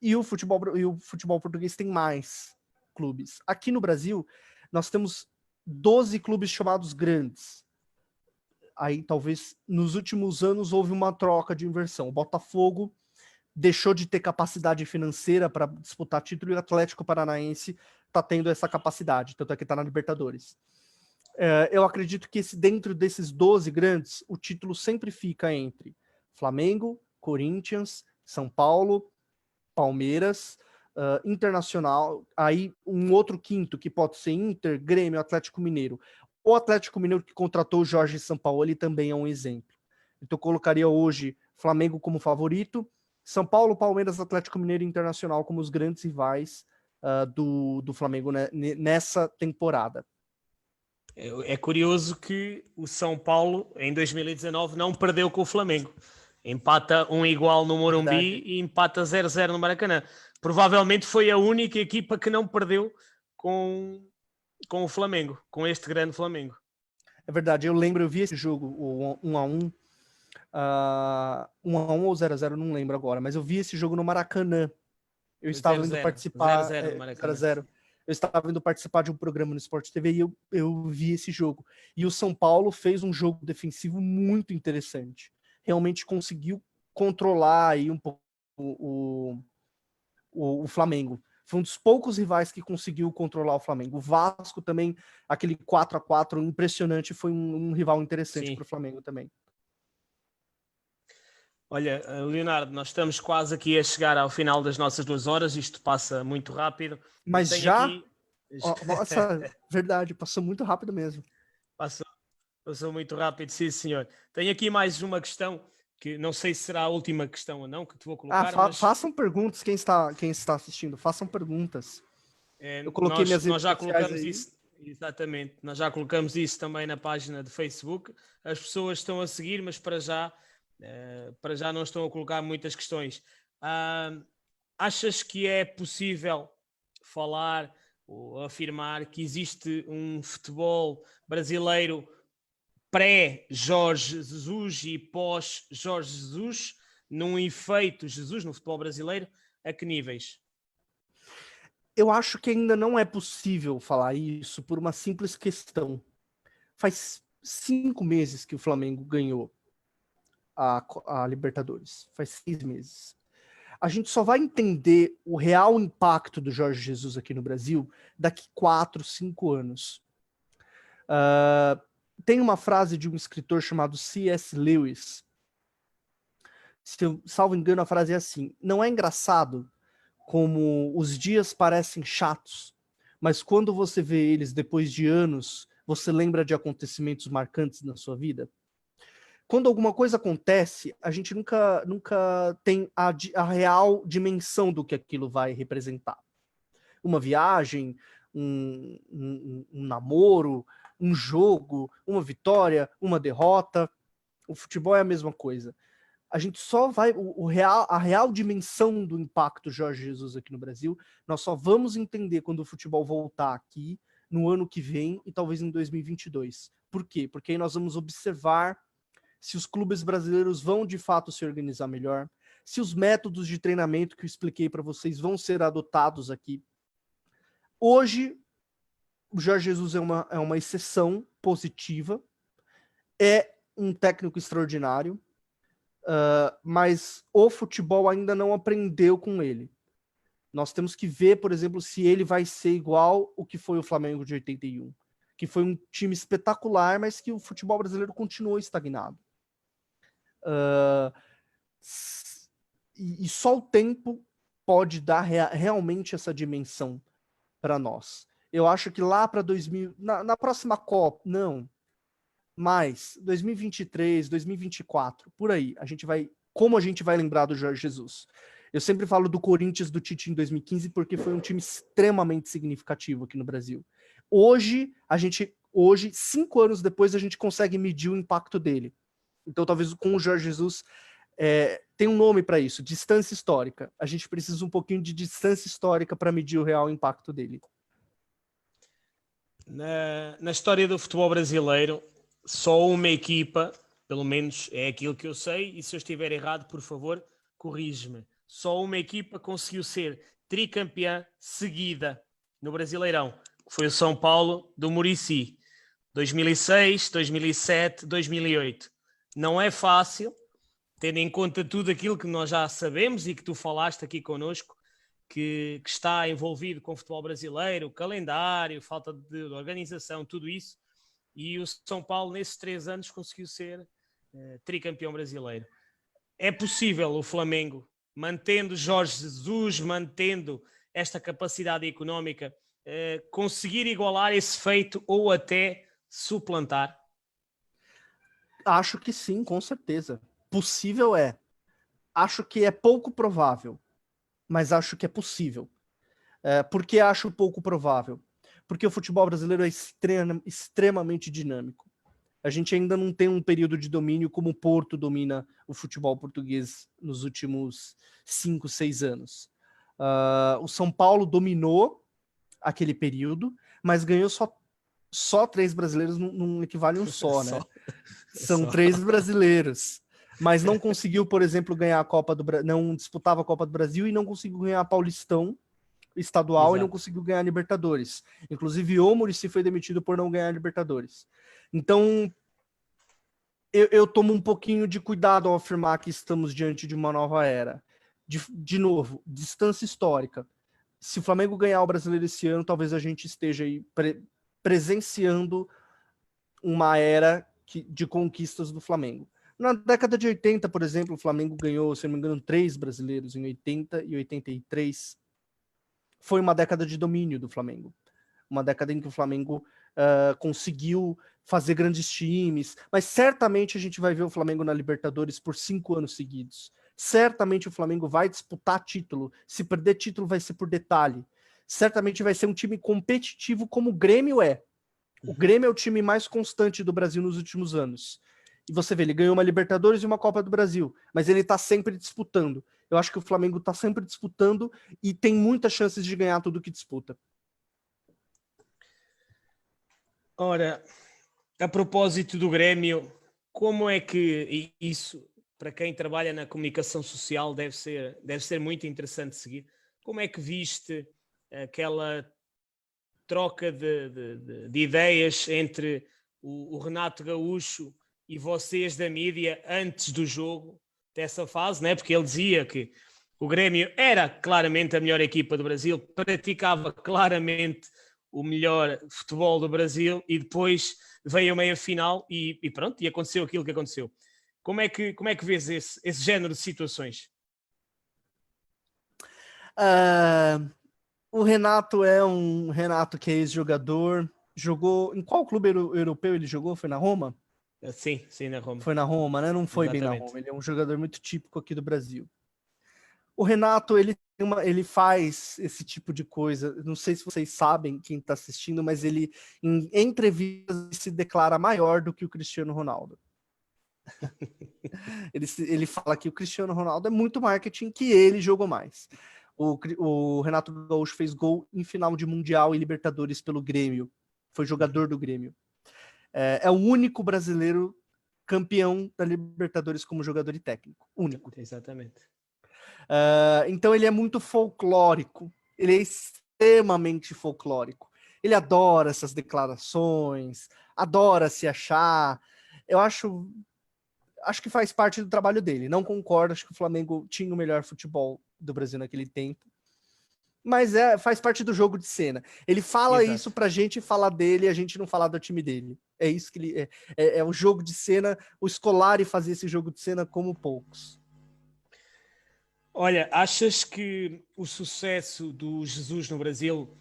e o futebol português tem mais clubes. Aqui no Brasil, nós temos 12 clubes chamados grandes. Aí, talvez, nos últimos anos, houve uma troca de inversão. O Botafogo deixou de ter capacidade financeira para disputar título, e o Atlético Paranaense está tendo essa capacidade, tanto é que está na Libertadores. Eu acredito que dentro desses 12 grandes, o título sempre fica entre Flamengo, Corinthians, São Paulo, Palmeiras, Internacional, aí um outro quinto que pode ser Inter, Grêmio, Atlético Mineiro. O Atlético Mineiro que contratou o Jorge Sampaoli também é um exemplo. Então eu colocaria hoje Flamengo como favorito, São Paulo, Palmeiras, Atlético Mineiro e Internacional como os grandes rivais do Flamengo, né, nessa temporada. É curioso que o São Paulo, em 2019, não perdeu com o Flamengo. Empata 1-1 no Morumbi e empata 0-0 no Maracanã. Provavelmente foi a única equipa que não perdeu com o Flamengo, com este grande Flamengo. É verdade, eu vi esse jogo, o 1-1, 1-1 ou 0-0, não lembro agora, mas eu vi esse jogo no Maracanã. Eu estava indo participar... 0-0 no Maracanã. 0-0. Eu estava indo participar de um programa no Sport TV e eu vi esse jogo. E o São Paulo fez um jogo defensivo muito interessante. Realmente conseguiu controlar aí um pouco o Flamengo. Foi um dos poucos rivais que conseguiu controlar o Flamengo. O Vasco também, aquele 4-4 impressionante, foi um rival interessante para o Flamengo também. Olha, Leonardo, nós estamos quase aqui a chegar ao final das nossas 2 horas, isto passa muito rápido. Mas já? Aqui... Nossa, verdade, passou muito rápido mesmo. Passou muito rápido, sim senhor. Tenho aqui mais uma questão, que não sei se será a última questão ou não, que te vou colocar. Façam perguntas, quem está assistindo, façam perguntas. Eu coloquei minhas redes já sociais colocamos aí. Isso, exatamente, nós já colocamos isso também na página de Facebook. As pessoas estão a seguir, mas para já não estão a colocar muitas questões. Achas que é possível falar ou afirmar que existe um futebol brasileiro pré-Jorge Jesus e pós-Jorge Jesus, num efeito Jesus no futebol brasileiro, a que níveis? Eu acho que ainda não é possível falar isso por uma simples questão. Faz 5 meses que o Flamengo ganhou a Libertadores. Faz 6 meses. A gente só vai entender o real impacto do Jorge Jesus aqui no Brasil daqui 4, 5 anos. Tem uma frase de um escritor chamado C.S. Lewis. Se eu salvo engano, a frase é assim: não é engraçado como os dias parecem chatos, mas quando você vê eles depois de anos, você lembra de acontecimentos marcantes na sua vida? Quando alguma coisa acontece, a gente nunca tem a real dimensão do que aquilo vai representar. Uma viagem, um namoro, um jogo, uma vitória, uma derrota. O futebol é a mesma coisa. A gente só vai... a real dimensão do impacto Jorge Jesus aqui no Brasil, nós só vamos entender quando o futebol voltar aqui, no ano que vem e talvez em 2022. Por quê? Porque aí nós vamos observar se os clubes brasileiros vão de fato se organizar melhor, se os métodos de treinamento que eu expliquei para vocês vão ser adotados aqui. Hoje, o Jorge Jesus é uma exceção positiva, é um técnico extraordinário, mas o futebol ainda não aprendeu com ele. Nós temos que ver, por exemplo, se ele vai ser igual o que foi o Flamengo de 81, que foi um time espetacular, mas que o futebol brasileiro continuou estagnado. E só o tempo pode dar realmente essa dimensão para nós. Eu acho que lá para 2000, na próxima Copa, não, mas 2023, 2024, por aí, como a gente vai lembrar do Jorge Jesus? Eu sempre falo do Corinthians do Tite em 2015 porque foi um time extremamente significativo aqui no Brasil. Hoje, 5 anos depois, a gente consegue medir o impacto dele. Então, talvez com o Jorge Jesus tem um nome para isso, distância histórica. A gente precisa um pouquinho de distância histórica para medir o real impacto dele. Na história do futebol brasileiro, só uma equipa, pelo menos é aquilo que eu sei, e se eu estiver errado, por favor, corrige-me. Só uma equipa conseguiu ser tricampeã seguida no Brasileirão, que foi o São Paulo do Muricy. 2006, 2007, 2008. Não é fácil, tendo em conta tudo aquilo que nós já sabemos e que tu falaste aqui connosco, que está envolvido com o futebol brasileiro, calendário, falta de organização, tudo isso, e o São Paulo nesses 3 anos conseguiu ser tricampeão brasileiro. É possível o Flamengo, mantendo Jorge Jesus, mantendo esta capacidade económica, conseguir igualar esse feito ou até suplantar? Acho que sim, com certeza. Possível é. Acho que é pouco provável, mas acho que é possível. Por que acho pouco provável? Porque o futebol brasileiro é extremamente dinâmico. A gente ainda não tem um período de domínio como o Porto domina o futebol português nos últimos 5, 6 anos. O São Paulo dominou aquele período, mas ganhou só 3 brasileiros, não equivale um só, né? São 3 brasileiros. Mas não conseguiu, por exemplo, ganhar a Copa do Brasil, não disputava a Copa do Brasil e não conseguiu ganhar a Paulistão estadual. Exato. E não conseguiu ganhar a Libertadores. Inclusive, o Muricy foi demitido por não ganhar a Libertadores. Então, eu tomo um pouquinho de cuidado ao afirmar que estamos diante de uma nova era. De novo, distância histórica. Se o Flamengo ganhar o Brasileiro esse ano, talvez a gente esteja aí presenciando uma era de conquistas do Flamengo. Na década de 80, por exemplo, o Flamengo ganhou, se não me engano, 3 brasileiros em 80 e 83. Foi uma década de domínio do Flamengo. Uma década em que o Flamengo conseguiu fazer grandes times, mas certamente a gente vai ver o Flamengo na Libertadores por 5 anos seguidos. Certamente o Flamengo vai disputar título. Se perder título vai ser por detalhe. Certamente vai ser um time competitivo como o Grêmio é. O Grêmio é o time mais constante do Brasil nos últimos anos. E você vê, ele ganhou uma Libertadores e uma Copa do Brasil, mas ele tá sempre disputando. Eu acho que o Flamengo tá sempre disputando e tem muitas chances de ganhar tudo que disputa. Ora, a propósito do Grêmio, como é que isso, para quem trabalha na comunicação social, deve ser muito interessante seguir. Como é que viste aquela troca de ideias entre o Renato Gaúcho e vocês da mídia antes do jogo, dessa fase, né? Porque ele dizia que o Grêmio era claramente a melhor equipa do Brasil, praticava claramente o melhor futebol do Brasil e depois veio a meia-final e pronto, e aconteceu aquilo que aconteceu. Como é que vês esse género de situações? O Renato é um Renato que é ex-jogador, jogou... Em qual clube europeu ele jogou? Foi na Roma? Sim, na Roma. Foi na Roma, né? Não foi bem na Exatamente. Roma. Ele é um jogador muito típico aqui do Brasil. O Renato, ele faz esse tipo de coisa. Não sei se vocês sabem, quem está assistindo, mas ele, em entrevistas, se declara maior do que o Cristiano Ronaldo. Ele fala que o Cristiano Ronaldo é muito marketing, que ele jogou mais. O Renato Gaúcho fez gol em final de Mundial e Libertadores pelo Grêmio. Foi jogador do Grêmio. É o único brasileiro campeão da Libertadores como jogador e técnico. Único. Exatamente. Então ele é muito folclórico. Ele é extremamente folclórico. Ele adora essas declarações, adora se achar. Eu acho que faz parte do trabalho dele. Não concordo, acho que o Flamengo tinha o melhor futebol do Brasil naquele tempo. Mas faz parte do jogo de cena. Ele fala Exato. isso pra gente falar dele e a gente não falar do time dele. É isso que ele é o jogo de cena, o Scolari fazia esse jogo de cena como poucos. Olha, achas que o sucesso do Jesus no Brasil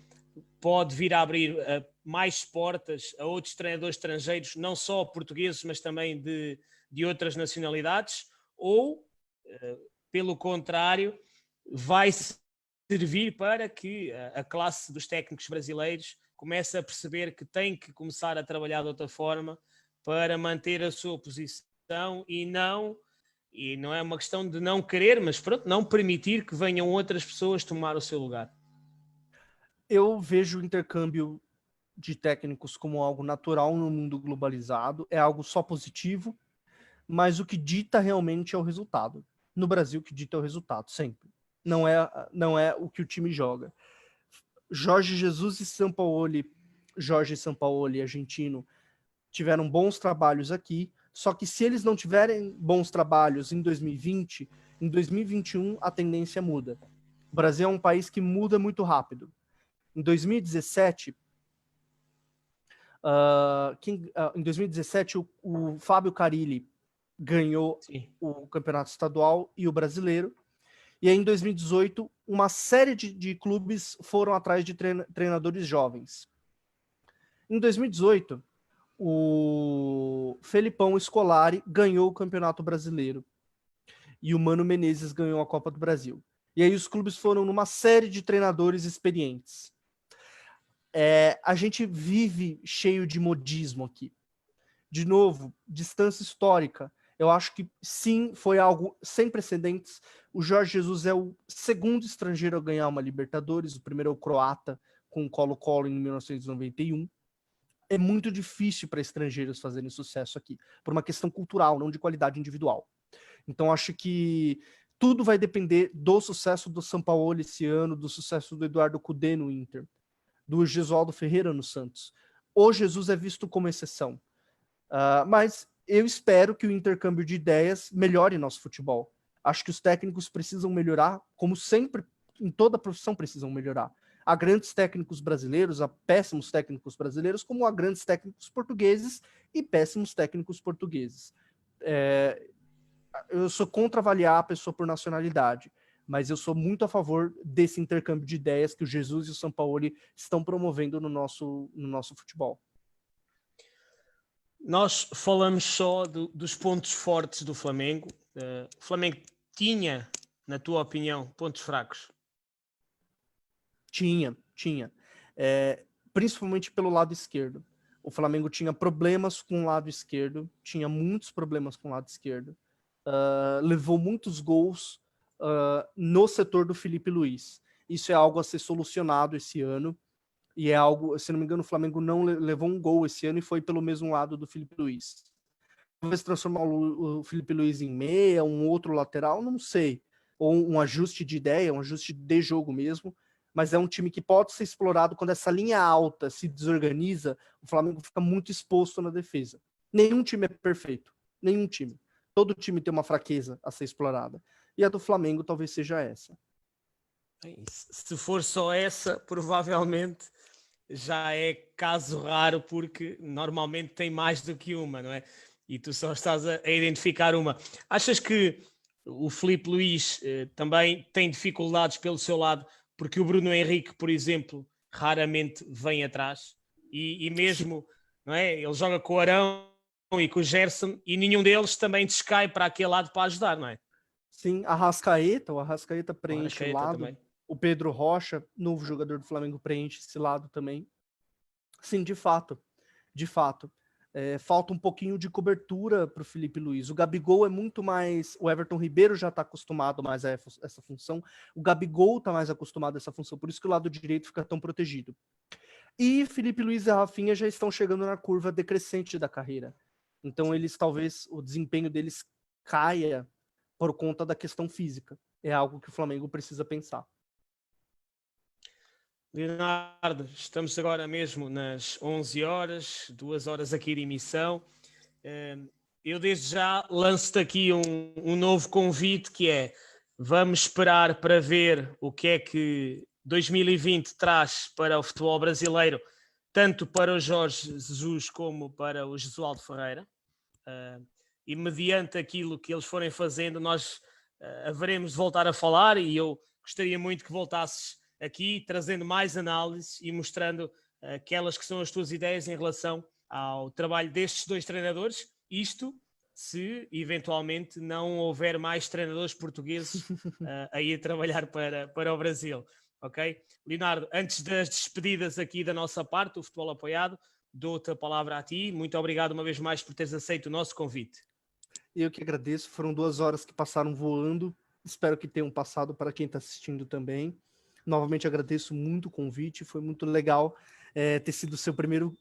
pode vir a abrir mais portas a outros treinadores estrangeiros, não só portugueses, mas também de outras nacionalidades? Ou, pelo contrário, vai servir para que a classe dos técnicos brasileiros comece a perceber que tem que começar a trabalhar de outra forma para manter a sua posição e não é uma questão de não querer, mas pronto, não permitir que venham outras pessoas tomar o seu lugar? Eu vejo o intercâmbio de técnicos como algo natural no mundo globalizado, é algo só positivo, mas o que dita realmente é o resultado. No Brasil, o que dita é o resultado, sempre. Não é o que o time joga. Jorge Jesus e Sampaoli, Jorge e Sampaoli, argentino, tiveram bons trabalhos aqui, só que se eles não tiverem bons trabalhos em 2020, em 2021 a tendência muda. O Brasil é um país que muda muito rápido. Em 2017, em 2017 o Fábio Carille ganhou Sim. o campeonato estadual e o brasileiro. E aí, em 2018, uma série de clubes foram atrás de treinadores jovens. Em 2018, o Felipão Scolari ganhou o Campeonato Brasileiro e o Mano Menezes ganhou a Copa do Brasil. E aí os clubes foram numa série de treinadores experientes. A gente vive cheio de modismo aqui. De novo, distância histórica. Eu acho que sim, foi algo sem precedentes. O Jorge Jesus é o segundo estrangeiro a ganhar uma Libertadores, o primeiro é o croata, com o Colo-Colo em 1991. É muito difícil para estrangeiros fazerem sucesso aqui, por uma questão cultural, não de qualidade individual. Então acho que tudo vai depender do sucesso do Sampaoli esse ano, do sucesso do Eduardo Cudê no Inter, do Gesualdo Ferreira no Santos. O Jesus é visto como exceção. Mas eu espero que o intercâmbio de ideias melhore nosso futebol. Acho que os técnicos precisam melhorar, como sempre, em toda profissão precisam melhorar. Há grandes técnicos brasileiros, há péssimos técnicos brasileiros, como há grandes técnicos portugueses e péssimos técnicos portugueses. Eu sou contra avaliar a pessoa por nacionalidade, mas eu sou muito a favor desse intercâmbio de ideias que o Jesus e o Sampaoli estão promovendo no nosso futebol. Nós falamos só dos pontos fortes do Flamengo. O Flamengo tinha, na tua opinião, pontos fracos? Tinha. Principalmente pelo lado esquerdo. O Flamengo tinha problemas com o lado esquerdo, tinha muitos problemas com o lado esquerdo. Levou muitos gols no setor do Felipe Luiz. Isso é algo a ser solucionado esse ano. E é algo, se não me engano, o Flamengo não levou um gol esse ano e foi pelo mesmo lado do Felipe Luiz. Talvez transformar o Felipe Luiz em meia, um outro lateral, não sei. Ou um ajuste de ideia, um ajuste de jogo mesmo. Mas é um time que pode ser explorado quando essa linha alta se desorganiza, o Flamengo fica muito exposto na defesa. Nenhum time é perfeito. Nenhum time. Todo time tem uma fraqueza a ser explorada. E a do Flamengo talvez seja essa. Se for só essa, provavelmente já é caso raro, porque normalmente tem mais do que uma, não é? E tu só estás a identificar uma. Achas que o Filipe Luís também tem dificuldades pelo seu lado, porque o Bruno Henrique, por exemplo, raramente vem atrás, e mesmo, não é? Ele joga com o Arão e com o Gerson, e nenhum deles também descai para aquele lado para ajudar, não é? Sim, o Arrascaeta preenche o lado. Também. O Pedro Rocha, novo jogador do Flamengo, preenche esse lado também. Sim, de fato. Falta um pouquinho de cobertura para o Filipe Luís. O Gabigol é muito mais... O Everton Ribeiro já está acostumado mais a essa função. O Gabigol está mais acostumado a essa função. Por isso que o lado direito fica tão protegido. E Filipe Luís e Rafinha já estão chegando na curva decrescente da carreira. Então, talvez, o desempenho deles caia por conta da questão física. É algo que o Flamengo precisa pensar. Leonardo, estamos agora mesmo nas 11 horas, 2 horas aqui de emissão. Eu desde já lanço-te aqui um novo convite, que é: vamos esperar para ver o que é que 2020 traz para o futebol brasileiro, tanto para o Jorge Jesus como para o Jesualdo Ferreira. E mediante aquilo que eles forem fazendo, nós haveremos de voltar a falar, e eu gostaria muito que voltasses aqui, trazendo mais análises e mostrando aquelas que são as tuas ideias em relação ao trabalho destes dois treinadores. Isto se eventualmente não houver mais treinadores portugueses a ir trabalhar para o Brasil. Ok? Leonardo, antes das despedidas aqui da nossa parte, o Futebol Apoiado, dou-te a palavra a ti. Muito obrigado uma vez mais por teres aceito o nosso convite. Eu que agradeço. Foram 2 horas que passaram voando. Espero que tenham passado para quem está assistindo também. Novamente agradeço muito o convite. Foi muito legal ter sido o seu primeiro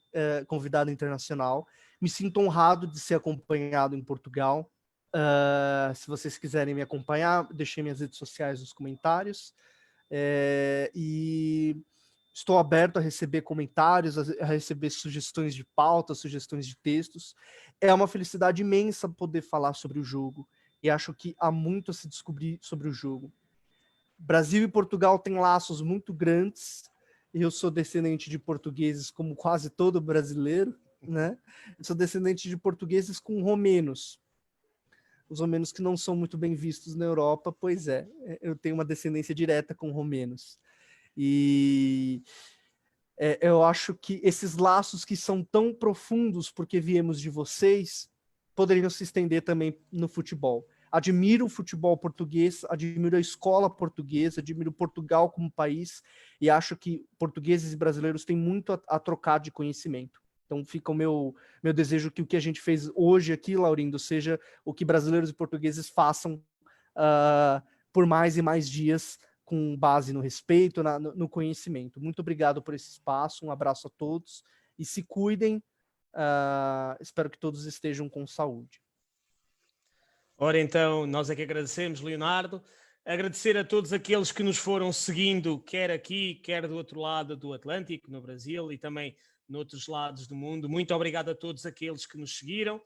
convidado internacional. Me sinto honrado de ser acompanhado em Portugal. Se vocês quiserem me acompanhar, deixei minhas redes sociais nos comentários. E estou aberto a receber comentários, a receber sugestões de pauta, sugestões de textos. É uma felicidade imensa poder falar sobre o jogo, e acho que há muito a se descobrir sobre o jogo. Brasil e Portugal têm laços muito grandes. Eu sou descendente de portugueses, como quase todo brasileiro, né? Eu sou descendente de portugueses com romenos. Os romenos que não são muito bem vistos na Europa, pois é, eu tenho uma descendência direta com romenos. E eu acho que esses laços que são tão profundos porque viemos de vocês, poderiam se estender também no futebol. Admiro o futebol português, admiro a escola portuguesa, admiro Portugal como país, e acho que portugueses e brasileiros têm muito a trocar de conhecimento. Então fica o meu desejo que o que a gente fez hoje aqui, Laurindo, seja o que brasileiros e portugueses façam por mais e mais dias, com base no respeito, no conhecimento. Muito obrigado por esse espaço, um abraço a todos, e se cuidem, espero que todos estejam com saúde. Ora então, nós é que agradecemos, Leonardo. Agradecer a todos aqueles que nos foram seguindo, quer aqui, quer do outro lado do Atlântico, no Brasil, e também noutros lados do mundo. Muito obrigado a todos aqueles que nos seguiram.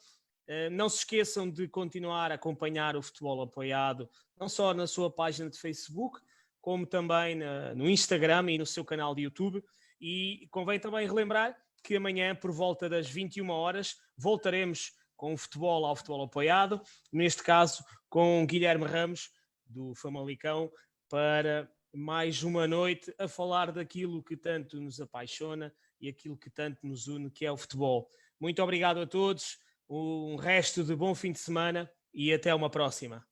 Não se esqueçam de continuar a acompanhar o Futebol Apoiado, não só na sua página de Facebook, como também no Instagram e no seu canal de YouTube. E convém também relembrar que amanhã, por volta das 21 horas, voltaremos com o futebol ao Futebol Apoiado, neste caso com Guilherme Ramos, do Famalicão, para mais uma noite a falar daquilo que tanto nos apaixona e aquilo que tanto nos une, que é o futebol. Muito obrigado a todos, um resto de bom fim de semana e até uma próxima.